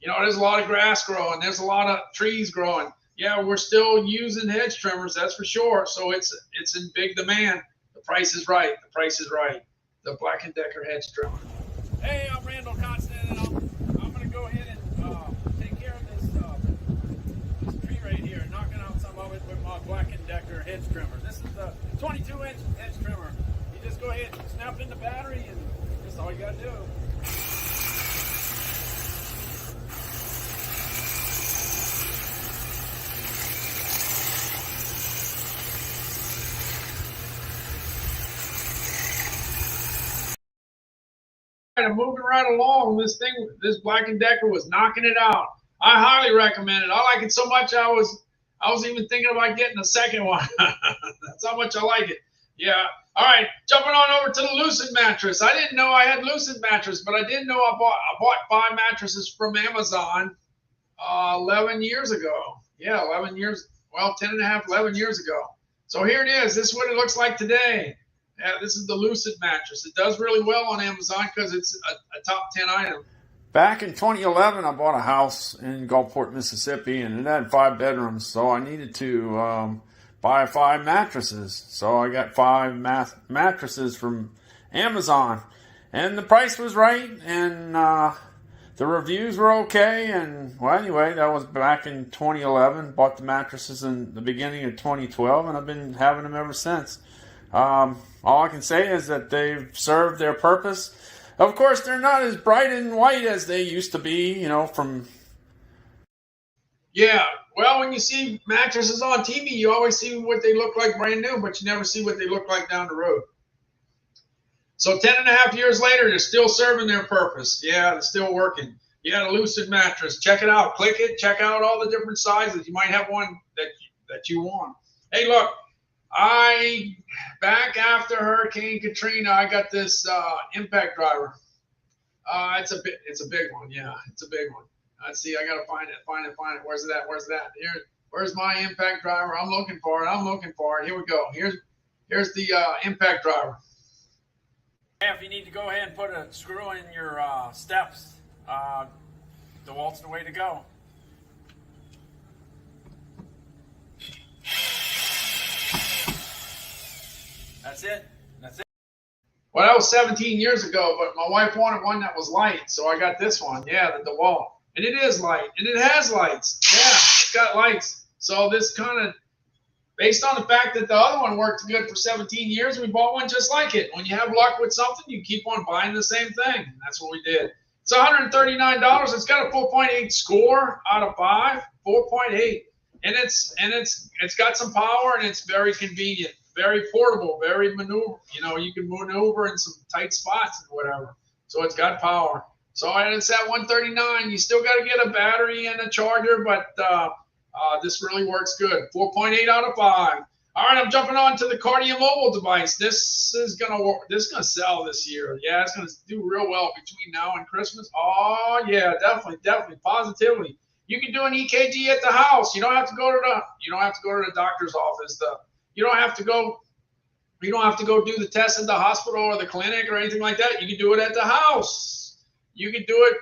There's a lot of grass growing. There's a lot of trees growing. Yeah, we're still using hedge trimmers, that's for sure. So it's in big demand. The price is right. The price is right. The Black & Decker hedge trimmer. Hey, I'm Randall Constant, and I'm going to go ahead and take care of this Black & Decker hedge trimmer. This is the 22-inch hedge trimmer. You just go ahead and snap in the battery, and that's all you got to do. I'm moving right along. This Black & Decker was knocking it out. I highly recommend it. I like it so much I was even thinking about getting a second one. That's how much I like it. Yeah. All right, jumping on over to the Lucid mattress. I didn't know I had Lucid mattress, but I did know I bought 5 mattresses from Amazon 11 years ago. Yeah, 11 years. Well, 10 and a half, 11 years ago. So here it is. This is what it looks like today. Yeah, this is the Lucid mattress. It does really well on Amazon because it's a top 10 item. Back in 2011, I bought a house in Gulfport, Mississippi, and it had 5 bedrooms, so I needed to buy 5 mattresses. So I got 5 mattresses from Amazon, and the price was right, and the reviews were okay. And well, anyway, that was back in 2011. Bought the mattresses in the beginning of 2012, and I've been having them ever since. All I can say is that they've served their purpose. Of course, they're not as bright and white as they used to be, you know, from... Yeah, well, when you see mattresses on TV, you always see what they look like brand new, but you never see what they look like down the road. So 10 and a half years later, they're still serving their purpose. Yeah, they're still working. Yeah, the Lucid mattress. Check it out. Click it. Check out all the different sizes. You might have one that you want. Hey, look. Back after Hurricane Katrina, I got this impact driver. It's a big one. Yeah, it's a big one. Let's see. I gotta find it. Where's it at? Where's my impact driver? I'm looking for it. Here we go. Here's the impact driver. If you need to go ahead and put a screw in your steps, DeWalt's the way to go. That's it. Well, that was 17 years ago, but my wife wanted one that was light, so I got this one. Yeah, the DeWalt. And it is light, and it has lights. Yeah, it's got lights. So this kind of, based on the fact that the other one worked good for 17 years, we bought one just like it. When you have luck with something, you keep on buying the same thing. And that's what we did. It's $139. It's got a 4.8 score out of 5, 4.8. And it's got some power, and it's very convenient. Very portable, very maneuver. You know, you can maneuver in some tight spots and whatever. So it's got power. So it's at $139. You still got to get a battery and a charger, but this really works good. 4.8 out of 5. All right, I'm jumping on to the Cardia mobile device. This is gonna sell this year. Yeah, it's gonna do real well between now and Christmas. Oh yeah, definitely, positively. You can do an EKG at the house. You don't have to go to the doctor's office. You don't have to go do the test at the hospital or the clinic or anything like that. You can do it at the house. You can do it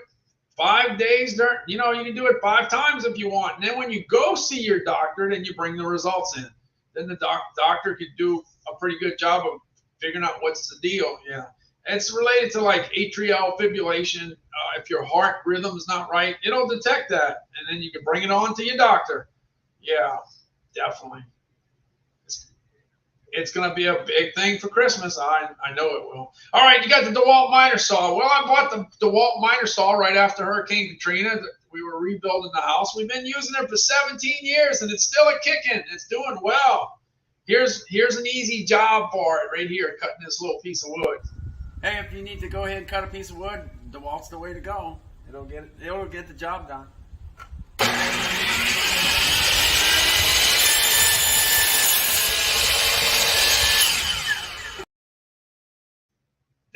5 days you can do it 5 times if you want. And then when you go see your doctor, then you bring the results in. Then the doctor could do a pretty good job of figuring out what's the deal. Yeah. It's related to like atrial fibrillation. If your heart rhythm is not right, it'll detect that. And then you can bring it on to your doctor. Yeah, definitely. It's going to be a big thing for Christmas. I know it will. All right, you got the DeWalt miter saw. Well, I bought the DeWalt miter saw right after Hurricane Katrina. We were rebuilding the house. We've been using it for 17 years, and it's still a kicking. It's doing well. Here's an easy job for it right here, cutting this little piece of wood. Hey, if you need to go ahead and cut a piece of wood, DeWalt's the way to go. It'll get the job done.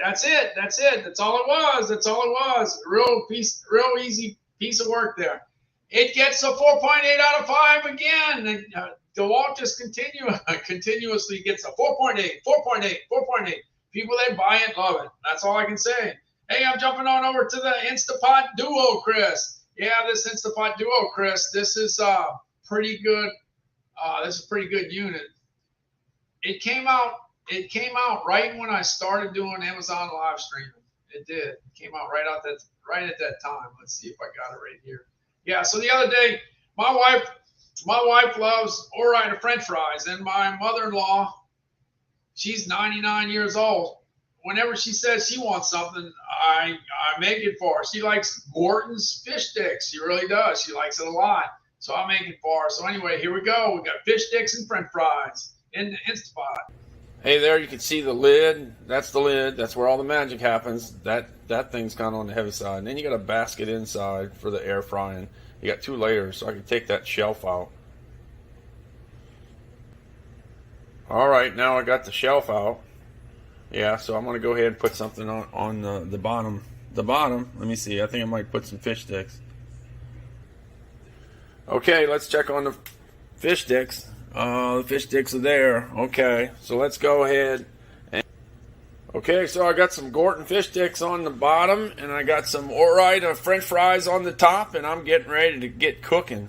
That's it. That's all it was. Real easy piece of work there. It gets a 4.8 out of 5 again. And DeWalt just continuously gets a 4.8. People that buy it love it. That's all I can say. Hey, I'm jumping on over to the Instapot Duo, Chris. Yeah, this Instapot Duo, Chris. This is pretty good. This is a pretty good unit. It came out right when I started doing Amazon live streaming. It did. It came out right at that time. Let's see if I got it right here. Yeah, so the other day, my wife, My wife loves Ore-Ida French fries, and my mother-in-law, she's 99 years old. Whenever she says she wants something, I make it for her. She likes Gorton's fish sticks. She really does. She likes it a lot. So I make it for her. So anyway, here we go. We got fish sticks and French fries in the Instapot. Hey, there you can see the lid. That's the lid. That's where all the magic happens. That thing's kind of on the heavy side. And then you got a basket inside for the air frying. You got 2 layers, so I can take that shelf out. All right, now I got the shelf out. Yeah, so I'm gonna go ahead and put something on the bottom. The bottom. Let me see. I think I might put some fish sticks. Okay, let's check on the fish sticks. The fish sticks are there. Okay, so let's go ahead. Okay, so I got some Gorton fish sticks on the bottom, and I got some Ore-Ida French fries on the top, and I'm getting ready to get cooking.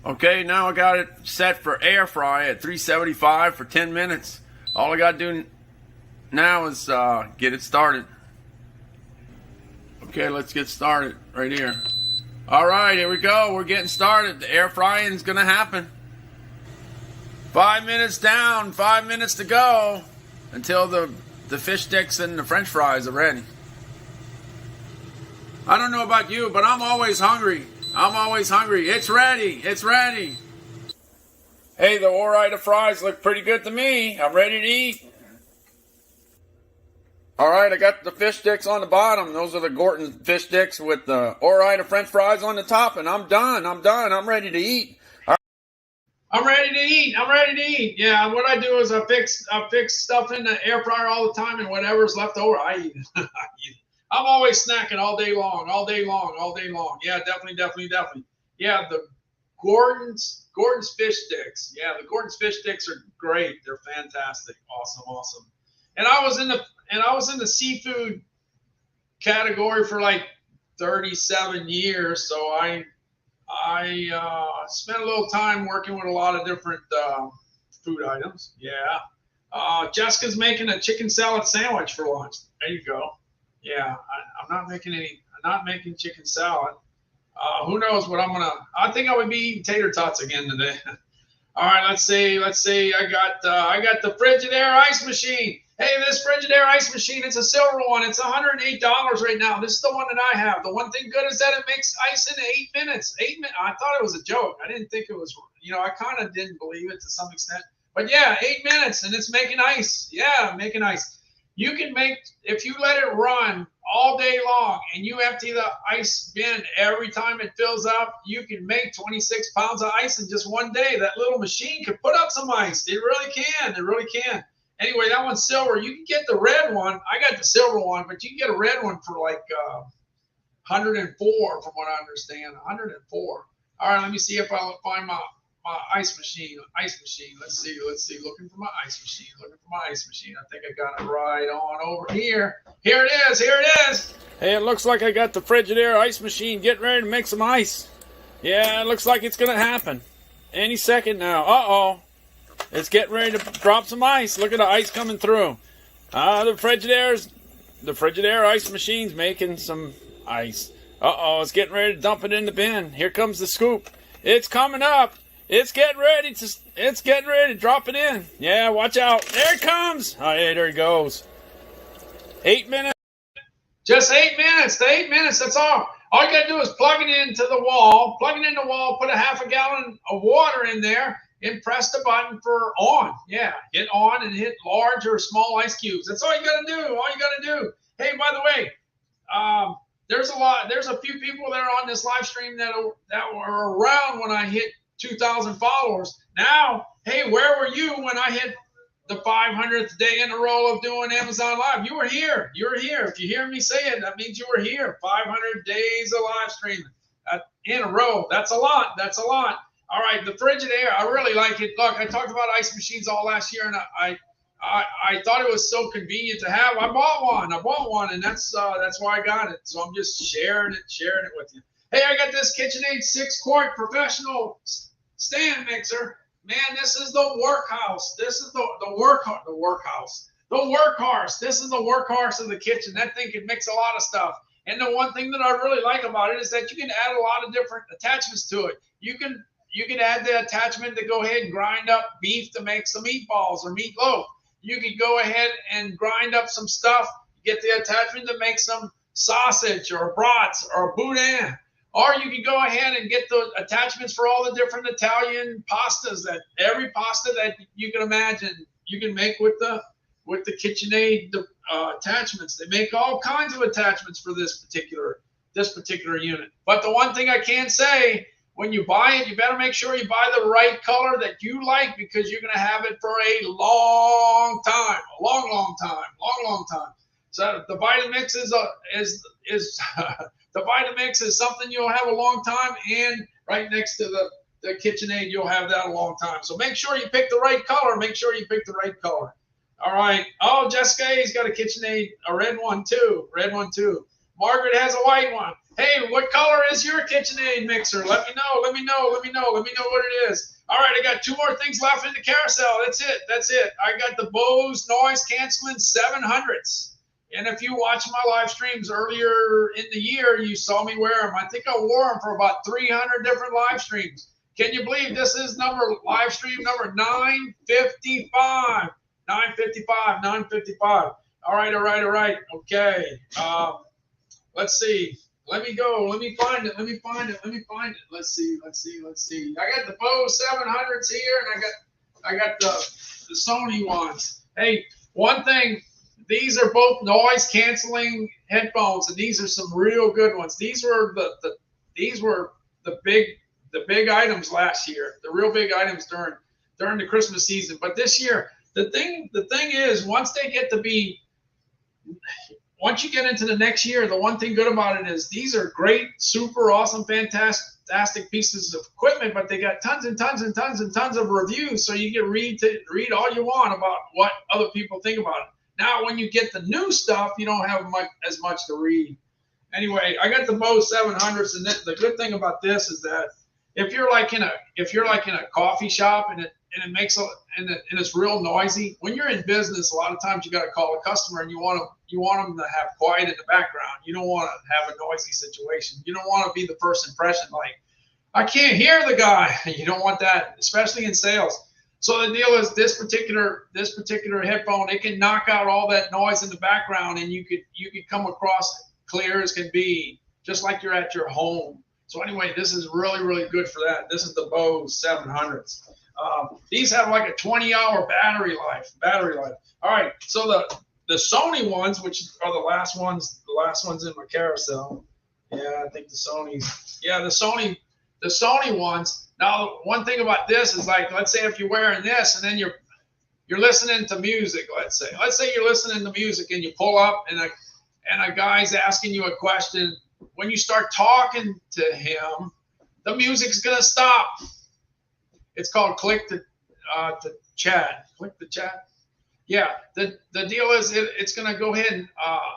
Okay, now I got it set for air fry at 375 for 10 minutes. All I got to do now is get it started. Okay, let's get started right here. All right, here we go. We're getting started. The air frying is going to happen. 5 minutes down, 5 minutes to go until the fish sticks and the French fries are ready. I don't know about you, but I'm always hungry. I'm always hungry. It's ready. It's ready. Hey, the Ore-Ida fries look pretty good to me. I'm ready to eat. All right, I got the fish sticks on the bottom. Those are the Gorton fish sticks with the Ore-Ida French fries on the top, and I'm done. I'm done. I'm ready to eat. I'm ready to eat. I'm ready to eat. Yeah, what I do is I fix stuff in the air fryer all the time, and whatever's left over, I eat it. I'm always snacking all day long, all day long, all day long. Yeah, definitely. Yeah, the Gordon's fish sticks. Yeah, the Gordon's fish sticks are great. They're fantastic. Awesome. And I was in the seafood category for like 37 years, so I spent a little time working with a lot of different food items. Yeah. Jessica's making a chicken salad sandwich for lunch. There you go. Yeah, I'm not making chicken salad. Who knows what I think I would be eating tater tots again today. All right, let's see. I got the Frigidaire ice machine. Hey, this Frigidaire ice machine, it's a silver one. It's $108 right now. This is the one that I have. The one thing good is that it makes ice in 8 minutes. 8 minutes. I thought it was a joke. I didn't think it was, I kind of didn't believe it to some extent. But yeah, 8 minutes, and it's making ice. Yeah, making ice. You can make, if you let it run all day long and you empty the ice bin every time it fills up, you can make 26 pounds of ice in just one day. That little machine can put up some ice. It really can. It really can. Anyway, that one's silver. You can get the red one. I got the silver one, but you can get a red one for like 104 from what I understand. 104. All right, let me see if I'll find my ice machine. Let's see. Looking for my ice machine. I think I got it right on over here. Here it is. Hey, it looks like I got the Frigidaire ice machine getting ready to make some ice. Yeah, it looks like it's going to happen any second now. Uh-oh. It's getting ready to drop some ice. Look at the ice coming through. The Frigidaire ice machine's making some ice. Uh-oh, it's getting ready to dump it in the bin. Here comes the scoop. It's coming up. It's getting ready to drop it in. Yeah, watch out. There it comes. Oh, yeah, there it goes. 8 minutes. Just 8 minutes. The 8 minutes, that's all. All you got to do is plug it into the wall. Put a half a gallon of water in there, and press the button for on. Yeah, hit on and hit large or small ice cubes. That's all you got to do. Hey, by the way, there's a few people that are on this live stream that were around when I hit 2,000 followers. Now, hey, where were you when I hit the 500th day in a row of doing Amazon Live? You were here. If you hear me say it, that means you were here. 500 days of live streaming in a row. That's a lot. All right, the Frigidaire, I really like it. Look, I talked about ice machines all last year, and I thought it was so convenient to have. I bought one, and that's why I got it. So I'm just sharing it with you. Hey, I got this KitchenAid 6-quart professional stand mixer. Man, this is the workhorse. This is the workhorse. This is the workhorse of the kitchen. That thing can mix a lot of stuff. And the one thing that I really like about it is that you can add a lot of different attachments to it. You can add the attachment to go ahead and grind up beef to make some meatballs or meatloaf. You can go ahead and grind up some stuff, get the attachment to make some sausage or brats or boudin. Or you can go ahead and get the attachments for all the different Italian pastas, that every pasta that you can imagine you can make with the KitchenAid attachments. They make all kinds of attachments for this particular unit. But the one thing I can say, when you buy it, you better make sure you buy the right color that you like, because you're going to have it for a long time, a long time. So the Vitamix is the Vitamix is something you'll have a long time, and right next to the KitchenAid, you'll have that a long time. So make sure you pick the right color. All right. Oh, Jessica A's got a KitchenAid, a red one too. Margaret has a white one. Hey, what color is your KitchenAid mixer? Let me know what it is. All right, I got two more things left in the carousel. That's it. I got the Bose noise canceling 700s. And if you watch my live streams earlier in the year, you saw me wear them. I think I wore them for about 300 different live streams. Can you believe this is live stream number 955? 955. All right. Okay. Let's see. Let me go. Let me find it. Let's see. I got the Bose 700s here, and I got the Sony ones. Hey, one thing. These are both noise canceling headphones, and these are some real good ones. These were the big items last year, the real big items during the Christmas season. But this year, the thing is, once you get into the next year, the one thing good about it is these are great, super awesome, fantastic pieces of equipment, but they got tons and tons of reviews, so you can read all you want about what other people think about it. Now, when you get the new stuff, you don't have as much to read. Anyway, I got the Bose 700s, and the good thing about this is that if you're like in a coffee shop and it's real noisy, when you're in business, a lot of times you got to call a customer and you want them to have quiet in the background. You don't want to have a noisy situation. You don't want to be the first impression like, I can't hear the guy. You don't want that, especially in sales. So the deal is this particular headphone, it can knock out all that noise in the background, and you could come across clear as can be, just like you're at your home. So anyway, this is really good for that. This is the Bose 700s. These have like a 20-hour battery life. All right, so the Sony ones, which are the last ones in my carousel. Yeah, I think the Sonys. Yeah, the Sony ones. Now, one thing about this is, like, let's say if you're wearing this and then you're listening to music, let's say you're listening to music and you pull up and a guy's asking you a question. When you start talking to him, the music's gonna stop. It's called click to chat. Click the chat. Yeah, the deal is it's gonna go ahead and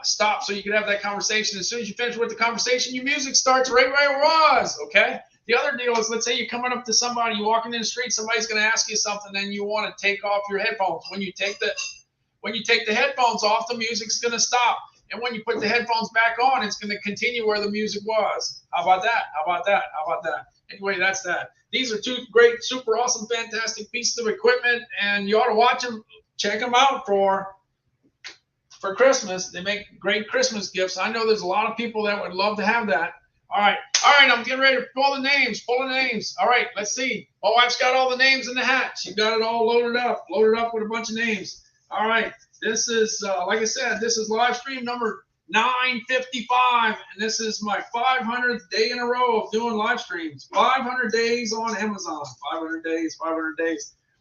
stop, so you can have that conversation. As soon as you finish with the conversation, your music starts right where it was. Okay. The other deal is, let's say you're coming up to somebody, you're walking in the street, somebody's going to ask you something, and you want to take off your headphones. When you take the headphones off, the music's going to stop. And when you put the headphones back on, it's going to continue where the music was. How about that? Anyway, that's that. These are two great, super awesome, fantastic pieces of equipment, and you ought to watch them, check them out for Christmas. They make great Christmas gifts. I know there's a lot of people that would love to have that. All right, I'm getting ready to pull the names. All right, let's see. My wife's got all the names in the hat. She got it all loaded up with a bunch of names. All right, this is, like I said, this is live stream number 955, and this is my 500th day in a row of doing live streams. 500 days on Amazon. 500 days. All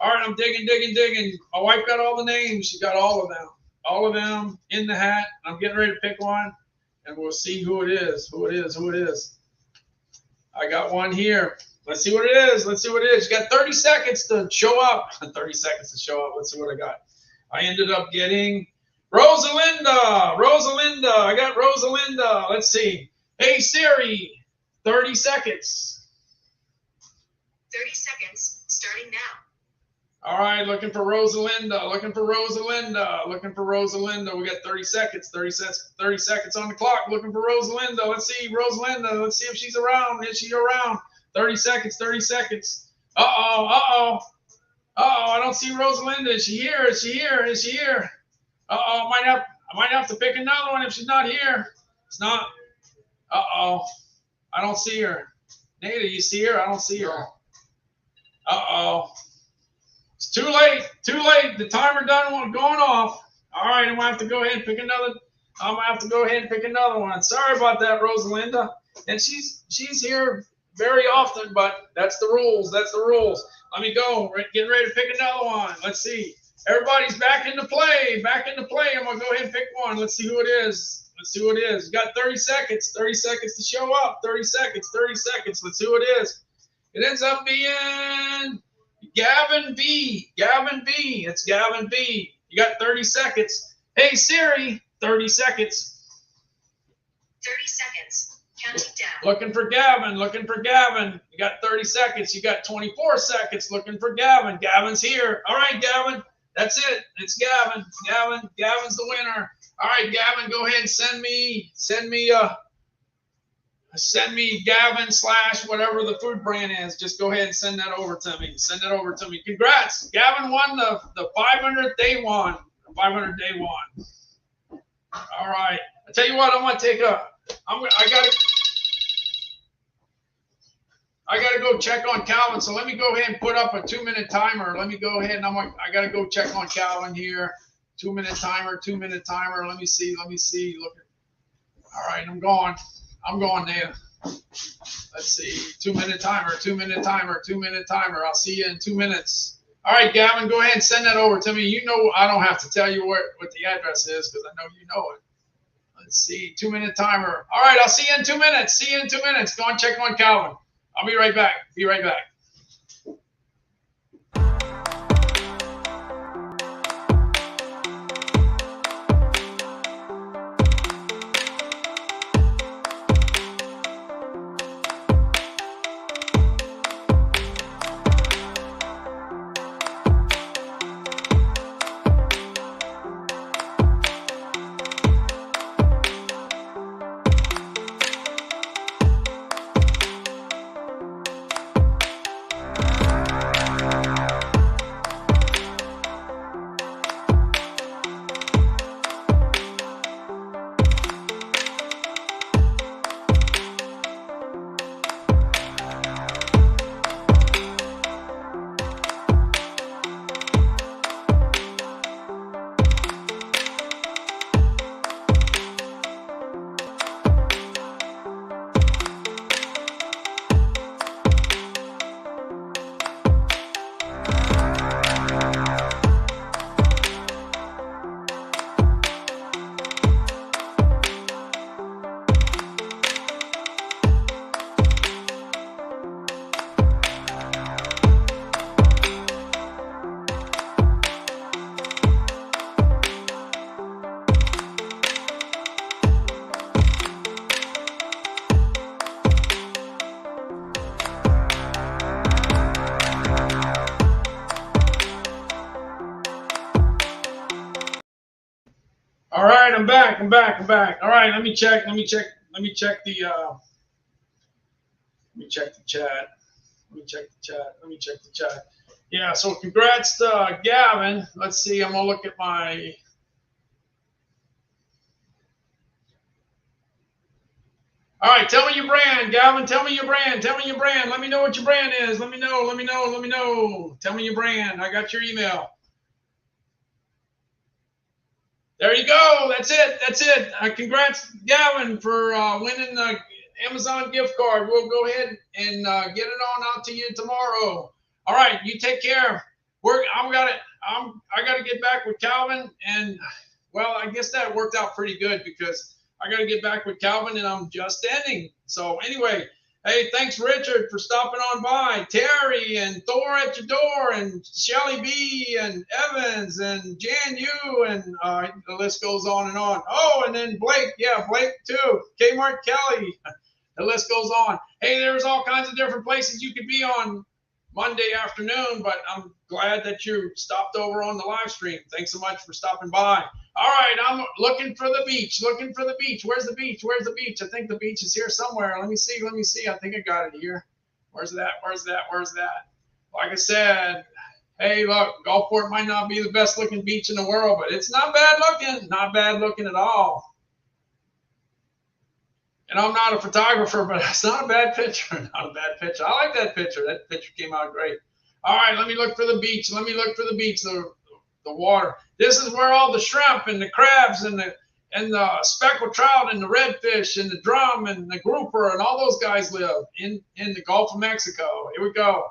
right, I'm digging. My wife got all the names. She got all of them in the hat. I'm getting ready to pick one. And we'll see who it is. I got one here. Let's see what it is. You got 30 seconds to show up. 30 seconds to show up. Let's see what I got. I ended up getting Rosalinda. I got Rosalinda. Let's see. Hey, Siri. 30 seconds. 30 seconds starting now. All right, looking for Rosalinda, looking for Rosalinda, looking for Rosalinda. We got 30 seconds, 30 seconds on the clock. Looking for Rosalinda. Let's see, Rosalinda. Let's see if she's around. Is she around? 30 seconds, 30 seconds. Uh-oh, uh-oh. Uh-oh, I don't see Rosalinda. Is she here? Is she here? Is she here? Uh-oh, I might have to pick another one if she's not here. It's not. Uh-oh. I don't see her. Nada, you see her? I don't see her. Uh-oh. It's too late. Too late. The timer done going off. All right, I'm gonna have to go ahead and pick another. I'm gonna have to go ahead and pick another one. Sorry about that, Rosalinda. And she's here very often, but that's the rules. That's the rules. Let me go. Getting ready to pick another one. Let's see. Everybody's back into play. Back into play. I'm gonna go ahead and pick one. Let's see who it is. Let's see who it is. You got 30 seconds. 30 seconds to show up. 30 seconds. 30 seconds. Let's see who it is. It ends up being Gavin B. Gavin B. It's Gavin B. You got 30 seconds. Hey Siri, 30 seconds. 30 seconds. Counting down. Looking for Gavin. Looking for Gavin. You got 30 seconds. You got 24 seconds. Looking for Gavin. Gavin's here. All right, Gavin. That's it. It's Gavin. Gavin's the winner. All right, Gavin, go ahead and send me Gavin / whatever the food brand is. Just go ahead and send that over to me. Send it over to me. Congrats. Gavin won the 500th day one. 500 day one. All right. I tell you what, I'm going to take I got to go check on Calvin. So let me go ahead and put up a 2-minute timer. Let me go ahead and I got to go check on Calvin here. 2-minute timer, 2-minute timer. Let me see. Look. All right, I'm going there. Let's see. 2-minute timer, 2-minute timer, 2-minute timer. I'll see you in 2 minutes. All right, Gavin, go ahead and send that over to me. You know I don't have to tell you what the address is because I know you know it. Let's see. 2-minute timer. All right, I'll see you in 2 minutes. See you in 2 minutes. Go and check on Calvin. I'll be right back. Be right back. All right, I'm back. All right, let me check the chat. Let me check the chat. Yeah, so congrats to Gavin. Let's see, I'm gonna look at my All right, tell me your brand, Gavin. Tell me your brand. Let me know what your brand is. Let me know. Tell me your brand. I got your email. There you go. That's it. Congrats, Gavin, for winning the Amazon gift card. We'll go ahead and get it on out to you tomorrow. All right, you take care. I got to get back with Calvin, and well, I guess that worked out pretty good because I got to get back with Calvin, and I'm just ending. So anyway, hey, thanks, Richard, for stopping on by. Terry and Thor at your door, and Shelly B, and Evans, and Jan Yu, and the list goes on and on. Oh, and then Blake. Yeah, Blake too. Kmart Kelly. The list goes on. Hey, there's all kinds of different places you could be on Monday afternoon, but I'm glad that you stopped over on the live stream. Thanks so much for stopping by. All right, I'm looking for the beach, looking for the beach. Where's the beach? Where's the beach? I think the beach is here somewhere. Let me see. I think I got it here. Where's that? Where's that? Like I said, hey, look, Gulfport might not be the best looking beach in the world, but it's not bad looking at all. And I'm not a photographer, but it's not a bad picture. I like that picture. That picture came out great. All right, let me look for the beach. The water. This is where all the shrimp and the crabs and the speckled trout and the redfish and the drum and the grouper and all those guys live in the Gulf of Mexico. Here we go.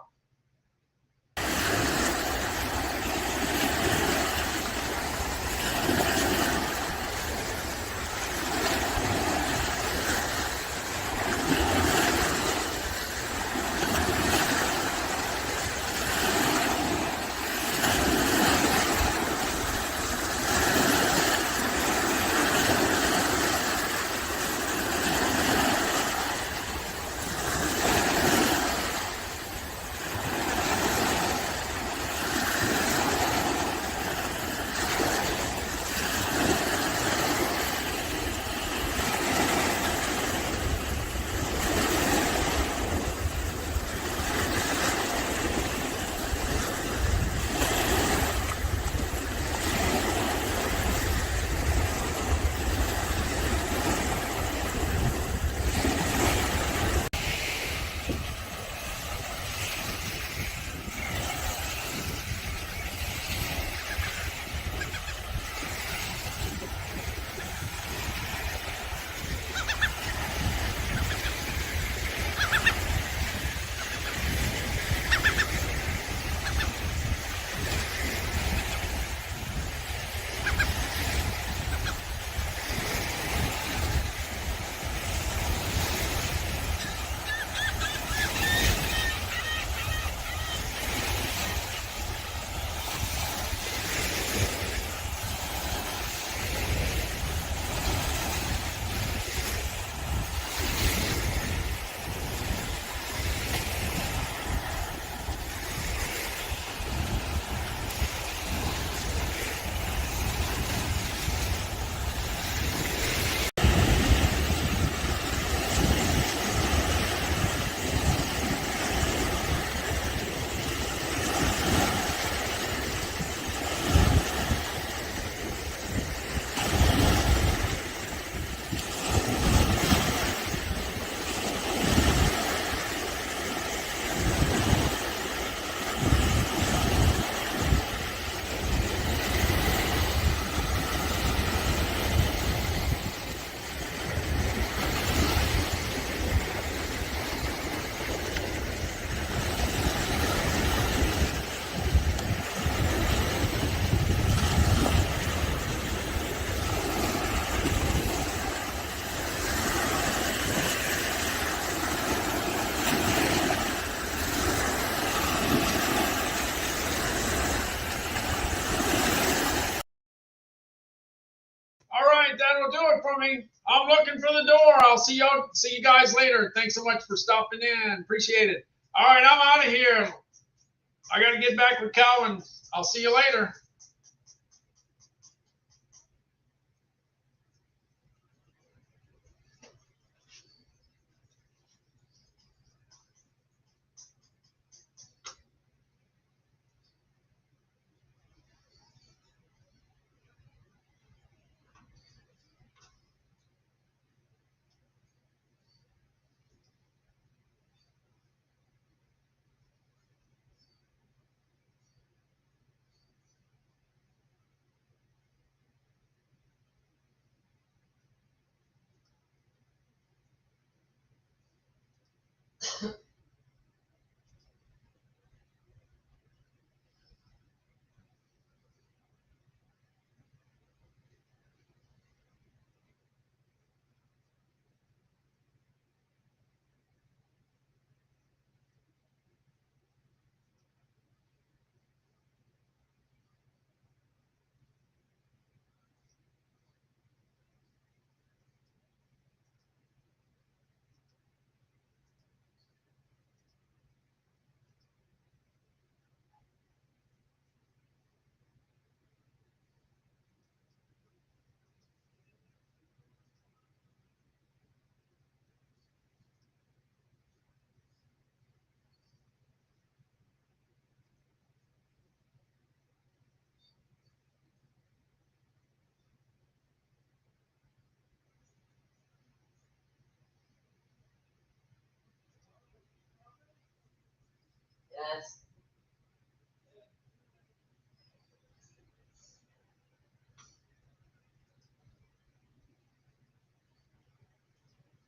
All right, that'll do it for me. I'm looking for the door. I'll see you guys later. Thanks so much for stopping in. Appreciate it. All right, I'm out of here. I got to get back with Calvin. I'll see you later. minutes.